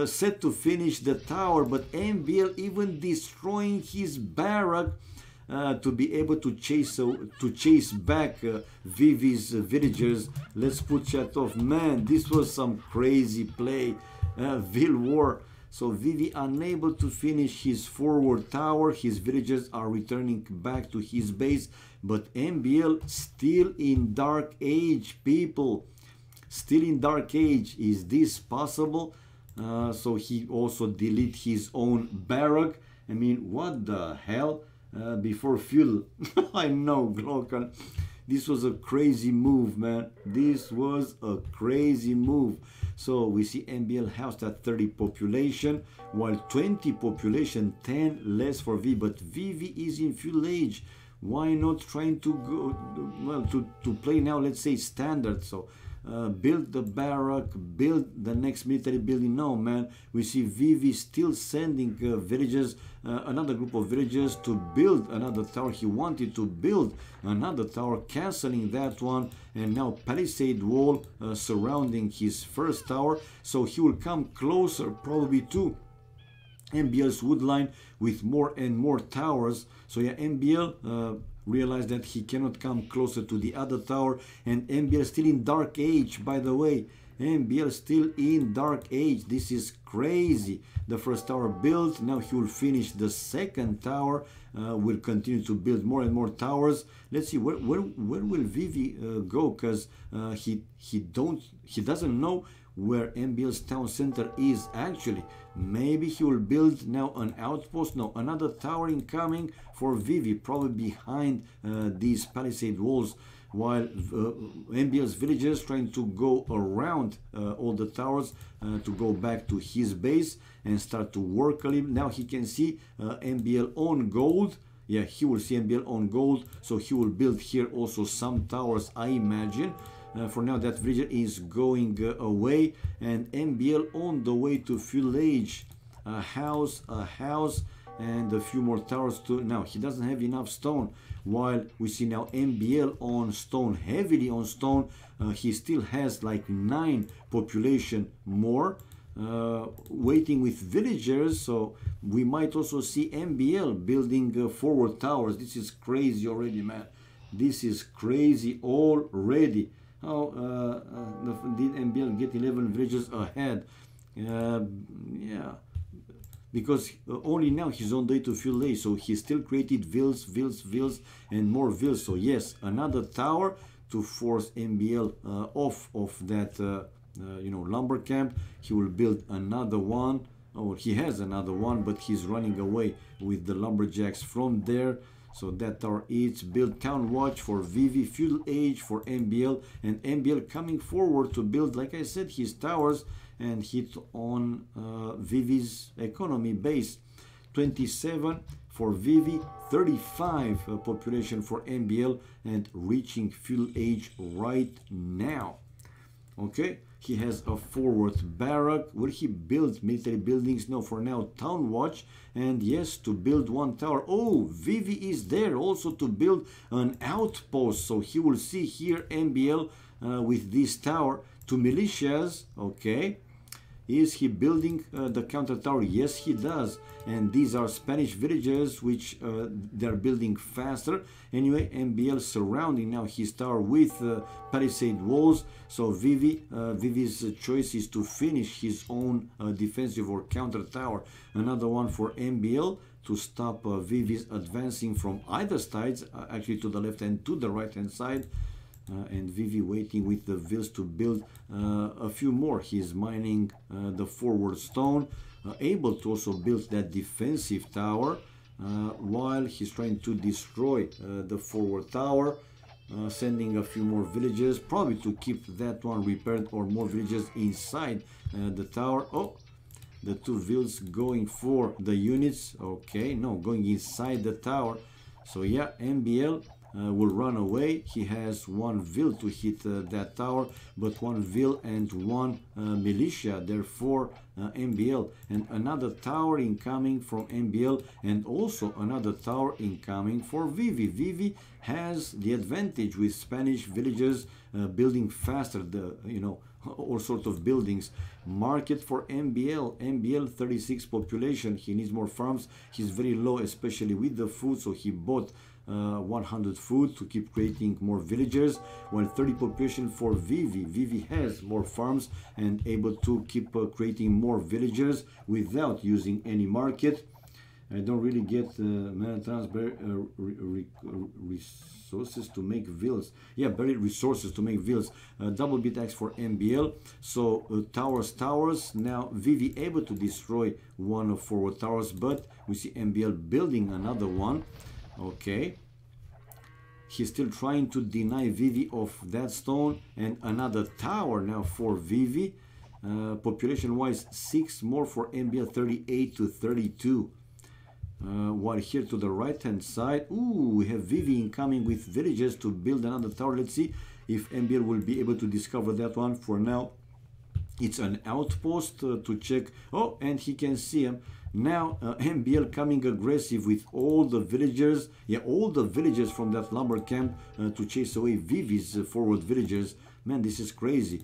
set to finish the tower, but MBL even destroying his barrack to be able to chase back Vivi's villagers. Let's put chat off. Man, this was some crazy play. Vil War. So Vivi unable to finish his forward tower. His villagers are returning back to his base, but MBL still in Dark Age, people. Still in Dark Age. Is this possible? So he also delete his own barrack. I mean, what the hell? Before fuel. I know, Glocken. This was a crazy move, man. This was a crazy move. So we see MBL housed at 30 population, while 20 population, 10 less for V. But Vivi is in full age. Why not trying to go, well, to play now, let's say standard? So build the barrack, build the next military building. No, man, we see Vivi still sending villagers, another group of villagers to build another tower. He wanted to build another tower, canceling that one, and now palisade wall surrounding his first tower. So he will come closer probably to MBL's woodline with more and more towers. So yeah, MBL realized that he cannot come closer to the other tower, and MBL still in Dark Age, by the way. MBL still in Dark Age. This is crazy. The first tower built, now he will finish the second tower, will continue to build more and more towers. Let's see, where will Vivi go, because he doesn't know where MBL's town center is actually. Maybe he will build now an outpost. No, another tower incoming for Vivi, probably behind these palisade walls, while MBL's villagers trying to go around all the towers to go back to his base and start to work a little. Now he can see MBL on gold. Yeah, he will see MBL on gold, so he will build here also some towers, I imagine. For now, that villager is going away, and MBL on the way to full age. A house, and a few more towers to. Now he doesn't have enough stone, while we see now MBL on stone, heavily on stone. He still has like 9 population more, waiting with villagers. So we might also see MBL building forward towers. This is crazy already, man. This is crazy already. How did MBL get 11 villagers ahead? Yeah, because only now he's on day to full age, so he still created vills, and more vills. So yes, another tower to force MBL off of that lumber camp. He will build another one. Oh, he has another one, but he's running away with the lumberjacks from there. So that tower is built. Town watch for Vivi, fuel age for MBL, and MBL coming forward to build, like I said, his towers and hit on Vivi's economy base. 27 for Vivi, 35 population for MBL, and reaching fuel age right now. Okay, he has a forward barrack. Will he build military buildings? No, for now, town watch. And yes, to build one tower. Oh, Vivi is there also to build an outpost. So he will see here MBL with this tower to militias. Okay. Is he building the counter tower? Yes, he does. And these are Spanish villages which they're building faster. Anyway, MBL surrounding now his tower with palisade walls. So Vivi's choice is to finish his own defensive or counter tower. Another one for MBL to stop Vivi's advancing from either sides, actually to the left and to the right hand side. And Vivi waiting with the vills to build a few more. He's mining the forward stone, able to also build that defensive tower while he's trying to destroy the forward tower, sending a few more villages, probably to keep that one repaired, or more villages inside the tower. Oh, the two vills going for the units. Okay, no, going inside the tower. So yeah, MBL will run away. He has one vill to hit that tower, but one vill and one militia, therefore MBL. And another tower incoming from MBL, and also another tower incoming for Vivi. Vivi has the advantage with Spanish villages building faster, all sorts of buildings. Market for MBL. MBL 36 population. He needs more farms. He's very low, especially with the food, so he bought 100 food to keep creating more villagers, while 30 population for Vivi. Vivi has more farms and able to keep creating more villagers without using any market. I don't really get resources to make vills. Yeah, buried resources to make vills. Double bit X for MBL. So towers. Now Vivi able to destroy one of forward towers, but we see MBL building another one. Okay, he's still trying to deny Vivi of that stone, and another tower now for Vivi. Population wise, 6 more for MBL, 38 to 32. While here to the right hand side, we have Vivi incoming with villages to build another tower. Let's see if MBL will be able to discover that one. For now, it's an outpost to check. Oh, and he can see him. Now MBL coming aggressive with all the villagers, all the villagers from that lumber camp to chase away Vivi's forward villagers. Man, this is crazy.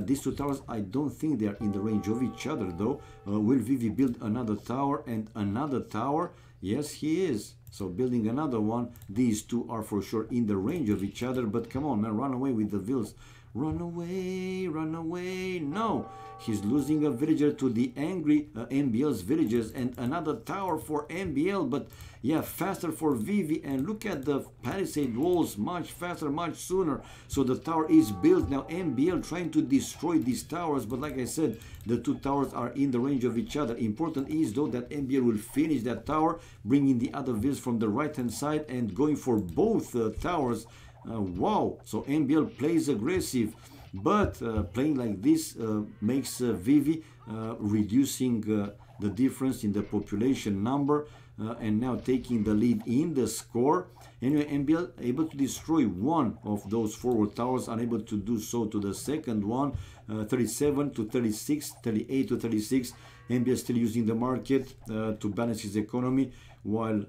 These two towers, I don't think they are in the range of each other though. Will Vivi build another tower and another tower? Yes, he is. So building another one. These two are for sure in the range of each other, but come on, man, run away with the vills. Run away, run away. No, he's losing a villager to the angry MBL's villagers, and another tower for MBL, but yeah, faster for Vivi. And look at the palisade walls, much faster, much sooner. So the tower is built. Now MBL trying to destroy these towers, but like I said, the two towers are in the range of each other. Important is though that MBL will finish that tower, bringing the other vills from the right hand side and going for both towers. Wow, so MBL plays aggressive, but playing like this makes Vivi reducing the difference in the population number, and now taking the lead in the score. Anyway, MBL able to destroy one of those forward towers, unable to do so to the second one. 37 to 36, 38 to 36. MBL still using the market to balance his economy, while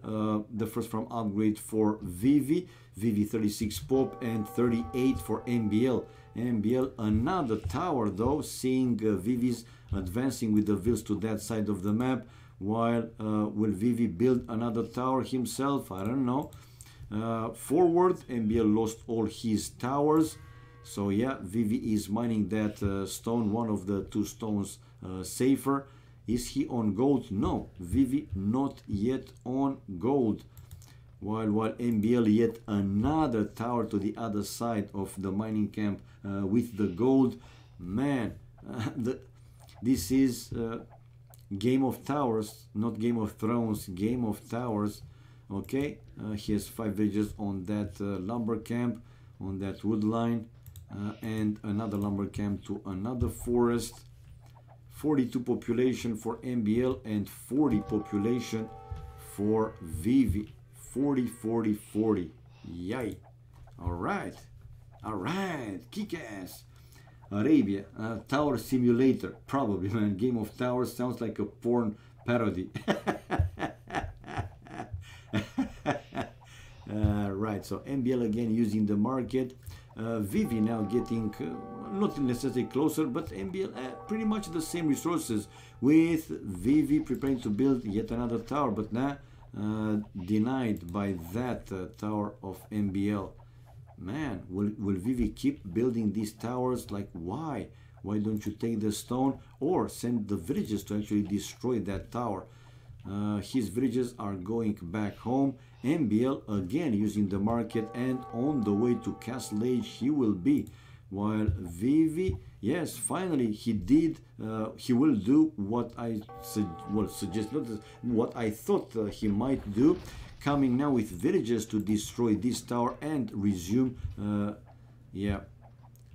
the first farm upgrade for Vivi. Vivi 36 pop and 38 for MBL. MBL another tower though, seeing Vivi's advancing with the vills to that side of the map. While will Vivi build another tower himself? I don't know. Forward, MBL lost all his towers. So yeah, Vivi is mining that stone, one of the two stones safer. Is he on gold? No, Vivi not yet on gold. While MBL yet another tower to the other side of the mining camp with the gold. Man, this is Game of Towers, not Game of Thrones, Game of Towers. Okay, he has 5 villages on that lumber camp, on that wood line, and another lumber camp to another forest. 42 population for MBL and 40 population for Vivi. 40, 40, 40. Yay. All right. Kick-ass. Arabia, Tower Simulator. Probably, man. Game of Towers sounds like a porn parody. Right, so MBL again using the market. Vivi now getting not necessarily closer, but MBL pretty much the same resources, with Vivi preparing to build yet another tower, but now denied by that tower of MBL. Man, will Vivi keep building these towers? Like, why? Why don't you take the stone or send the villagers to actually destroy that tower? His villagers are going back home. MBL again using the market, and on the way to Castle Age he will be. While Vivi, yes, finally he did, he will do what I suggest, not what I thought he might do, coming now with villagers to destroy this tower and resume,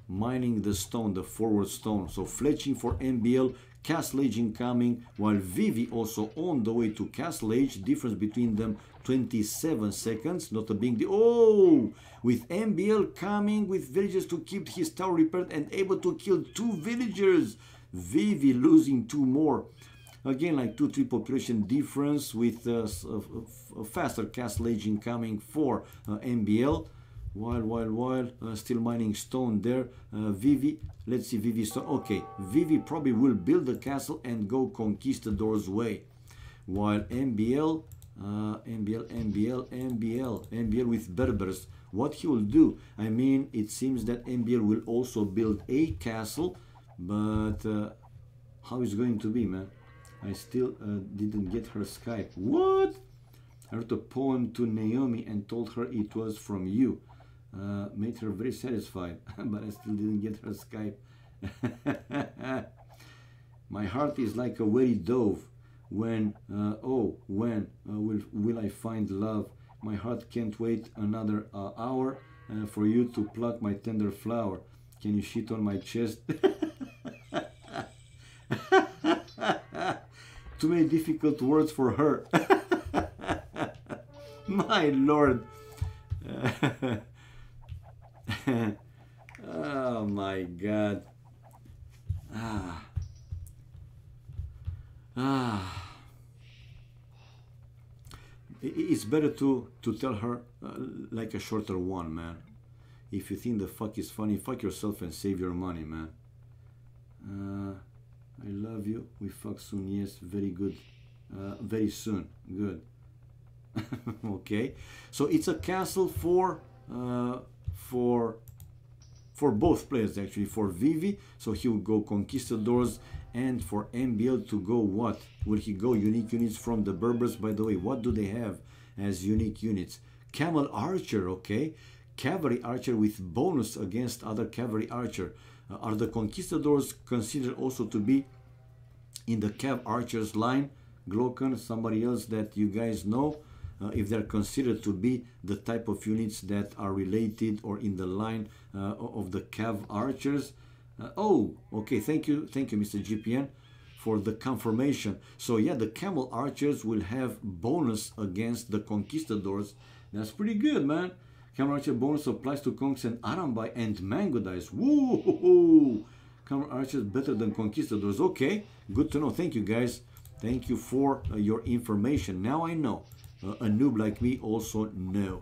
mining the stone, the forward stone. So fletching for MBL, Castle Age incoming, while Vivi also on the way to Castle Age. Difference between them 27 seconds, not a big deal. Oh, with MBL coming with villagers to keep his tower repaired and able to kill 2 villagers. Vivi losing 2 more. Again, like 2-3 population difference, with a faster Castle Age incoming for MBL. While still mining stone there. Vivi, let's see Vivi stone. Okay, Vivi probably will build the castle and go Conquistador's way. While MBL with Berbers, what he will do? I mean, it seems that MBL will also build a castle, but how is it going to be, man? I still didn't get her Skype. What? I wrote a poem to Naomi and told her it was from you. Made her very satisfied, but I still didn't get her Skype. My heart is like a weary dove. When will I find love? My heart can't wait another hour for you to pluck my tender flower. Can you shit on my chest? Too many difficult words for her. My lord. Oh my god. It's better to tell her like a shorter one, man. If you think the fuck is funny, fuck yourself and save your money, man. I love you. We fuck soon. Yes, very good. Very soon. Good. Okay. So it's a castle for both players, actually. For Vivi, so he will go Conquistadors, and for MBL to go what? Will he go unique units from the Berbers? By the way, what do they have as unique units? Camel Archer, okay. Cavalry Archer with bonus against other Cavalry Archer. Are the Conquistadors considered also to be in the Cav Archers line? Glocken, somebody else that you guys know? If they're considered to be the type of units that are related or in the line of the Cav Archers. Oh, okay, thank you, Mr. GPN, for the confirmation. So yeah, the Camel Archers will have bonus against the Conquistadors. That's pretty good, man. Camel Archer bonus applies to Conks and Arambai and Mango Dice. Woo! Camel Archers better than Conquistadors. Okay, good to know. Thank you, guys. Thank you for your information. Now I know. A noob like me also know.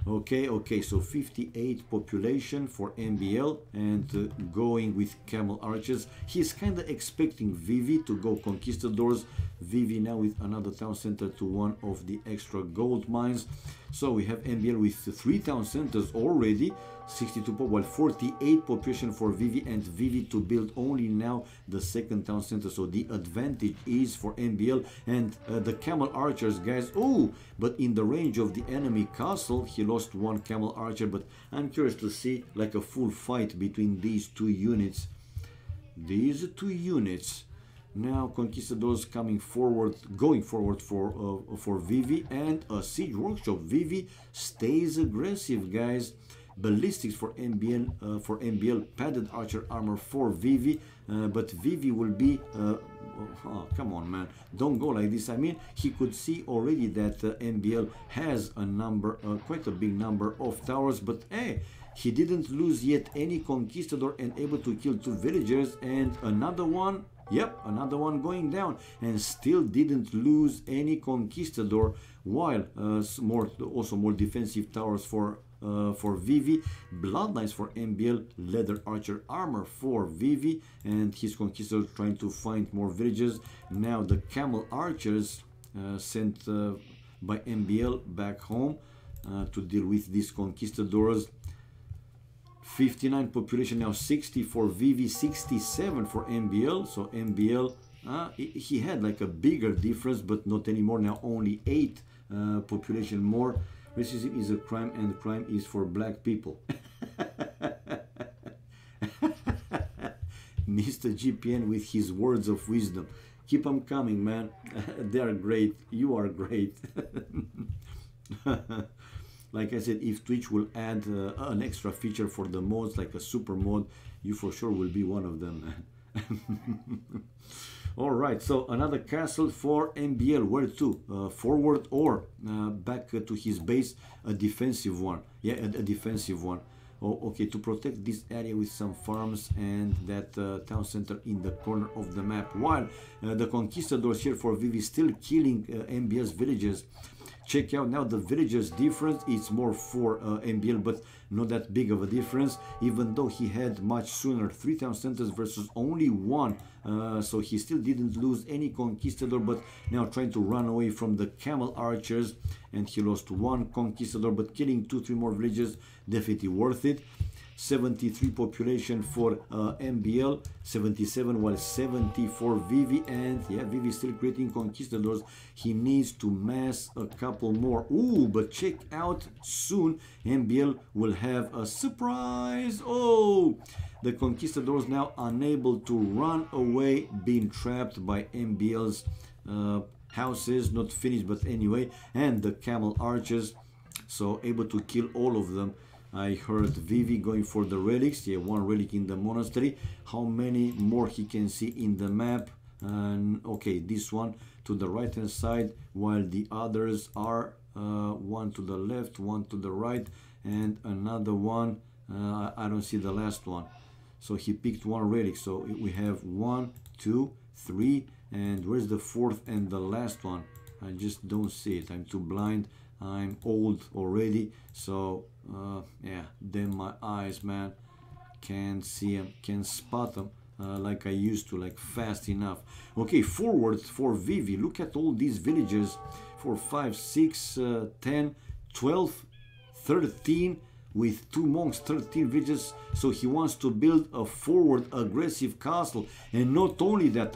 Okay, so 58 population for MBL, and going with Camel Archers. He's kind of expecting Vivi to go Conquistadors. Vivi now with another town center to one of the extra gold mines. So we have MBL with 3 town centers already, 62 while 48 population for Vivi, and Vivi to build only now the 2nd town center. So the advantage is for MBL and the Camel Archers, guys. Oh, but in the range of the enemy castle, he lost 1 Camel Archer, but I'm curious to see like a full fight between these 2 units. These 2 units. Now Conquistadors coming forward, going forward for Vivi, and a Siege Workshop. Vivi stays aggressive, guys. ballistics for MBL, padded archer armor for Vivi, but Vivi will be oh, come on, man, don't go like this. I mean, he could see already that MBL has a number, quite a big number of towers, but hey, he didn't lose yet any conquistador and able to kill 2 villagers, and another one, yep, another one going down, and still didn't lose any conquistador, while also more defensive towers for Vivi, bloodlines for MBL, leather archer armor for Vivi, and his conquistador trying to find more villages. Now the camel archers sent by MBL back home to deal with these conquistadors. 59 population, now 60 for Vivi, 67 for MBL. So MBL, he had like a bigger difference, but not anymore. Now only 8 population more. Racism is a crime, and crime is for black people. Mr. GPN with his words of wisdom. Keep them coming, man. They are great. You are great. Like I said, if Twitch will add an extra feature for the mods, like a super mod, you for sure will be one of them. Alright, so another castle for MBL. Where to? Forward or back to his base? A defensive one. Yeah, a defensive one. Oh, okay, to protect this area with some farms and that town center in the corner of the map. While the conquistadors here for Vivi still killing MBL's villages. Check out now the villagers difference. It's more for MBL, but not that big of a difference, even though he had much sooner 3 town centers versus only 1. So he still didn't lose any conquistador, but now trying to run away from the camel archers, and he lost 1 conquistador, but killing 2-3 more villages, definitely worth it. 73 population for MBL, 77, while 70 for Vivi, and yeah, Vivi still creating conquistadors. He needs to mass a couple more. Ooh, but check out soon, MBL will have a surprise. Oh, the conquistadors now unable to run away, being trapped by MBL's houses, not finished, but anyway, and the camel archers, so able to kill all of them. I heard Vivi going for the relics. Yeah, 1 relic in the monastery. How many more he can see in the map? Okay, this one to the right hand side, while the others are 1 to the left, 1 to the right, and another one. I don't see the last one. So he picked 1 relic. So we have 1, 2, 3, and where's the 4th and the last one? I just don't see it. I'm too blind. I'm old already, so yeah, then my eyes, man, can't see them, can't spot them like I used to, like fast enough. Okay, forward for Vivi. Look at all these villages. 4, 5, 6, 10, 12, 13 with 2 monks, 13 villages. So he wants to build a forward aggressive castle, and not only that,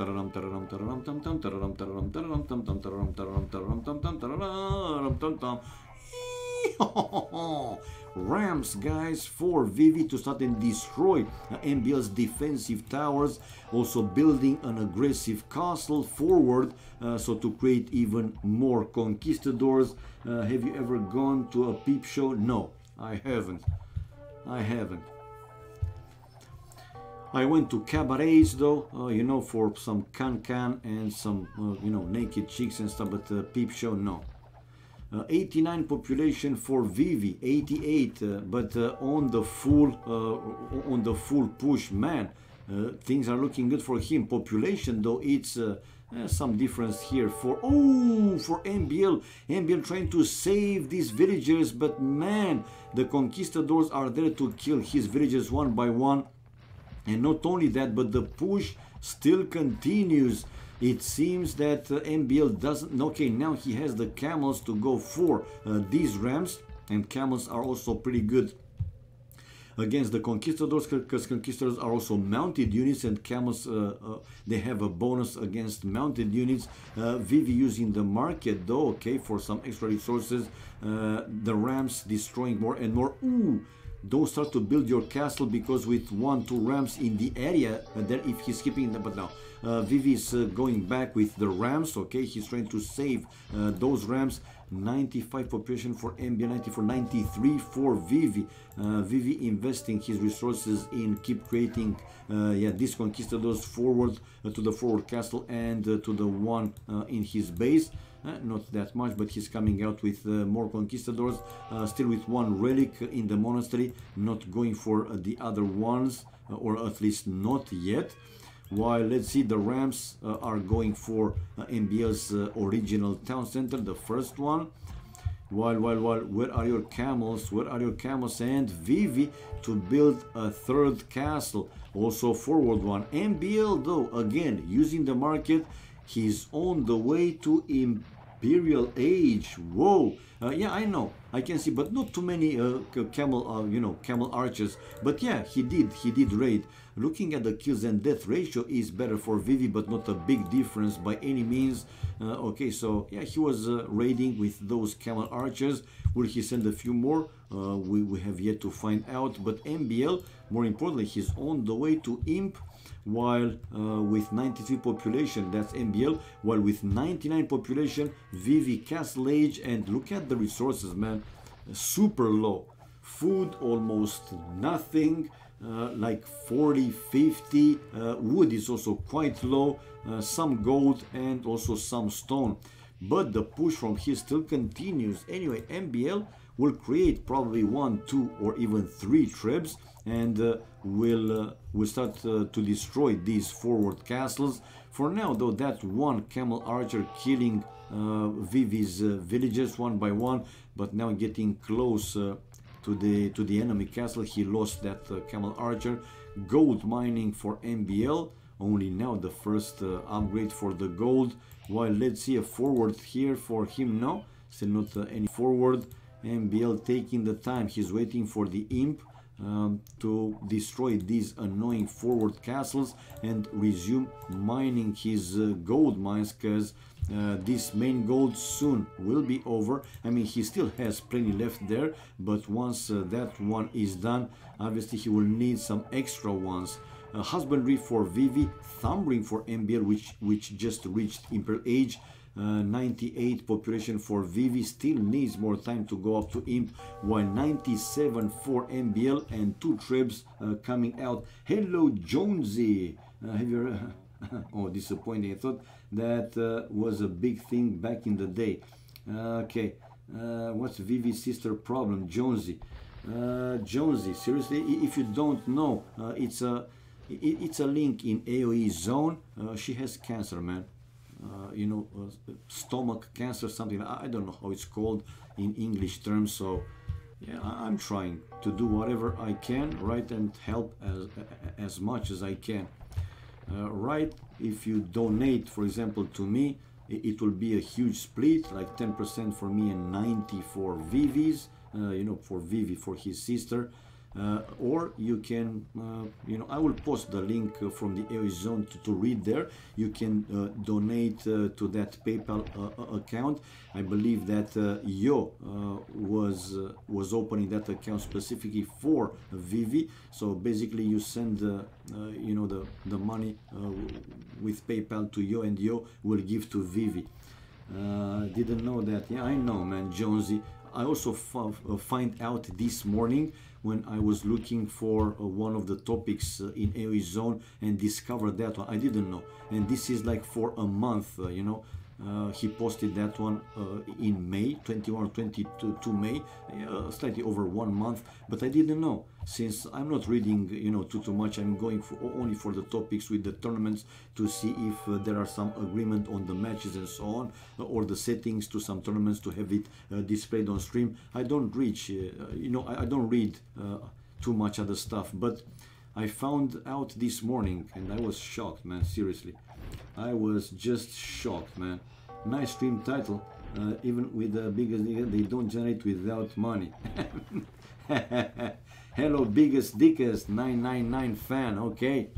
rams, guys, for Vivi to start and destroy MBL's defensive towers, also building an aggressive castle forward, so to create even more conquistadors. Have you ever gone to a peep show? No, I haven't. I went to cabarets though, you know, for some can and some, you know, naked chicks and stuff, but peep show, no. 89 population for Vivi, 88, but on the full push, man, things are looking good for him. Population though, it's some difference here for MBL trying to save these villagers, but man, the conquistadors are there to kill his villagers 1 by 1. And not only that, but the push still continues. It seems that MBL doesn't. Okay, now he has the camels to go for these rams, and camels are also pretty good against the conquistadors, because conquistadors are also mounted units, and camels they have a bonus against mounted units. Vivi using the market though, okay, for some extra resources. The rams destroying more and more. Ooh, don't start to build your castle, because with 1-2 rams in the area, then if he's keeping them, but now Vivi is going back with the rams. Okay, he's trying to save those rams. 95 population for MBL, 94, 93 for Vivi. Vivi investing his resources in keep creating these conquistadors forward to the forward castle and to the one in his base. Not that much, but he's coming out with more conquistadors, still with one relic in the monastery, not going for the other ones, or at least not yet. While let's see, the Rams are going for MBL's original town center, the first one. While, where are your camels? Where are your camels? And Vivi to build a third castle, also forward one. MBL though, again, using the market, he's on the way to Imperial Age. Whoa! Yeah, I know, I can see, but not too many camel archers. But yeah, he did raid. Looking at the kills and death ratio is better for Vivi, but not a big difference by any means. Okay, so yeah, he was raiding with those camel archers. Will he send a few more? We have yet to find out. But MBL, more importantly, he's on the way to Imp. While with 93 population, that's MBL, while with 99 population, Vivi Castle Age. And look at the resources, man, super low. Food almost nothing, like 40, 50. Wood is also quite low, some gold and also some stone. But the push from here still continues. Anyway, MBL will create probably 1, 2 or even 3 trebs, and will start to destroy these forward castles. For now though, that one camel archer killing Vivi's villagers one by one, but now getting close to the enemy castle. He lost that camel archer. Gold mining for MBL, only now the first upgrade for the gold. While let's see a forward here for him now, still not any forward. MBL taking the time, he's waiting for the imp to destroy these annoying forward castles and resume mining his gold mines, because this main gold soon will be over. I mean, he still has plenty left there, but once that one is done, obviously he will need some extra ones. Husbandry for Vivi, thumbring for MBL, which just reached Imperial Age. 98 population for Vivi, still needs more time to go up to Imp, while 97 for MBL and 2 trebs coming out. Hello Jonesy, have you oh, disappointing. I thought that was a big thing back in the day. Okay, what's Vivi's sister problem? Jonesy, Jonesy, seriously, if you don't know, it's a link in AoE zone. She has cancer, man. Stomach cancer, something. I don't know how it's called in English terms. So yeah, I'm trying to do whatever I can, right, and help as much as I can, right. If you donate, for example, to me, it will be a huge split, like 10% for me and 90 for Vivi's, for Vivi, for his sister. Or you can, I will post the link from the AoE zone to read there. You can donate to that PayPal account. I believe that Yo was opening that account specifically for Vivi. So basically, you send the money with PayPal to Yo, and Yo will give to Vivi. Didn't know that. Yeah, I know, man, Jonesy. I also find out this morning when I was looking for one of the topics in AoE zone and discovered that one. I didn't know, and this is like for a month, he posted that one in May, 21 or 22 May, slightly over 1 month, but I didn't know. Since I'm not reading, too much, I'm going only for the topics with the tournaments to see if there are some agreement on the matches and so on, or the settings to some tournaments to have it displayed on stream. I don't reach, I don't read too much other stuff, but I found out this morning and I was shocked, man, seriously. I was just shocked, man. Nice stream title. Even with the biggest nigga, they don't generate without money. Hello, biggest dickest 999 fan. Okay,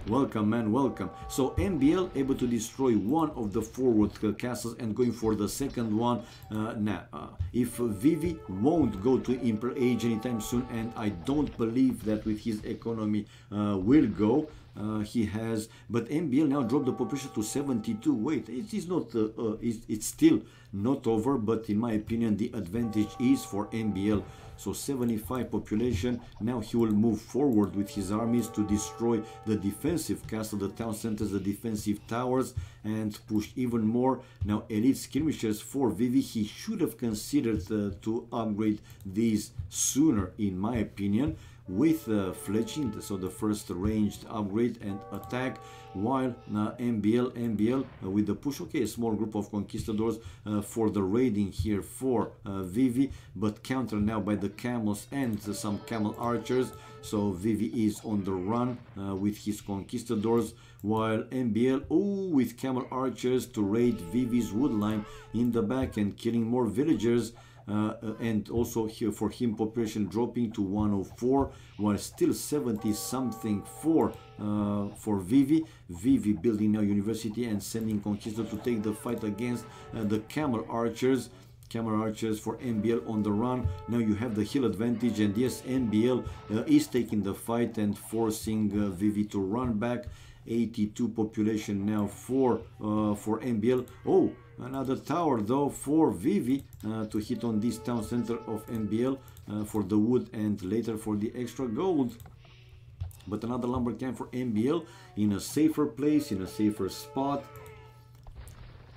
Welcome, man, welcome. So MBL able to destroy one of the forward castles and going for the second one. If Vivi won't go to Imperial Age anytime soon, and I don't believe that with his economy will go. He has, but MBL now dropped the population to 72. Wait, it is not, it's still not over, but in my opinion, the advantage is for MBL. So 75 population. Now he will move forward with his armies to destroy the defensive castle, the town centers, the defensive towers, and push even more. Now elite skirmishers for Vivi. He should have considered to upgrade these sooner, in my opinion, with fletching, so the first ranged upgrade and attack, while MBL with the push. Okay, a small group of conquistadors for the raiding here for Vivi, but countered now by the camels and some camel archers. So Vivi is on the run with his conquistadors, while MBL with camel archers to raid Vivi's woodline in the back and killing more villagers. And also here for him population dropping to 104, while still 70 something for Vivi. Vivi building now university and sending conquistadors to take the fight against the camel archers. Camel archers for MBL on the run. Now you have the hill advantage, and yes, MBL is taking the fight and forcing Vivi to run back. 82 population now for MBL. Another tower though for Vivi to hit on this town center of MBL for the wood and later for the extra gold. But another lumber camp for MBL in a safer place, in a safer spot.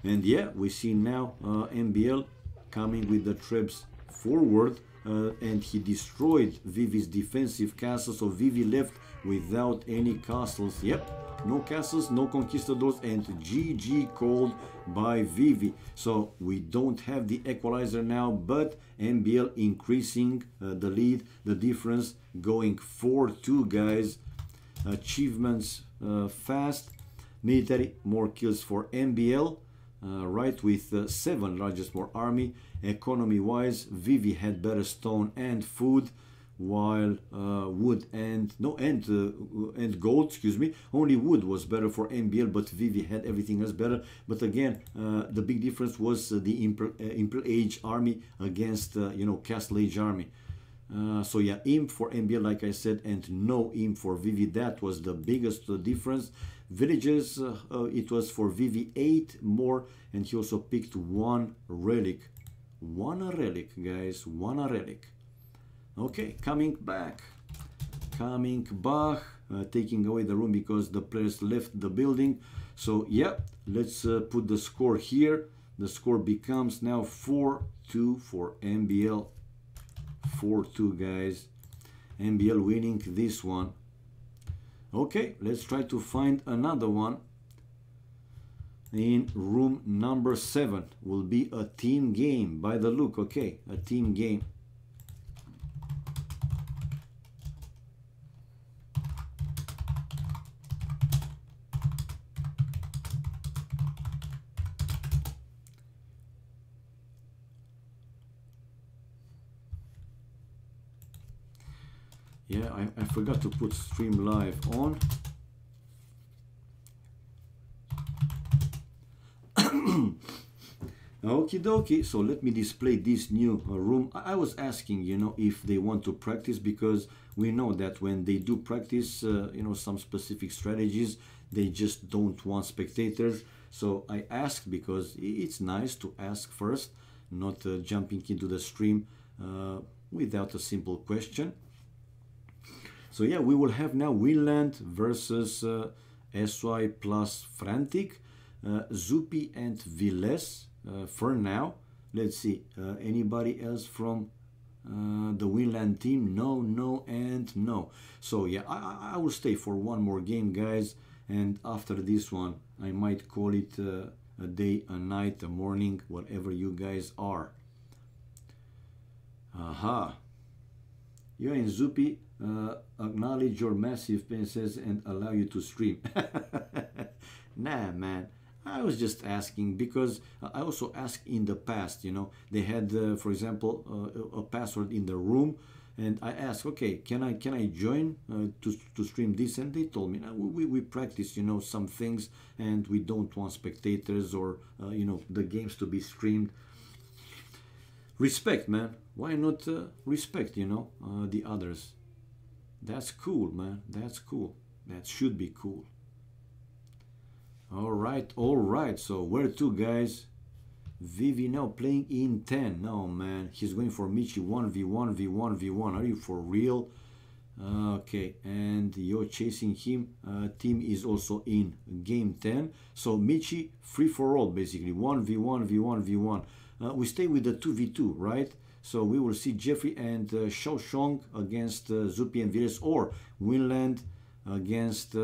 And yeah, we see now MBL coming with the troops forward, and he destroyed Vivi's defensive castle. So Vivi left without any castles. Yep. No castles, no conquistadors, and GG called by Vivi. So we don't have the equalizer now, but MBL increasing the lead, the difference going 4-2, guys. Achievements fast. Military, more kills for MBL, right, with 7 largest more army. Economy wise, Vivi had better stone and food, while wood and gold, excuse me, only wood was better for MBL, but Vivi had everything else better. But again, the big difference was the Imperial Age army against Castle Age army. So yeah, imp for MBL, like I said, and no imp for Vivi. That was the biggest difference. Villages, it was for Vivi 8 more, and he also picked one relic, guys, one relic. Okay, coming back, taking away the room because the players left the building. So yeah, let's put the score here. The score becomes now 4-2 for MBL. 4-2, guys. MBL winning this one. Okay, let's try to find another one. In room number 7 will be a team game by the look. Okay, a team game. Yeah, I forgot to put stream live on. Okie dokie, so let me display this new room. I was asking, if they want to practice, because we know that when they do practice, some specific strategies, they just don't want spectators. So I asked because it's nice to ask first, not jumping into the stream without a simple question. So yeah, we will have now Winland versus SY plus Frantic, Zupi and Villes for now. Let's see, anybody else from the Winland team? No, no, and no. So yeah, I will stay for one more game, guys, and after this one, I might call it a day, a night, a morning, whatever you guys are. Aha. You and Zupi acknowledge your massive penises and allow you to stream. Nah, man. I was just asking because I also asked in the past, they had, for example, a password in the room, And I asked, okay, can I join to stream this? And they told me, "No, we practice, you know, some things, and we don't want spectators or you know, the games to be streamed." Respect, man. Why not respect, you know, the others? That's cool, man. That's cool. That should be cool. All right, all right. So where to, guys? Vivi now playing in 10. No, man. He's going for Michi 1v1, v1, v1. Are you for real? Okay, and you're chasing him. Team is also in game 10. So Michi, free for all, basically. 1v1, v1, v1. We stay with the 2v2, right? So we will see Jeffrey and Xiaoshong against Zupi and Vires, or Winland against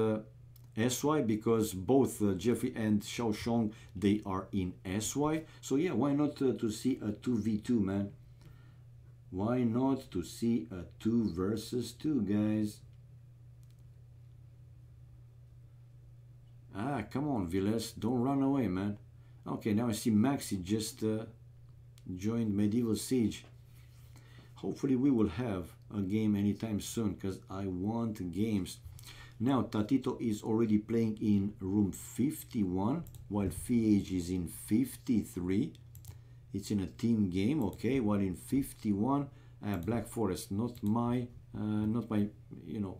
SY, because both Jeffrey and Xiaoshong, they are in SY. So yeah, why not to see a 2v2, man? Why not to see a 2 versus 2, guys? Ah, come on, Viles, don't run away, man. Okay, now I see Maxi just joined Medieval Siege. Hopefully we will have a game anytime soon, because I want games. Now Tatito is already playing in room 51, while FH is in 53. It's in a team game, okay. While in 51, Black Forest, not my you know,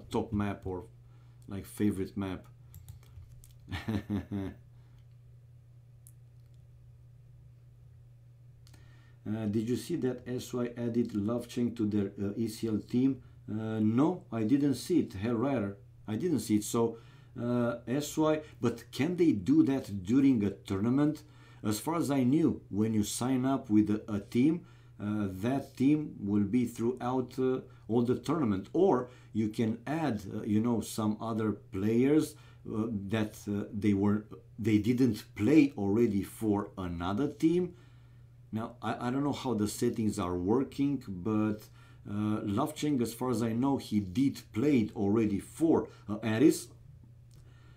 top map or like favorite map. Did you see that SY added Lovecheng to their ECL team? No, I didn't see it. Hell rather, I didn't see it. So SY, but can they do that during a tournament? As far as I knew, when you sign up with a team, that team will be throughout all the tournament, or you can add, you know, some other players that they didn't play already for another team. Now I don't know how the settings are working, but Lovecheng, as far as I know, he did play already for Aris.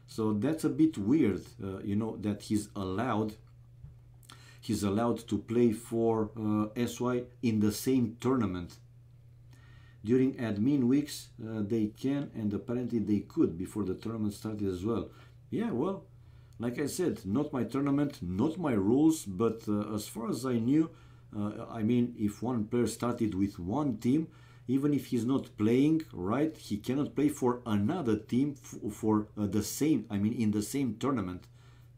So that's a bit weird, you know, that he's allowed to play for SY in the same tournament. During admin weeks, they can, and apparently they could before the tournament started as well. Yeah, well, like I said, not my tournament, not my rules, but as far as I knew, I mean, if one player started with one team, even if he's not playing, right, he cannot play for another team for the same, I mean, in the same tournament.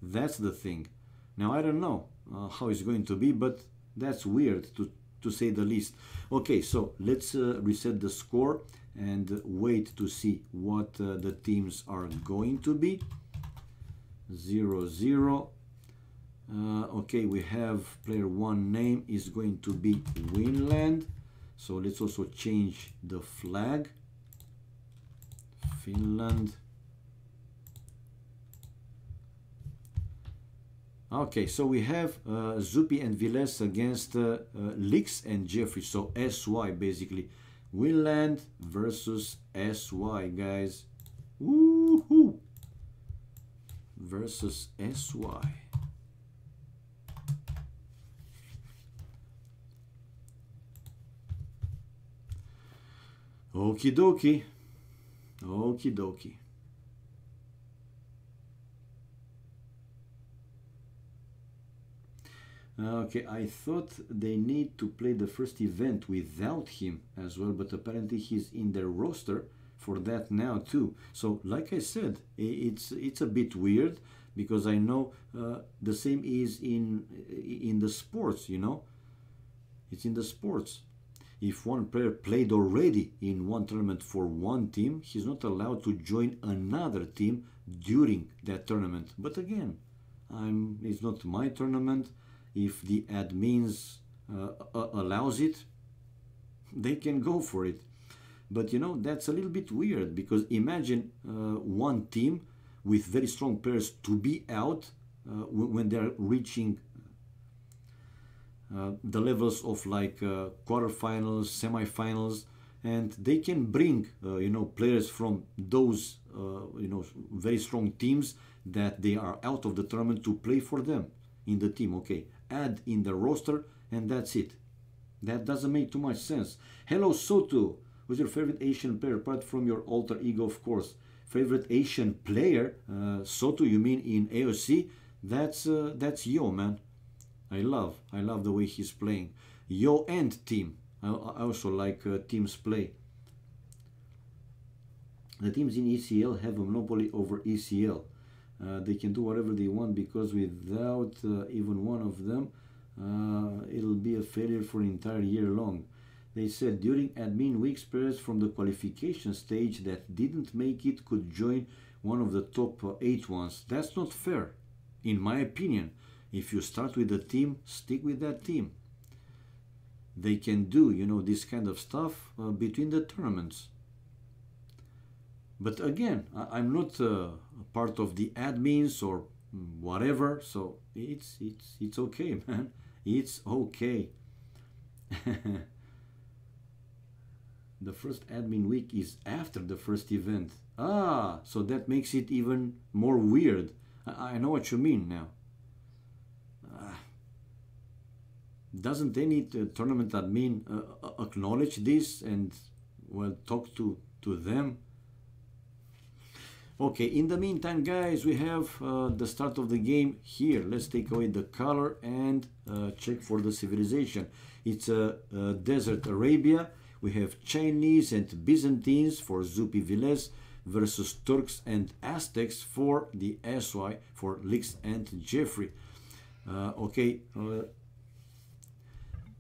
That's the thing. Now, I don't know how it's going to be, but that's weird to say the least. Okay, so let's reset the score and wait to see what the teams are going to be. 0-0. Okay, we have player 1 name is going to be Winland. So let's also change the flag. Finland. Okay, so we have Zupi and Viles against Lix and Jeffrey. So SY basically. Winland versus SY, guys. Woohoo! Versus SY. Okie dokie. Okie dokie. Okay, I thought they need to play the first event without him as well, but apparently he's in their roster for that now too. So like I said, it's a bit weird, because I know the same is in the sports, you know. It's in the sports. If one player played already in one tournament for one team, he's not allowed to join another team during that tournament. But again, it's not my tournament. If the admins allows it, they can go for it. But you know, that's a little bit weird, because imagine one team with very strong players to be out when they're reaching the levels of like quarterfinals, semifinals, and they can bring you know, players from those you know, very strong teams that they are out of the tournament to play for them in the team. Okay, add in the roster, and that's it. That doesn't make too much sense. Hello Soto, who's your favorite Asian player apart from your alter ego, of course? Favorite Asian player? Soto, you mean in AoC? That's Yo, man. I love the way he's playing. Yo and Team. I also like Team's play. The teams in ECL have a monopoly over ECL. They can do whatever they want because without even one of them, it'll be a failure for an entire year long. They said during admin weeks, players from the qualification stage that didn't make it could join one of the top 8 ones. That's not fair, in my opinion. If you start with a team, stick with that team. They can do, you know, this kind of stuff between the tournaments. But again, I'm not part of the admins or whatever, so it's okay, man. It's okay. The first admin week is after the first event. Ah, so that makes it even more weird. I know what you mean now. Doesn't any tournament admin acknowledge this and, well, talk to them? Okay, in the meantime, guys, we have the start of the game here. Let's take away the color and check for the civilization. It's Desert Arabia. We have Chinese and Byzantines for Zupi Viles versus Turks and Aztecs for the SY for Lix and Jeffrey. Okay,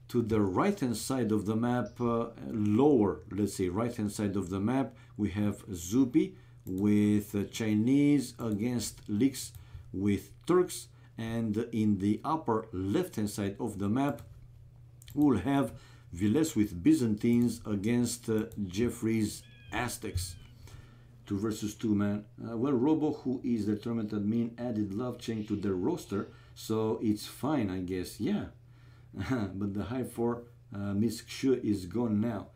to the right hand side of the map, lower, let's say right hand side of the map, we have Zupi with Chinese against Lix with Turks, and in the upper left hand side of the map we'll have Viles with Byzantines against Jeffrey's Aztecs. 2 versus 2, man. Well, Robo, who is the tournament admin, added Love Chain to their roster, so it's fine, I guess. Yeah. But the hype for Miss Xue is gone now,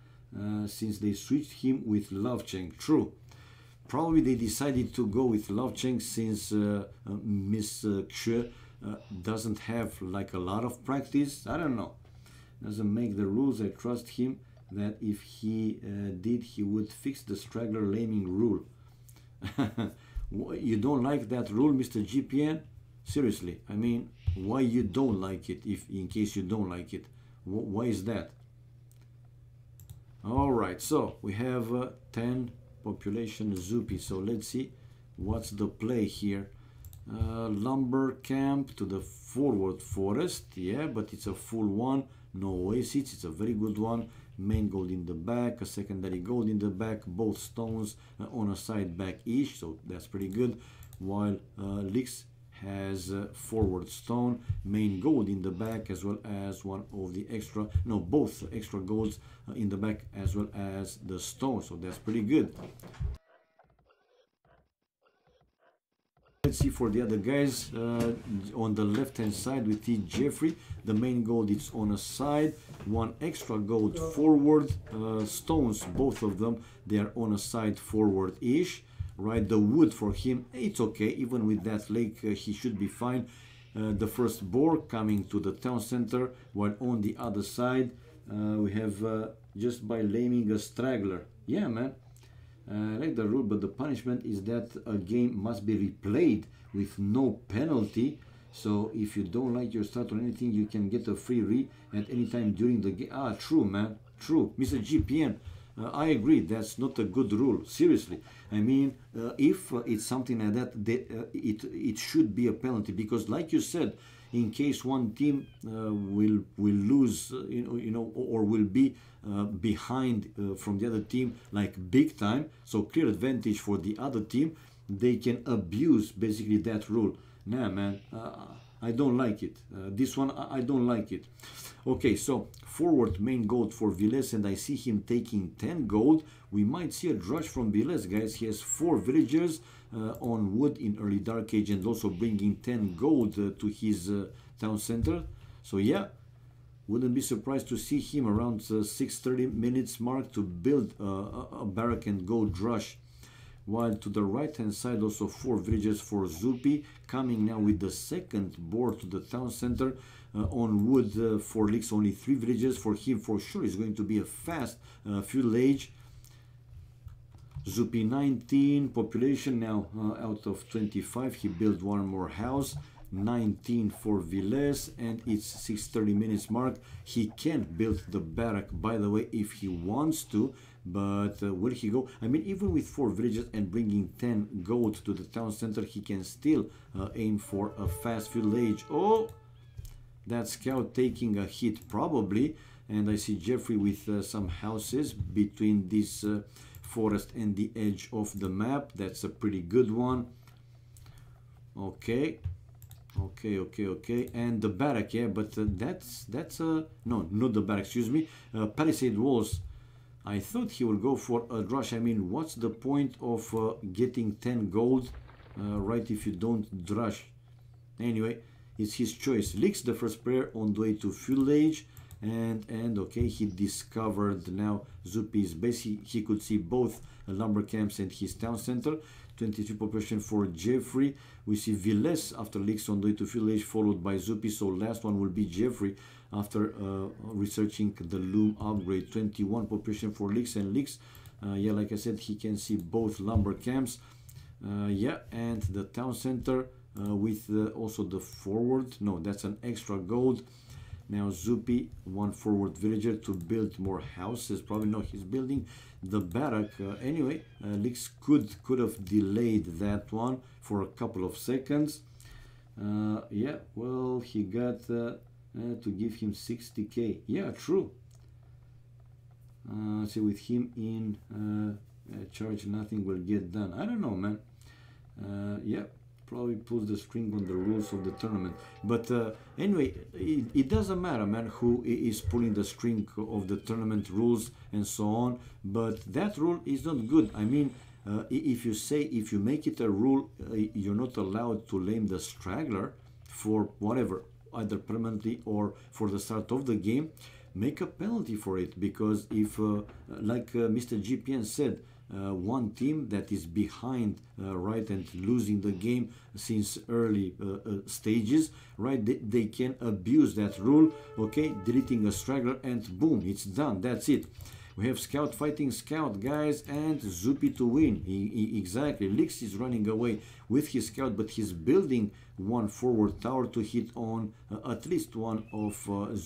since they switched him with Love Chain. True. Probably they decided to go with Love Chain since Miss Xue doesn't have like a lot of practice. I don't know. Doesn't make the rules. I trust him that if he did, he would fix the straggler laming rule. You don't like that rule, Mr. GPN? Seriously, I mean, why you don't like it, if in case you don't like it? Why is that? Alright, so we have 10 population Zupi, so let's see what's the play here. Lumber camp to the forward forest, yeah, but it's a full one, no oasis, it's a very good one. Main gold in the back, a secondary gold in the back, both stones on a side back-ish, so that's pretty good. While Lix has forward stone, main gold in the back, as well as one of the extra, no, both extra golds in the back, as well as the stone, so that's pretty good. Let's see for the other guys. On the left hand side we see Jeffrey, the main gold is on a side, one extra gold forward, stones, both of them, they are on a side forward ish, right? The wood for him, it's okay, even with that lake he should be fine. The first boar coming to the town center, while on the other side we have just by laming a straggler. Yeah, man. I like the rule, but the punishment is that a game must be replayed with no penalty. So if you don't like your start or anything, you can get a free re at any time during the game. Ah, true, man, true. Mr. GPN, I agree, that's not a good rule, seriously. I mean, if it's something like that, it should be a penalty, because like you said, in case one team will lose, you know, or will be behind from the other team, like big time, so clear advantage for the other team, they can abuse basically that rule. Nah, man, I don't like it. This one, I don't like it. Okay, so forward main gold for Viles, and I see him taking 10 gold. We might see a rush from Viles, guys. He has 4 villagers on wood in early dark age, and also bringing 10 gold to his town center. So yeah, wouldn't be surprised to see him around 6:30 minutes mark to build a barrack and gold rush. while to the right hand side also 4 villages for Zupi, coming now with the second board to the town center. On wood for Lix, only 3 villages for him. For sure is going to be a fast feudal age. Zupi 19 population now out of 25. He built one more house. 19 for Villes, and it's 6:30 minutes mark. He can build the barrack, by the way, if he wants to, but will he go? I mean, even with 4 villages and bringing 10 gold to the town center, he can still aim for a fast feudal age. Oh, that scout taking a hit probably, and I see Jeffrey with some houses between this forest and the edge of the map. That's a pretty good one. Okay. Okay, and the barrack, yeah, but that's no, not the barrack, excuse me, palisade walls. I thought he would go for a rush. I mean, what's the point of getting 10 gold, right, if you don't drush? Anyway, it's his choice. Licks the first player on the way to feudal age, and okay, he discovered now Zupi's base. He could see both lumber camps and his town center. 23 population for Jeffrey. We see Villes after Licks on the way to feudal age, followed by Zupi. So last one will be Jeffrey after researching the loom upgrade. 21 population for Licks, and Licks, yeah, like I said, he can see both lumber camps. Yeah, and the town center with also the forward. No, that's an extra gold. Now Zupi, one forward villager to build more houses. Probably no, he's building the barrack. Anyway, Lix could have delayed that one for a couple of seconds. Yeah, well, he got to give him 60k. Yeah, true. See, with him in charge, nothing will get done. I don't know, man. Yeah. Probably pulls the string on the rules of the tournament, but anyway, it doesn't matter, man, who is pulling the string of the tournament rules and so on, but that rule is not good. I mean, if you make it a rule, you're not allowed to lame the straggler for whatever, either permanently or for the start of the game. Make a penalty for it, because if like Mr. GPN said, one team that is behind, right, and losing the game since early stages, right, they can abuse that rule, okay, deleting a straggler, and boom, it's done. That's it. We have scout fighting scout, guys, and Zupi to win. Exactly. Lix is running away with his scout, but he's building one forward tower to hit on at least one of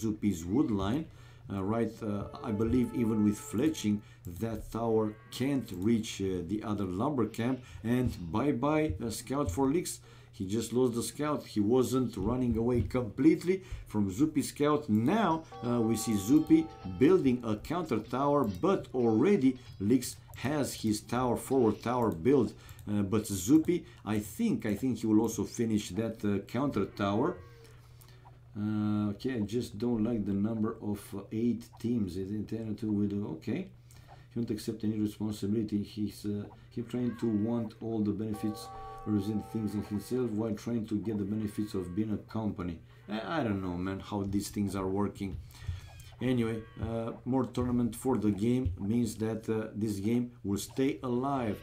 Zupi's wood line. Right, I believe even with fletching, that tower can't reach the other lumber camp, and bye-bye scout for Lix. He just lost the scout. He wasn't running away completely from Zupi's scout. Now we see Zupi building a counter tower, but already Lix has his tower, forward tower built. But Zupi, I think he will also finish that counter tower. Okay, I just don't like the number of 8 teams. Okay, he won't accept any responsibility. He's trying to want all the benefits, represent things in himself, while trying to get the benefits of being a company. I don't know, man, how these things are working. Anyway, more tournament for the game means that this game will stay alive,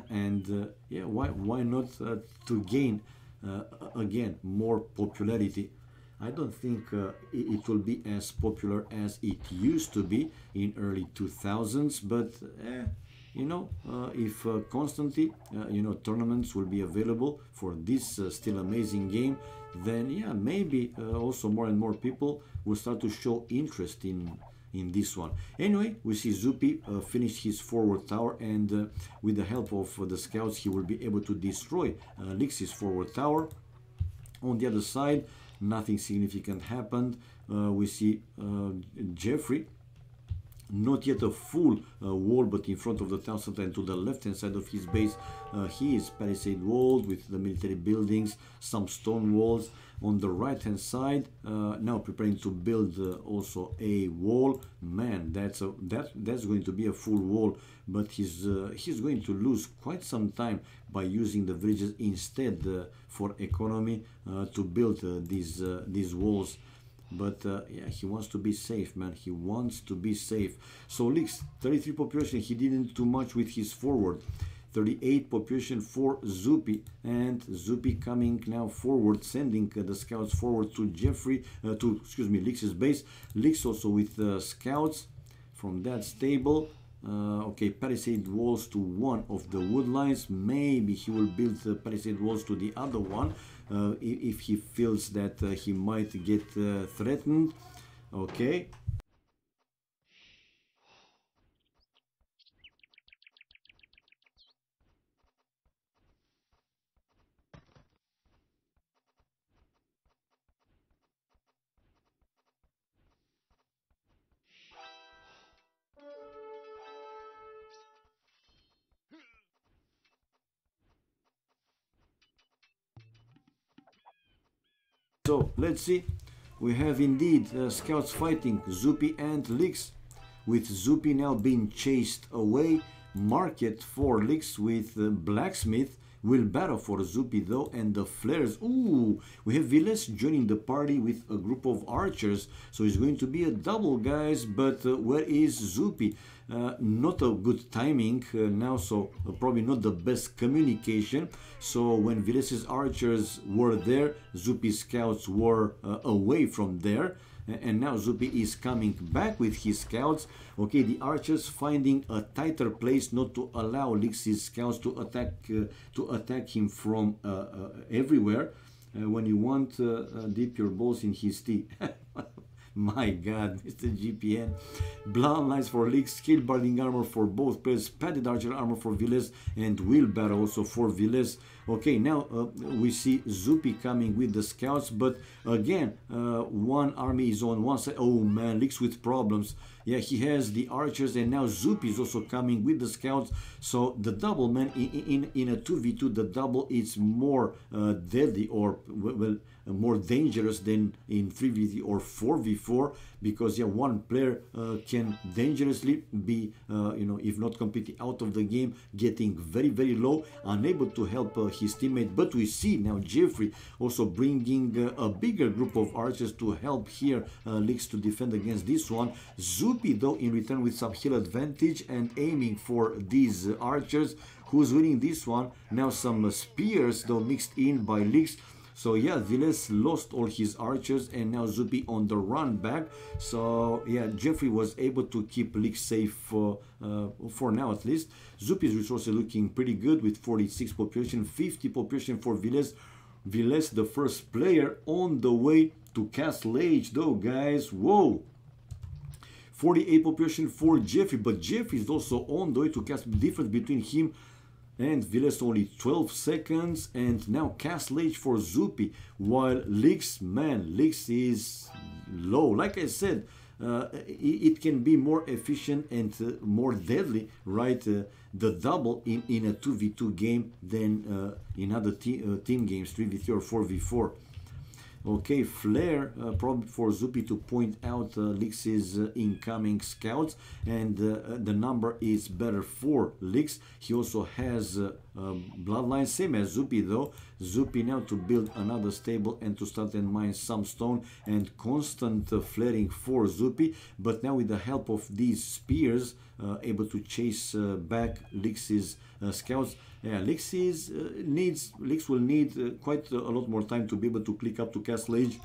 and yeah, why not to gain again more popularity. I don't think it will be as popular as it used to be in early 2000s, but you know, if constantly you know, tournaments will be available for this still amazing game, then yeah, maybe also more and more people will start to show interest in this one. Anyway, we see Zupi finish his forward tower, and with the help of the scouts, he will be able to destroy Lix's forward tower. On the other side, nothing significant happened. We see Jeffrey, not yet a full wall, but in front of the town center and to the left hand side of his base, he is palisade walled with the military buildings, some stone walls. On the right hand side, now preparing to build also a wall. Man, that's going to be a full wall, but he's going to lose quite some time by using the villages instead for economy to build these walls. But yeah, he wants to be safe, man. He wants to be safe. So Lix, 33 population. He didn't do much with his forward. 38 population for Zupi, and Zupi coming now forward, sending the scouts forward to Jeffrey, Lix's base. Lix also with scouts from that stable. Okay, palisade walls to one of the wood lines. Maybe he will build the palisade walls to the other one if he feels that he might get threatened. Okay. So let's see. We have indeed scouts fighting Zupi and Lix, with Zupi now being chased away. Market for Lix with blacksmith. Will battle for Zupi though, and the flares. Ooh, we have Viles joining the party with a group of archers. So it's going to be a double, guys. But where is Zupi? Not a good timing now, so probably not the best communication. So when Viles's archers were there, Zupi's scouts were away from there. And now Zupi is coming back with his scouts. Okay, the archers finding a tighter place not to allow Lix's scouts to attack him from everywhere. When you want dip your balls in his tea. My God, Mr. GPN. Bloodlines for Lix, scaled barding armor for both players, padded archer armor for Viles, and wheelbarrow also for Viles. Okay, now we see Zupi coming with the scouts, but again, one army is on one side. Oh man, Lix with problems. Yeah, he has the archers, and now Zupi is also coming with the scouts. So the double, man, in a 2v2, the double is more deadly, or well, more dangerous than in 3v3 or 4v4, because yeah, one player can dangerously be if not completely out of the game, getting very low, unable to help his teammate. But we see now Jeffrey also bringing a bigger group of archers to help here Lix to defend against this one. Zupi though in return with some hill advantage and aiming for these archers. Who's winning this one? Now some spears though mixed in by Lix. So yeah, Viles lost all his archers, and now Zupi on the run back. So yeah, Jeffrey was able to keep Lix safe for now at least. Zupi's resources looking pretty good with 46 population, 50 population for Viles. Viles, the first player on the way to Castle Age though, guys. Whoa! 48 population for Jeffrey, but Jeffrey is also on the way to Castle. Difference between him and Viles only 12 seconds, and now Castle Age for Zupi, while Lix, man, Lix is low. Like I said, it can be more efficient and more deadly, right? The double in a 2v2 game than in other team games, 3v3 or 4v4. Okay, flare probably for Zupi to point out Lix's incoming scouts, and the number is better for Lix. He also has bloodline, same as Zupi though. Zupi now to build another stable and to start and mine some stone, and constant flaring for Zupi, but now with the help of these spears able to chase back Lix's scouts. Yeah, Lix will need quite a lot more time to be able to click up to Castle Age,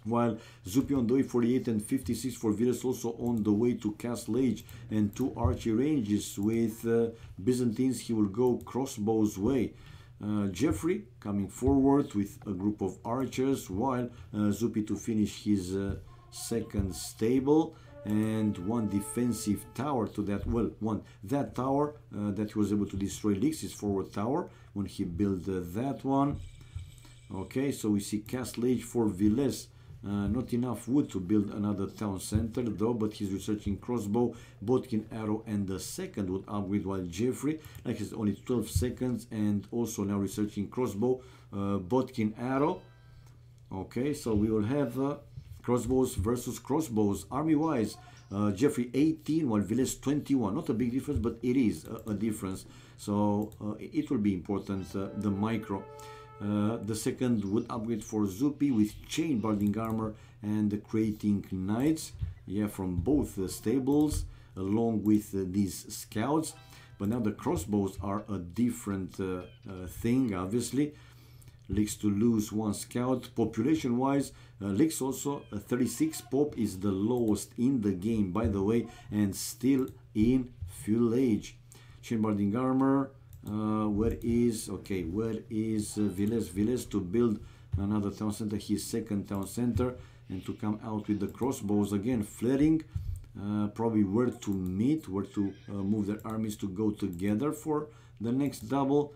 while Zupi on the way 48 and 56 for Viles also on the way to Castle Age, and two archery ranges with Byzantines. He will go crossbows way. Jeffrey coming forward with a group of archers, while Zupi to finish his second stable, and one defensive tower to that. Well, that tower that he was able to destroy Lix's forward tower when he built that one. Okay, so we see Castle Age for Viles. Not enough wood to build another town center though, but he's researching crossbow, Bodkin arrow, and the second wood upgrade, while Jeffrey, like he's only 12 seconds, and also now researching crossbow, Bodkin arrow. Okay, so we will have crossbows versus crossbows army wise. Jeffrey 18 while Viles 21. Not a big difference, but it is a difference, so it will be important, the micro. The second would upgrade for Zupi with chain barding armor and creating knights, yeah, from both stables, along with these scouts. But now the crossbows are a different thing, obviously. Licks to lose 1 scout. Population wise, Licks also 36 pop is the lowest in the game, by the way, and still in fuel age. Chainbarding armor, where is Villes? Villes to build another town center, his second town center, and to come out with the crossbows again. Flaring, probably where to meet, where to move their armies to go together for the next double.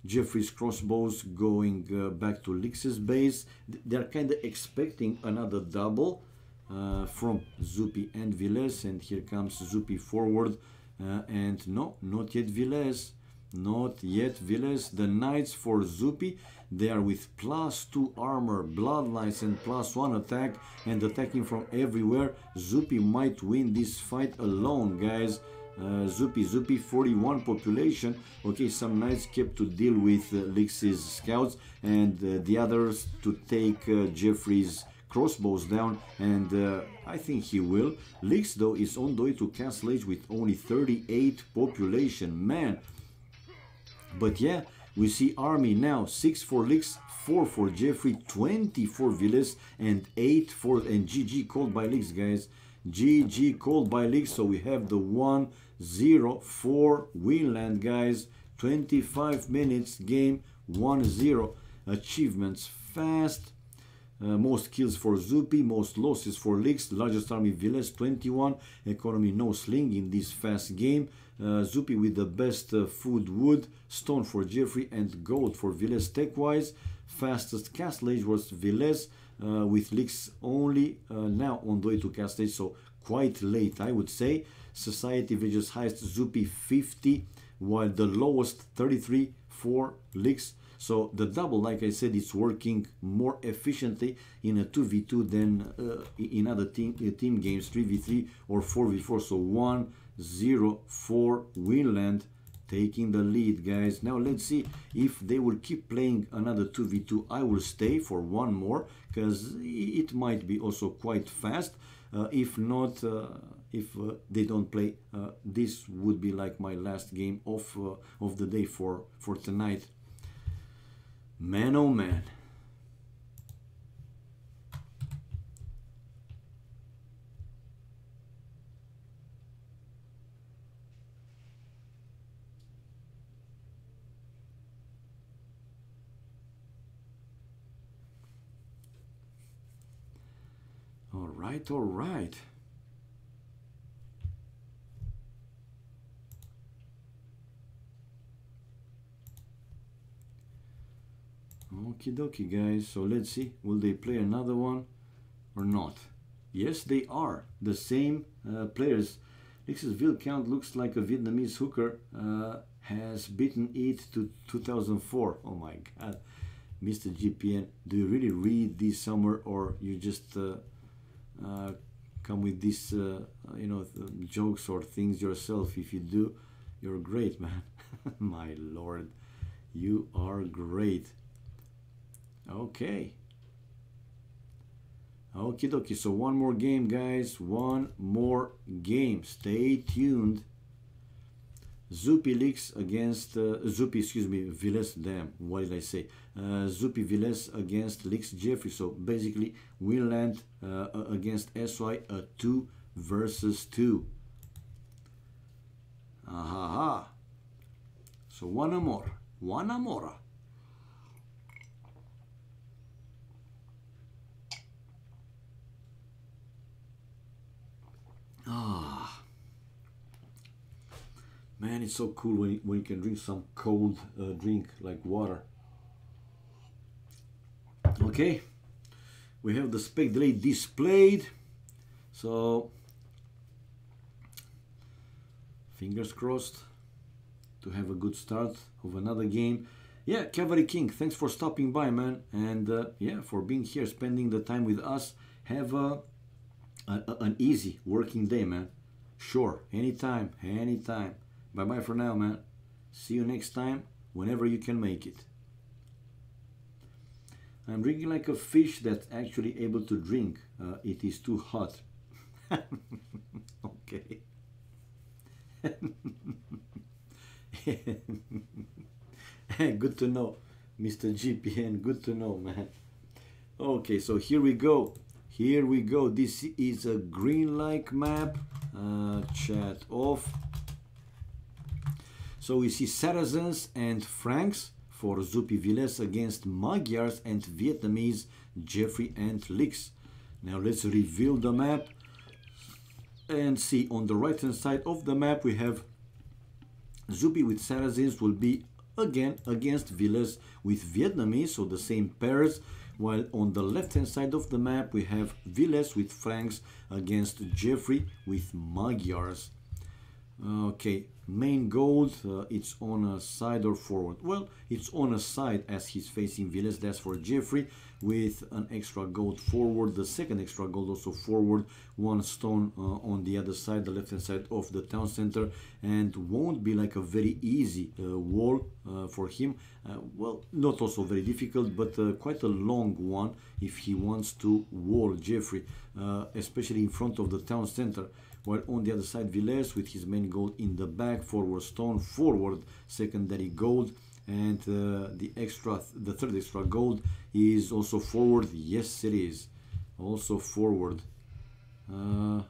Jeffrey's crossbows going back to Lix's base. They're kind of expecting another double from Zupi and Villes, and here comes Zupi forward, and no, not yet Villes. Not yet Villes. The knights for Zupi, they are with +2 armor, bloodlines, and +1 attack, and attacking from everywhere. Zupi might win this fight alone, guys. Zupi 41 population. Okay, some knights kept to deal with Lix's scouts, and the others to take Jeffrey's crossbows down, and I think he will. Lix though is on the way to Castle Age with only 38 population, man. But yeah, we see army now, 6 for Lix, 4 for Jeffrey, 20 for Villes, and 8 for, and GG called by Lix, guys. GG called by Lix, so we have the 1-0 for Winland, guys. 25 minutes game, 1-0. Achievements fast. Most kills for Zupi, most losses for Lix. Largest army Villes, 21. Economy no sling in this fast game. Zupi with the best food wood. Stone for Jeffrey and gold for Villes tech-wise. Fastest Castle Age was Villes, with Lix only now on the way to Castle Age, so quite late, I would say. Society Villages highest Zupi 50, while the lowest 33 for Lix. So the double, like I said, it's working more efficiently in a 2v2 than in other team games, 3v3 or 4v4. So 1-0 for Winland, taking the lead, guys. Now let's see if they will keep playing another 2v2. I will stay for one more, because it might be also quite fast. If not, if they don't play, this would be like my last game of the day for tonight. Man, oh man. All right, all right. Okie dokie, guys. So let's see, will they play another one or not? Yes, they are. The same players. Lix's Ville count looks like a Vietnamese hooker has beaten it to 2004. Oh my god. Mr. GPN, do you really read this somewhere, or you just come with these you know, jokes or things yourself? If you do, you're great, man. My lord, you are great. Okay. Okie dokie. So one more game, guys. One more game. Stay tuned. Zupi Lix against Zupi, excuse me, Villes. Damn, what did I say? Zupi Villes against Lix Jeffrey. So basically, Winland against SY, a 2 versus 2. Aha. So one more. Ah, man, it's so cool when you can drink some cold drink like water. Okay, we have the spec delay displayed, so fingers crossed to have a good start of another game. Yeah, Cavalry King, thanks for stopping by, man, and yeah, for being here, spending the time with us. Have an easy working day, man. Sure, anytime. Bye bye for now, man. See you next time, whenever you can make it. I'm drinking like a fish that's actually able to drink. It is too hot. Okay. Good to know, Mr. GPN. Good to know, man. Okay, so here we go. Here we go. This is a green-like map. Chat off. So we see Saracens and Franks for Zupi Villes against Magyars and Vietnamese Jeffrey and Lix. Now let's reveal the map and see. On the right hand side of the map we have Zupi with Saracens will be again against Villes with Vietnamese, so the same pairs, while on the left hand side of the map we have Villes with Franks against Jeffrey with Magyars. Okay, main gold, it's on a side or forward. Well, it's on a side as he's facing Villes. That's for Jeffrey, with an extra gold forward. The second extra gold also forward. One stone on the other side, the left hand side of the town center, and won't be like a very easy wall for him. Well, not also very difficult, but quite a long one if he wants to wall Jeffrey, especially in front of the town center. While on the other side, Villes with his main gold in the back, forward stone, forward secondary gold, and the third extra gold is also forward. Yes, it is also forward. Yeah.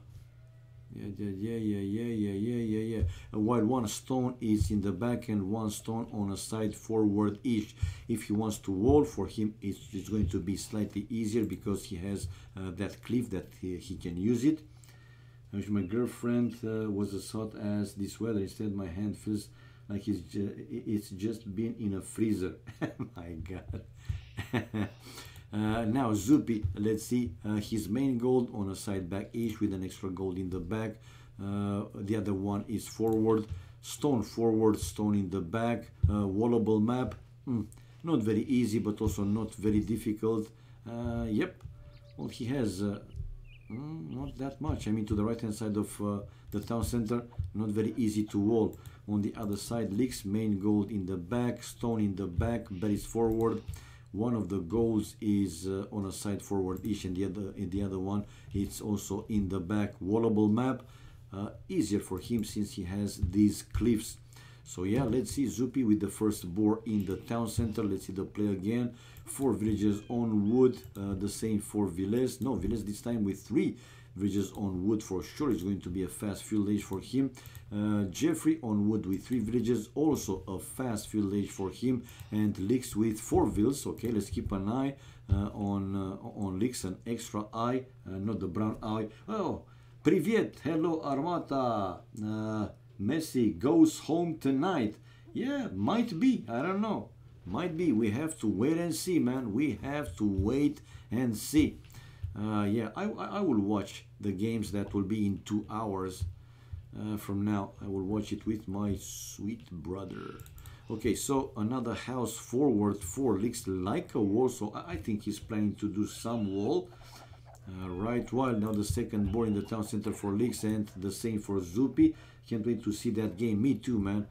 While one stone is in the back and one stone on a side forward each. If he wants to wall, for him it's going to be slightly easier because he has that cliff that he can use it. I wish my girlfriend was as hot as this weather. Instead, my hand feels like it's just been in a freezer. My God. Now Zupi, let's see his main gold on a side back each with an extra gold in the back. The other one is forward, stone in the back. Wallable map, not very easy, but also not very difficult. Yep. Well, he has. Not that much. I mean, to the right hand side of the town center, not very easy to wall. On the other side, Lix, main gold in the back, stone in the back, berries forward. One of the golds is on a side forward each, and the other one it's also in the back. Wallable map, easier for him since he has these cliffs. So yeah, let's see Zupi with the first boar in the town center. Let's see the play again. 4 villages on wood, the same for Villes. No, Villes this time with 3 villages on wood for sure. It's going to be a fast field age for him. Jeffrey on wood with 3 villages, also a fast field age for him. And Lix with 4 villas. Okay, let's keep an eye on Lix, an extra eye, not the brown eye. Oh, Privet, hello Armata. Messi goes home tonight. Yeah, might be, I don't know. Might be. We have to wait and see, man. We have to wait and see. Yeah, I will watch the games that will be in 2 hours from now. I will watch it with my sweet brother. Okay, so another house forward for Lix, like a wall. So I think he's planning to do some wall. Right, while now the second board in the town center for Lix, and the same for Zupi. Can't wait to see that game. Me too, man.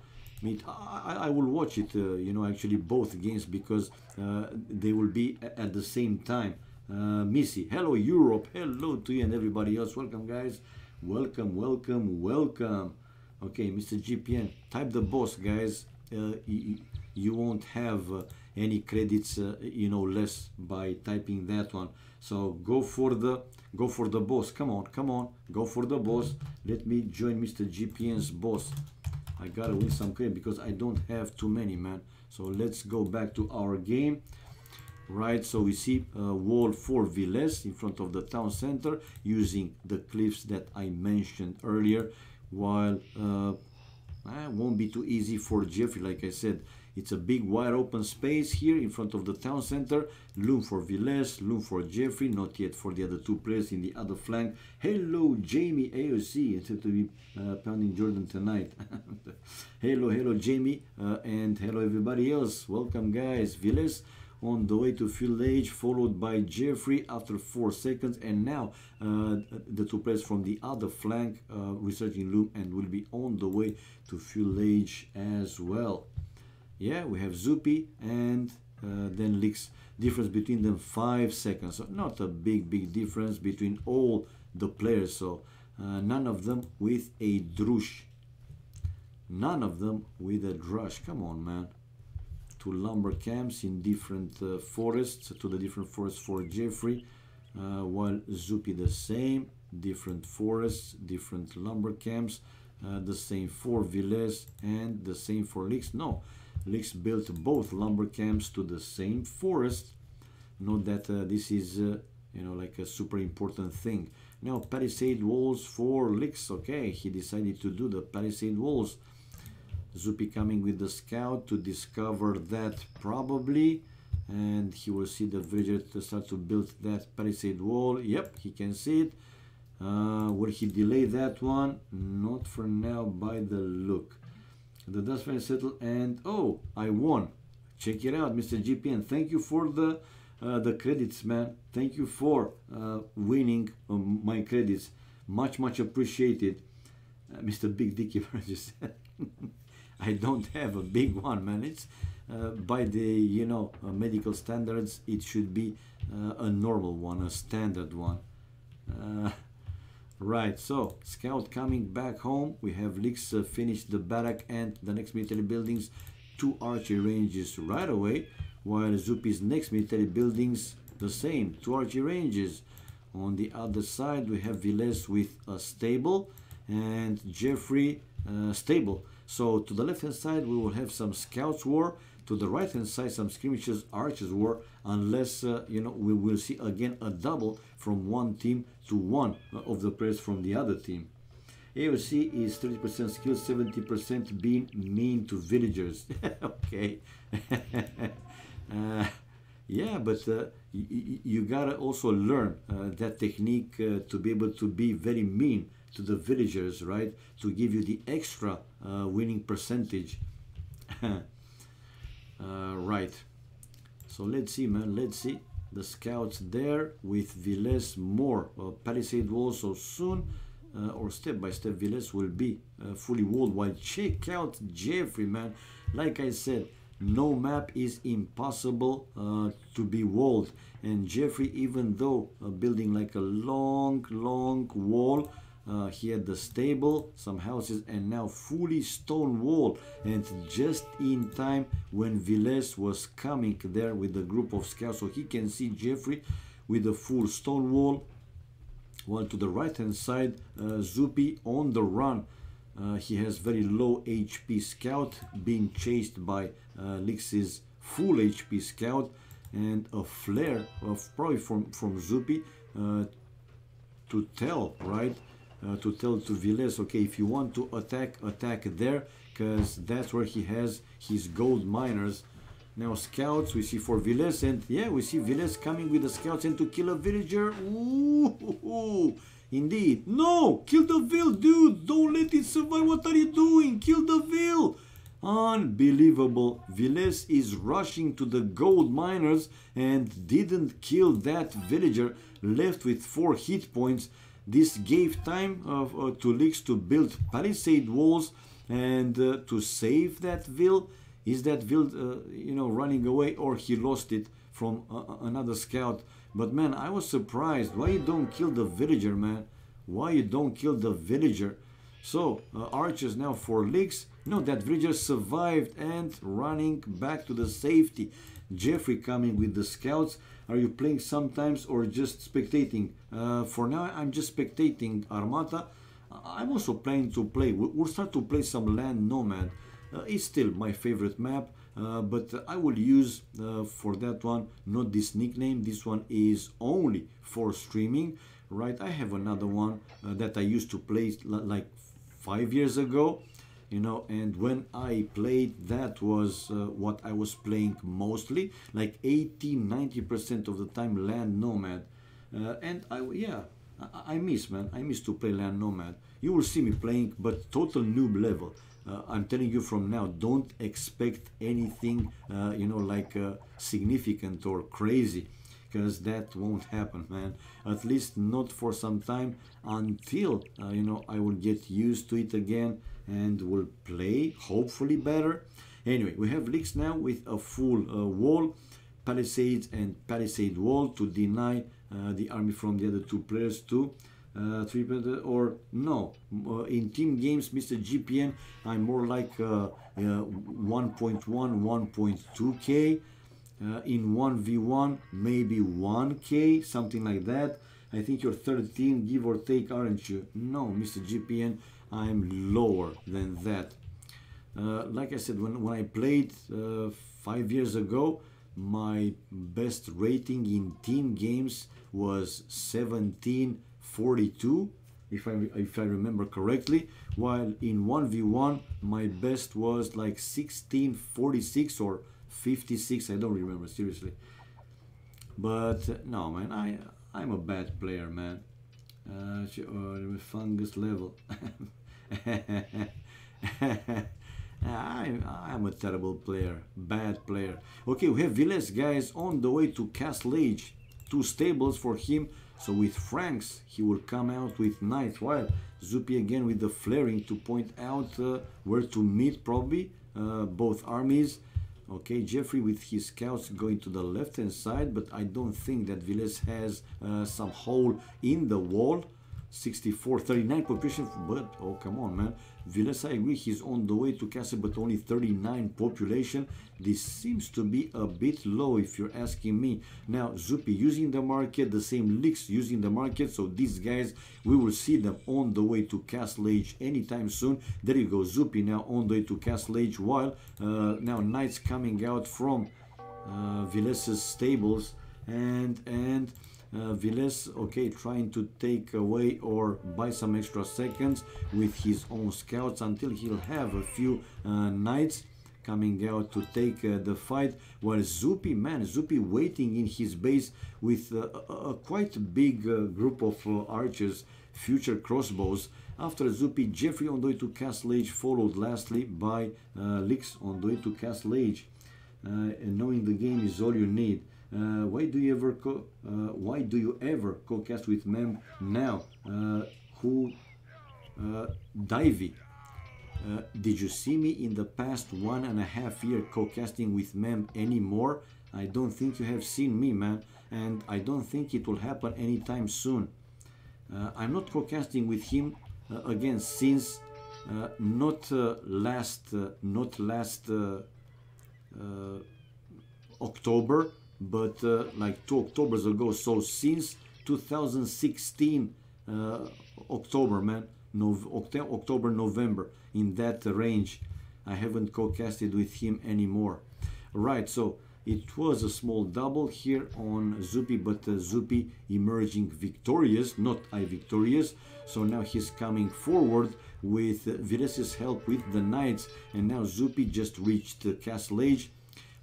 I will watch it, you know, actually both games, because they will be at the same time. Missy, hello Europe, hello to you and everybody else. Welcome, guys. Welcome. Okay, Mr. GPN, type the boss, guys. You won't have any credits, you know, less by typing that one. So go for the boss. Come on, go for the boss. Let me join Mr. GPN's boss. I gotta win some credit because I don't have too many, man. So let's go back to our game. Right, so we see wall for Villes in front of the town center using the cliffs that I mentioned earlier, while won't be too easy for Jeffrey. Like I said, it's a big wide open space here in front of the town center. Loom for Villes, loom for Jeffrey, not yet for the other 2 players in the other flank. Hello Jamie AoC, it's to be pounding Jordan tonight. hello Jamie, and hello everybody else. Welcome, guys. Villes on the way to field age, followed by Jeffrey after 4 seconds, and now the 2 players from the other flank researching loom and will be on the way to field age as well. Yeah, we have Zupi and then Lix. Difference between them 5 seconds, so not a big difference between all the players. So none of them with a drush. None of them with a drush. Come on, man. Two lumber camps in different forests, to the different forests for Jeffrey, while Zupi the same, different forests, different lumber camps, the same for Villes and the same for Lix. No, Lix built both lumber camps to the same forest. Note that this is, you know, like a super important thing. Now, palisade walls for Lix. Okay, he decided to do the palisade walls. Zupi coming with the scout to discover that probably, and he will see the villager to start to build that palisade wall. Yep, he can see it. Will he delay that one? Not for now by the look. The dust finally settled, and oh, I won. Check it out, Mr. GPN. Thank you for the credits, man. Thank you for winning my credits. Much appreciated. Mr. Big Dicky just said. I don't have a big one, man. It's by the, you know, medical standards, it should be a normal one, a standard one. Right, so scout coming back home. We have Lix finished the barrack and the next military buildings, 2 archery ranges right away, while Zupi's next military buildings the same, 2 archery ranges. On the other side we have Villes with a stable and Jeffrey stable. So to the left hand side we will have some scouts war, to the right hand side some skirmishes, archers war, unless you know, we will see again a double from one team to one of the players from the other team. AoC is 30% skill, 70% being mean to villagers. Okay. Yeah, but you gotta also learn that technique to be able to be very mean to the villagers, right? To give you the extra winning percentage. Right. So let's see, man. Let's see. The scouts there with Villes more palisade walls. So soon, or step by step, Villes will be fully walled. While check out Jeffrey, man. Like I said, no map is impossible to be walled. And Jeffrey, even though building like a long wall, he had the stable, some houses, and now fully stone wall. And just in time when Villes was coming there with a group of scouts, so he can see Jeffrey with a full stone wall. While to the right hand side, Zupi on the run. He has very low HP scout being chased by Lix's full HP scout, and a flare of probably from Zupi to tell, right? To tell to Villes, okay, if you want to attack there, because that's where he has his gold miners. Now scouts we see for Villes, and yeah, we see Villes coming with the scouts and to kill a villager. Ooh, indeed. No, kill the vill, dude. Don't let it survive. What are you doing? Kill the vill. Unbelievable. Villes is rushing to the gold miners and didn't kill that villager, left with 4 hit points. This gave time to Lix to build palisade walls and to save that vill. Is that vill, you know, running away, or he lost it from another scout? But man, I was surprised. Why you don't kill the villager, man? Why you don't kill the villager? So archers now for Lix. No, that villager survived and running back to the safety. Jeffrey coming with the scouts. Are you playing sometimes or just spectating? For now, I'm just spectating Armata. I'm also planning to play. We'll start to play some Land Nomad. It's still my favorite map, but I will use for that one not this nickname. This one is only for streaming, right? I have another one that I used to play like 5 years ago, you know, and when I played, that was what I was playing mostly, like 80-90% of the time Land Nomad. And I miss, man, I miss to play Land Nomad. You will see me playing, but total noob level. I'm telling you from now, don't expect anything, you know, like significant or crazy, because that won't happen, man. At least not for some time, until, you know, I will get used to it again and will play, hopefully better. Anyway, we have Lix now with a full wall, palisades and palisade wall to deny the army from the other 2 players to or no. In team games, Mr. GPN, I'm more like 1.1, 1.2k. In 1v1, maybe 1k, something like that. I think you're 13, give or take, aren't you? No, Mr. GPN, I'm lower than that. Like I said, when I played 5 years ago, my best rating in team games was 1742, if I remember correctly, while in 1v1 my best was like 1646 or 56, I don't remember seriously. But no, man, I'm a bad player, man. Fungus level. I'm a terrible player, bad player. Okay, we have Villes, guys, on the way to Castle Age. Two stables for him. So with Franks, he will come out with Knight, while Zupi again with the flaring to point out where to meet probably both armies. Okay, Jeffrey with his scouts going to the left hand side, but I don't think that Villes has some hole in the wall. 64, 39 population, but oh come on, man. Villes, I agree, he's on the way to castle, but only 39 population. This seems to be a bit low if you're asking me. Now Zupi using the market, the same leaks using the market, so these guys, we will see them on the way to Castle Age anytime soon. There you go, Zupi now on the way to Castle Age, while now knights coming out from Villes' stables, and Villes, okay, trying to take away or buy some extra seconds with his own scouts until he'll have a few knights coming out to take the fight, while Zupi, man, Zupi waiting in his base with a quite big group of archers, future crossbows. After Zupi, Jeffrey on the way to Castle Age, followed lastly by Lix on the way to Castle Age. And knowing the game is all you need. Why do you ever co-cast with Mem now? Divey, did you see me in the past 1.5 years co-casting with Mem anymore? I don't think you have seen me, man, and I don't think it will happen anytime soon. I'm not co-casting with him again since not last October, but like 2 Octobers ago. So since 2016 October, man, October, November, in that range, I haven't co-casted with him anymore. Right, so it was a small double here on Zupi, but Zupi emerging victorious, not I victorious. So now he's coming forward with Villes' help with the knights, and now Zupi just reached Castle Age,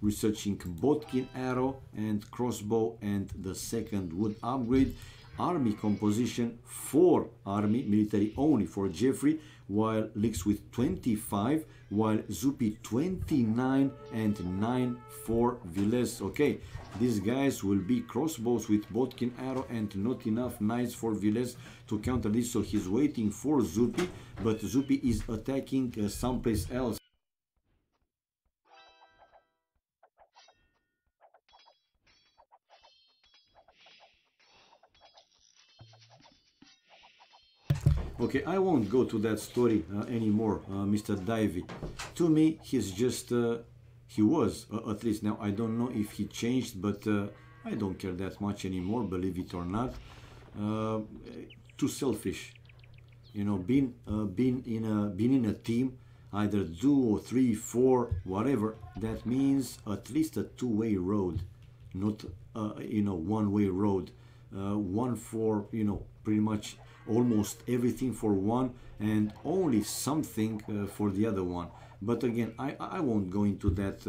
researching Botkin arrow and crossbow and the second wood upgrade. Army composition, 4 army, military only for Jeffrey, while Lix with 25, while Zupi 29 and 9 for Villes. Okay, these guys will be crossbows with Botkin arrow and not enough knights for Villes to counter this, so he's waiting for Zupi, but Zupi is attacking someplace else. Okay, I won't go to that story anymore, Mr. Divey. To me, he's just, he was, at least now, I don't know if he changed, but I don't care that much anymore, believe it or not. Too selfish. You know, being in a team, either 2 or 3, 4, whatever, that means at least a two-way road, not, one-way road. One for, pretty much almost everything for one, and only something for the other one. But again, I won't go into that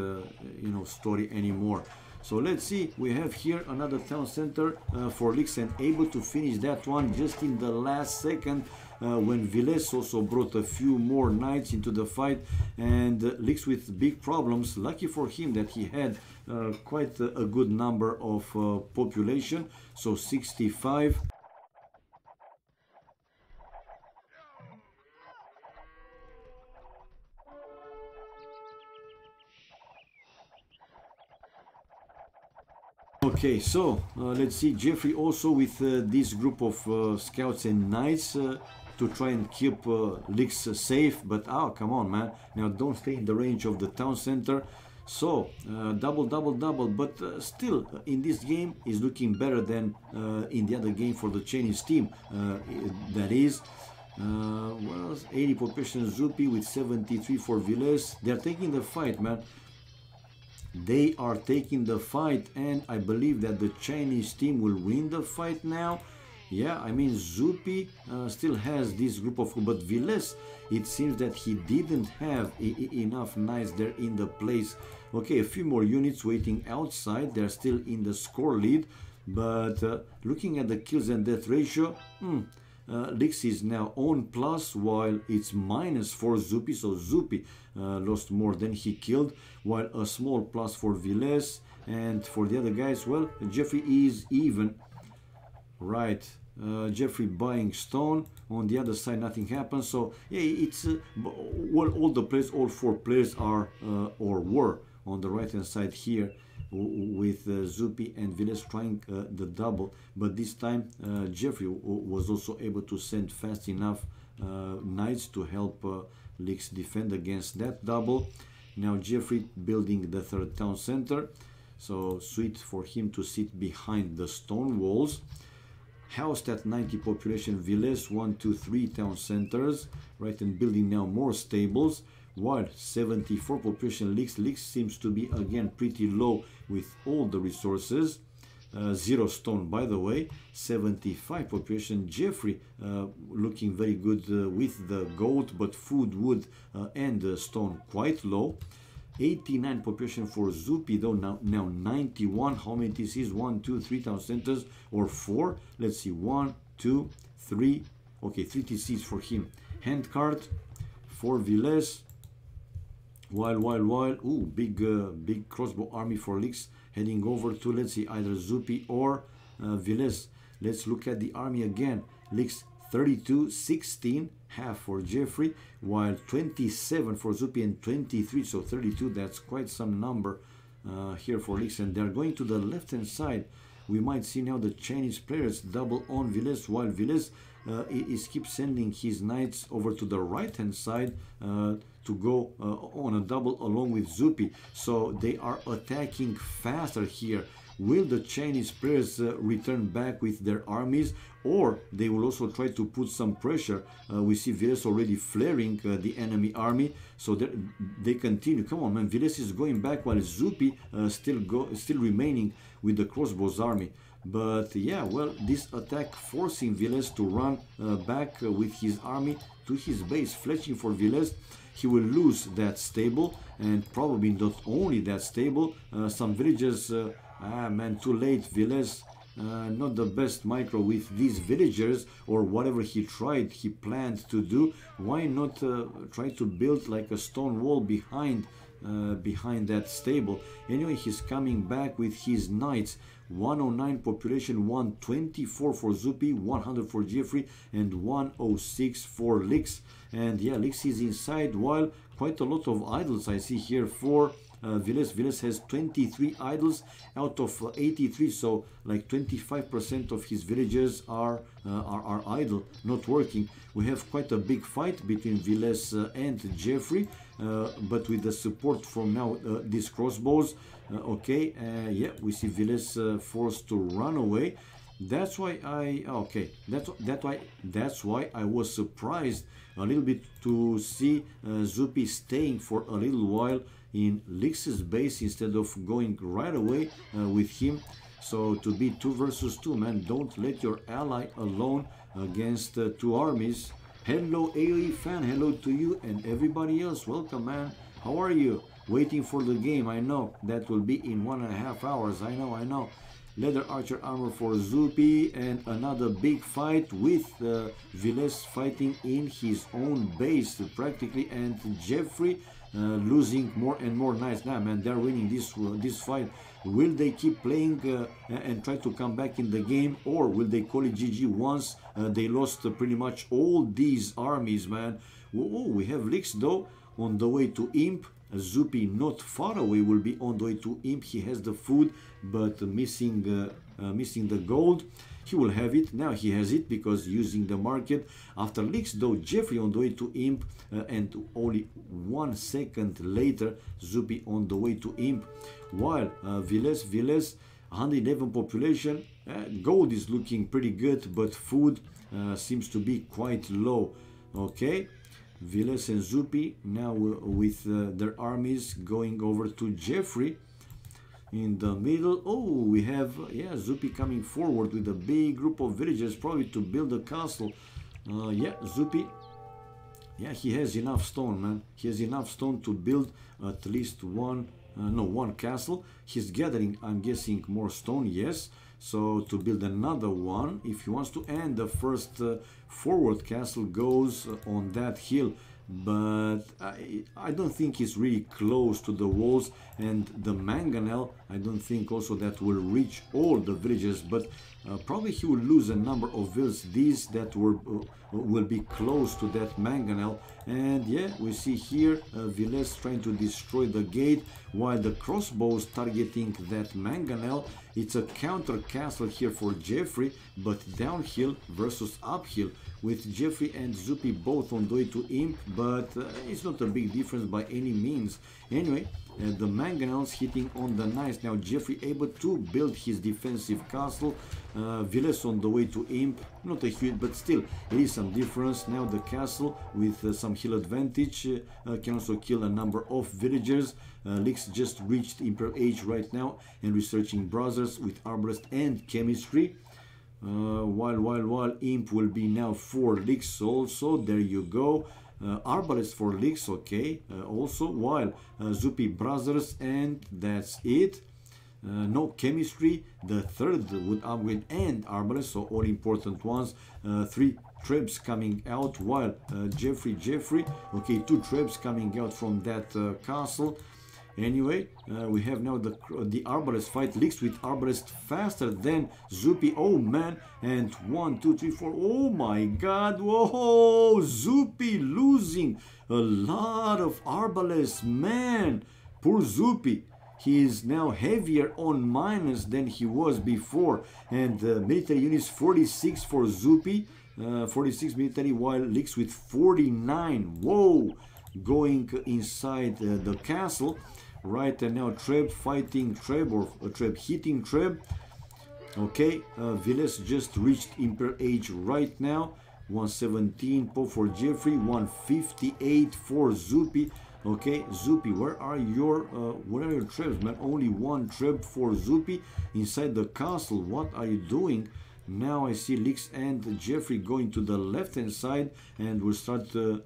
story anymore. So let's see, we have here another town center for Lix, and able to finish that one just in the last second when Villes also brought a few more knights into the fight, and Lix with big problems. Lucky for him that he had quite a good number of population, so 65. Okay, so let's see. Jeffrey also with this group of scouts and knights to try and keep Lix safe. But oh, come on, man! Now don't stay in the range of the town center. So double, double, double. But still, in this game, is looking better than in the other game for the Chinese team. That is. Well, 80 population Zupi with 73 for Villes. They're taking the fight, man. They are taking the fight, and I believe that the Chinese team will win the fight now. Yeah, I mean, Zupi still has this group of, but Villes, it seems that he didn't have enough knights there in the place. Okay, a few more units waiting outside. They're still in the score lead, but looking at the kills and death ratio, Lix is now on plus while it's minus for Zupi. So Zupi lost more than he killed, while a small plus for Villes. And for the other guys, well, Jeffrey is even. Right, Jeffrey buying stone. On the other side, nothing happens. So yeah, it's well, all the players, all four players are or were on the right hand side here, with Zupi and Villes trying the double, but this time Jeffrey was also able to send fast enough knights to help Lix defend against that double. Now Jeffrey building the third town center, so sweet for him to sit behind the stone walls. Housed at 90 population, Villes 1, 2, 3 town centers, right, and building now more stables. While 74 population Lix seems to be again pretty low with all the resources. 0 stone, by the way. 75 population Jeffrey looking very good with the gold, but food, wood and stone quite low. 89 population for Zupi though, now 91. How many this is? 1, 2, 3 town centers or 4? Let's see, 1, 2, 3. Okay, 3 TCs for him. Handcart for Villes. While, ooh, big crossbow army for Lix heading over to, let's see, either Zupi or Villes. Let's look at the army again. Lix 32, 16, half for Jeffrey, while 27 for Zupi and 23, so 32, that's quite some number here for Lix. And they're going to the left-hand side. We might see now the Chinese players double on Villes, while Villes is keep sending his knights over to the right-hand side to go on a double along with Zupi. So they are attacking faster here. Will the Chinese players return back with their armies, or they will also try to put some pressure? We see Villes already flaring the enemy army, so they continue. Come on, man! Villes is going back while Zupi still remaining with the crossbows army. But yeah, well, this attack forcing Villes to run back with his army to his base, fletching for Villes. He will lose that stable, and probably not only that stable, some villagers. Man, too late. Villes, not the best micro with these villagers, or whatever he planned to do. Why not try to build like a stone wall behind that stable? Anyway, he's coming back with his knights. 109 population, 124 for Zupi, 100 for Jeffrey, and 106 for Lix. And yeah, Lix is inside, while quite a lot of idols I see here for Villes. Villes has 23 idols out of 83, so like 25% of his villagers are idle, not working. We have quite a big fight between Villes and Jeffrey, but with the support from now these crossbows. Yeah, we see Villes forced to run away. That's why that's why I was surprised a little bit to see Zupi staying for a little while in Lix's base instead of going right away with him. So to be 2 versus 2, man, don't let your ally alone against 2 armies. Hello AoE fan, hello to you and everybody else. Welcome, man. How are you? Waiting for the game. I know that will be in 1.5 hours. I know. Leather archer armor for Zupi, and another big fight with Villes fighting in his own base practically, and Jeffrey losing more and more knights. Nah, man, they're winning this fight. Will they keep playing and try to come back in the game, or will they call it GG once they lost pretty much all these armies, man? Whoa, we have Lix though on the way to Imp. Zupi not far away will be on the way to Imp. He has the food, but missing the gold. He will have it. Now he has it because using the market. After Licks though, Jeffrey on the way to Imp, and only 1 second later, Zupi on the way to Imp. While Viles, 111 population, gold is looking pretty good, but food seems to be quite low. Okay, Viles and Zupi now with their armies going over to Jeffrey. In the middle, oh, we have, yeah, Zupi coming forward with a big group of villagers, probably to build a castle. Yeah, Zupi, yeah, he has enough stone, man. He has enough stone to build at least one castle. He's gathering, I'm guessing, more stone, yes. So to build another one, if he wants to, and the first forward castle goes on that hill. But I don't think it's really close to the walls, and the mangonel, I don't think also that will reach all the villages, but probably he will lose a number of villages, these that will be close to that mangonel. And yeah, we see here Viles trying to destroy the gate while the crossbows targeting that mangonel. It's a counter castle here for Jeffrey, but downhill versus uphill, with Jeffrey and Zupi both on the way to Imp, but it's not a big difference by any means. Anyway, the mangonels hitting on the knights. Now Jeffrey able to build his defensive castle. Viles on the way to Imp, not a huge, but still it is some difference. Now the castle with some hill advantage can also kill a number of villagers. Licks just reached Imperial Age right now and researching brothers with arbalest and chemistry. While Imp will be now for Licks also, there you go. Arbalest for Licks, okay, also, while Zupi brothers, and that's it. No chemistry, the third would upgrade and arbalest, so all important ones. 3 trebs coming out, while Jeffrey, okay, 2 trebs coming out from that castle. Anyway, we have now the arbalest fight. Licks with arbalest faster than Zupi. Oh man, and 1, 2, 3, 4. Oh my god, whoa, Zupi losing a lot of arbalest, man. Poor Zupi. He is now heavier on minus than he was before. And military units 46 for Zupi, 46 military, while Licks with 49. Whoa, going inside the castle. Right, and now Treb fighting Treb, or Treb hitting Treb. Okay, Viles just reached Imperial Age right now. 117 for Jeffrey, 158 for Zupi. Okay, Zupi, where are your Trebs, man? Only 1 Treb for Zupi inside the castle. What are you doing? Now I see Licks and Jeffrey going to the left hand side, and we'll start to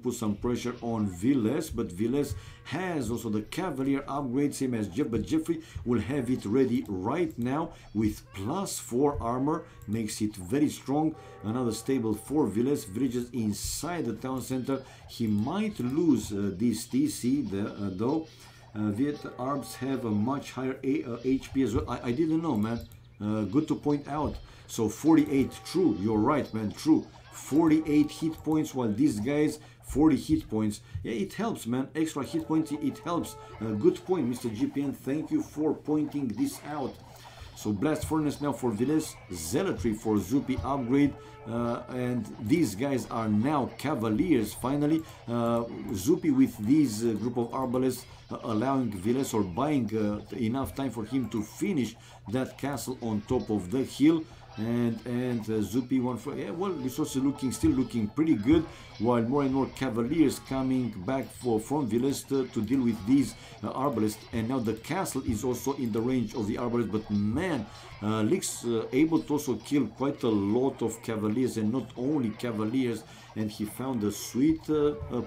put some pressure on Viles, but Viles has also the Cavalier upgrade, same as Jeff, but Jeffrey will have it ready right now with +4 armor, makes it very strong. Another stable for Viles, villages inside the town center. He might lose this TC though. Viet Arbs have a much higher HP as well. I didn't know, man. Good to point out. So 48, true, you're right, man, true. 48 hit points, while these guys 40 hit points. Yeah, it helps, man. Extra hit points, it helps. Good point, Mr. GPN. Thank you for pointing this out. So Blast Furnace now for Viles, Zealotry for Zupi upgrade, and these guys are now Cavaliers finally. Zupi with these group of Arbalests allowing Viles, or buying enough time for him to finish that castle on top of the hill. And Zupi one for, yeah, well, resources still looking pretty good, while more and more Cavaliers coming back from Viles to deal with these Arbalists. And now the castle is also in the range of the Arbalists, but man, Licks able to also kill quite a lot of Cavaliers, and not only Cavaliers, and he found a sweet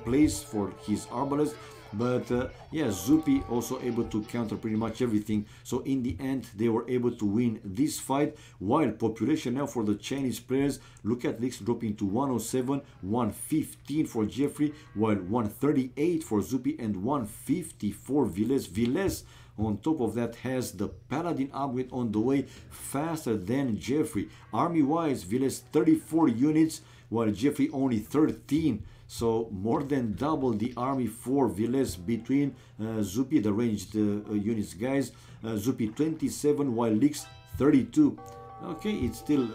place for his Arbalist. But yeah, Zupi also able to counter pretty much everything. So in the end, they were able to win this fight. While population now for the Chinese players, look at Licks dropping to 107, 115 for Jeffrey, while 138 for Zupi and 150 for Viles. Viles on top of that has the Paladin upgrade on the way, faster than Jeffrey. Army wise, Viles 34 units, while Jeffrey only 13. So more than double the army for Viles between Zupi, the ranged units, guys. Zupi 27, while Lix 32. Okay, it's still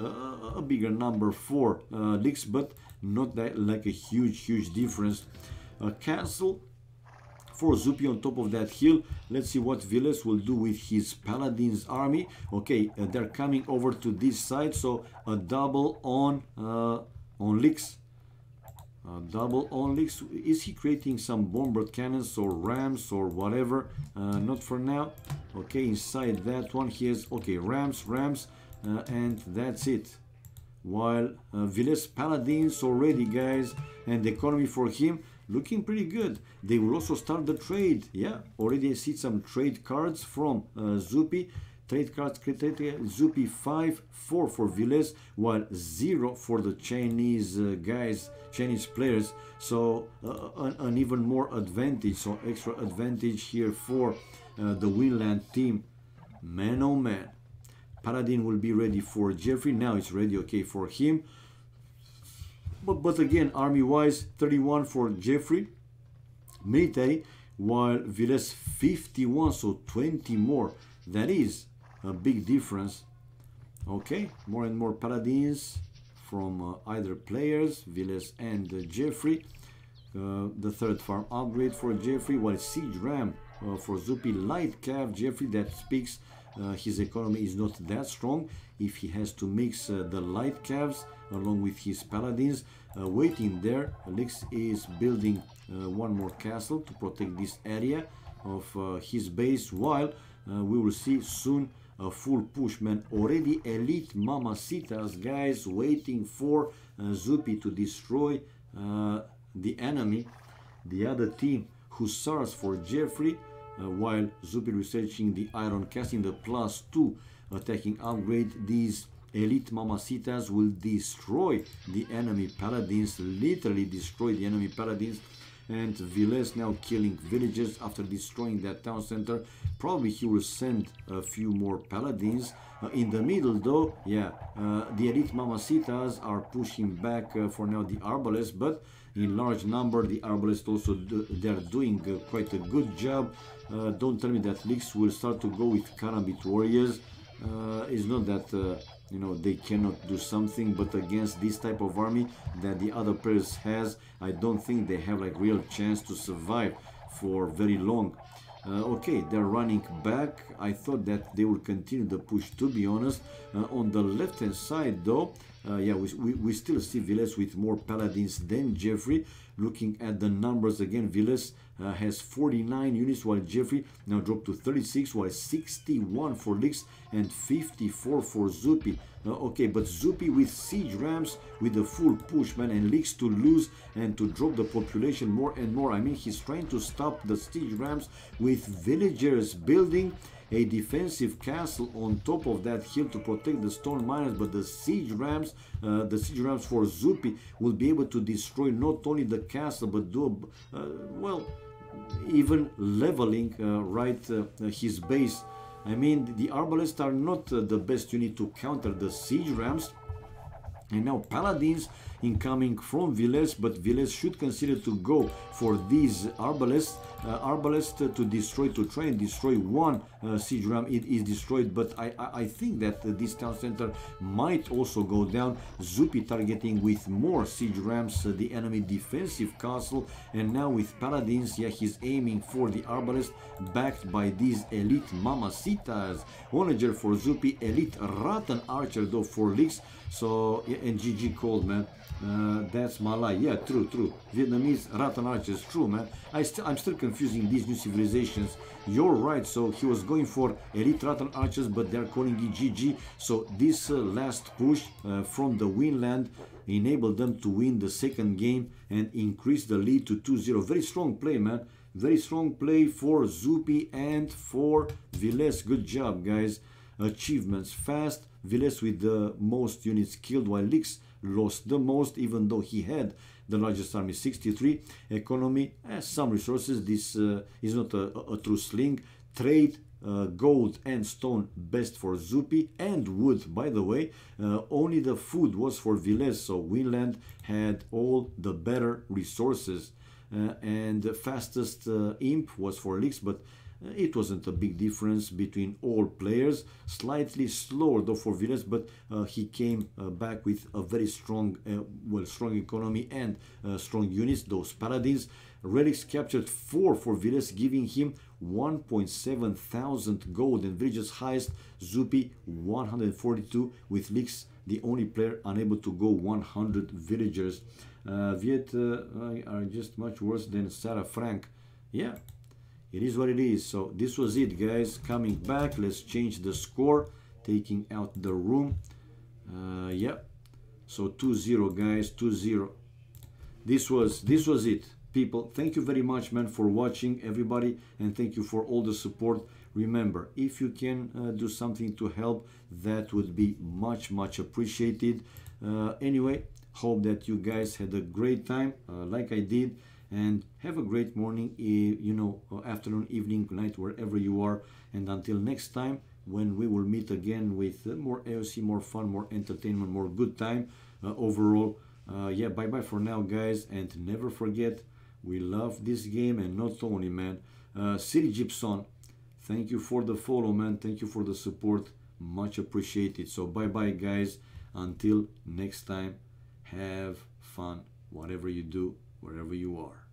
a bigger number for Lix, but not that like a huge difference. Castle for Zupi on top of that hill. Let's see what Viles will do with his Paladin's army. Okay, they're coming over to this side, so a double on Lix. Double on Lix. Is he creating some bomber cannons or rams or whatever? Not for now. Okay, inside that one he has, okay, rams, and that's it. While Viles Paladins already, guys, and the economy for him looking pretty good. They will also start the trade. Yeah, already I see some trade cards from Zupi. Trade cards, Zupi 5, 4 for Viles, while 0 for the Chinese guys, Chinese players. So an even more advantage, so extra advantage here for the Winland team. Man, oh man. Paladin will be ready for Jeffrey. Now it's ready, okay, for him. But again, army-wise, 31 for Jeffrey. Military, while Viles 51, so 20 more. That is a big difference. Okay, more and more Paladins from either players, Viles and Jeffrey. The third farm upgrade for Jeffrey, while Siege Ram for Zupi. Light Cav Jeffrey, that speaks his economy is not that strong if he has to mix the light calves along with his paladins. Waiting there, Lix is building one more castle to protect this area of his base, while we will see soon a full push, man. Already elite mamacitas, guys, waiting for Zupi to destroy the enemy. The other team, Hussars for Jeffrey, while Zupi researching the iron casting, the +2 attacking upgrade. These elite mamacitas will destroy the enemy paladins, literally destroy the enemy paladins. And Viles now killing villagers after destroying that town center. Probably he will send a few more paladins. In the middle though, yeah, the elite mamacitas are pushing back for now the arbalists, but in large number the arbalists also they're doing quite a good job. Don't tell me that Lix will start to go with Karambit warriors. It's not that you know, they cannot do something, but against this type of army that the other players has, I don't think they have like real chance to survive for very long. Okay, they're running back. I thought that they will continue the push, to be honest. On the left hand side though, yeah, we still see Viles with more paladins than Jeffrey. Looking at the numbers again, Viles has 49 units, while Jeffrey now dropped to 36, while 61 for Lix and 54 for Zupi. Okay, but Zupi with siege rams with the full push, man, and Lix to lose and to drop the population more and more. I mean, he's trying to stop the siege rams with villagers building a defensive castle on top of that hill to protect the stone miners, but the siege rams for Zupi will be able to destroy not only the castle but do well, even leveling his base. I mean, the arbalists are not the best unit to counter the siege rams. And now paladins incoming from Viles, but Viles should consider to go for these arbalists to destroy, to try and destroy one siege ram. It is destroyed, but I think that this town center might also go down. Zupi targeting with more siege rams the enemy defensive castle, and now with paladins, yeah, he's aiming for the arbalest backed by these elite mamacitas. Onager for Zupi, elite Rattan archer though for Lix. So yeah, and GG cold, man. That's Malay. Yeah, true. Vietnamese Rattan archers, true, man. I'm still confusing these new civilizations. You're right. So he was going for elite Rattan archers, but they're calling it GG. So this last push from the Winland enabled them to win the second game and increase the lead to 2-0. Very strong play, man. Very strong play for Zupi and for Viles. Good job, guys. Achievements fast. Viles with the most units killed, while Lix lost the most, even though he had the largest army, 63. Economy, some resources. This is not a true sling. Trade gold and stone best for Zupi, and wood, by the way. Only the food was for Villes, so Winland had all the better resources. And the fastest imp was for Lix, but it wasn't a big difference between all players. Slightly slower though for Villes, but he came back with a very strong, strong economy and strong units, those paladins. Relics captured 4 for Villes, giving him 1.7 thousand gold, and villages highest Zupi 142, with Lix the only player unable to go 100 villagers. Viet are just much worse than Sarah Frank. Yeah, it is what it is. So this was it, guys. Coming back, let's change the score, taking out the room. Yeah, so 2-0, guys, 2-0. This was it, people. Thank you very much, man, for watching, everybody, and thank you for all the support. Remember, if you can do something to help, that would be much appreciated. Anyway, hope that you guys had a great time like I did, and have a great morning, you know, afternoon, evening, night, wherever you are. And until next time, when we will meet again with more AoC, more fun, more entertainment, more good time overall. Yeah, bye bye for now, guys, and never forget, we love this game, and not only, man. City Gibson, thank you for the follow, man. Thank you for the support, much appreciated. So bye bye, guys, until next time. Have fun, whatever you do, wherever you are.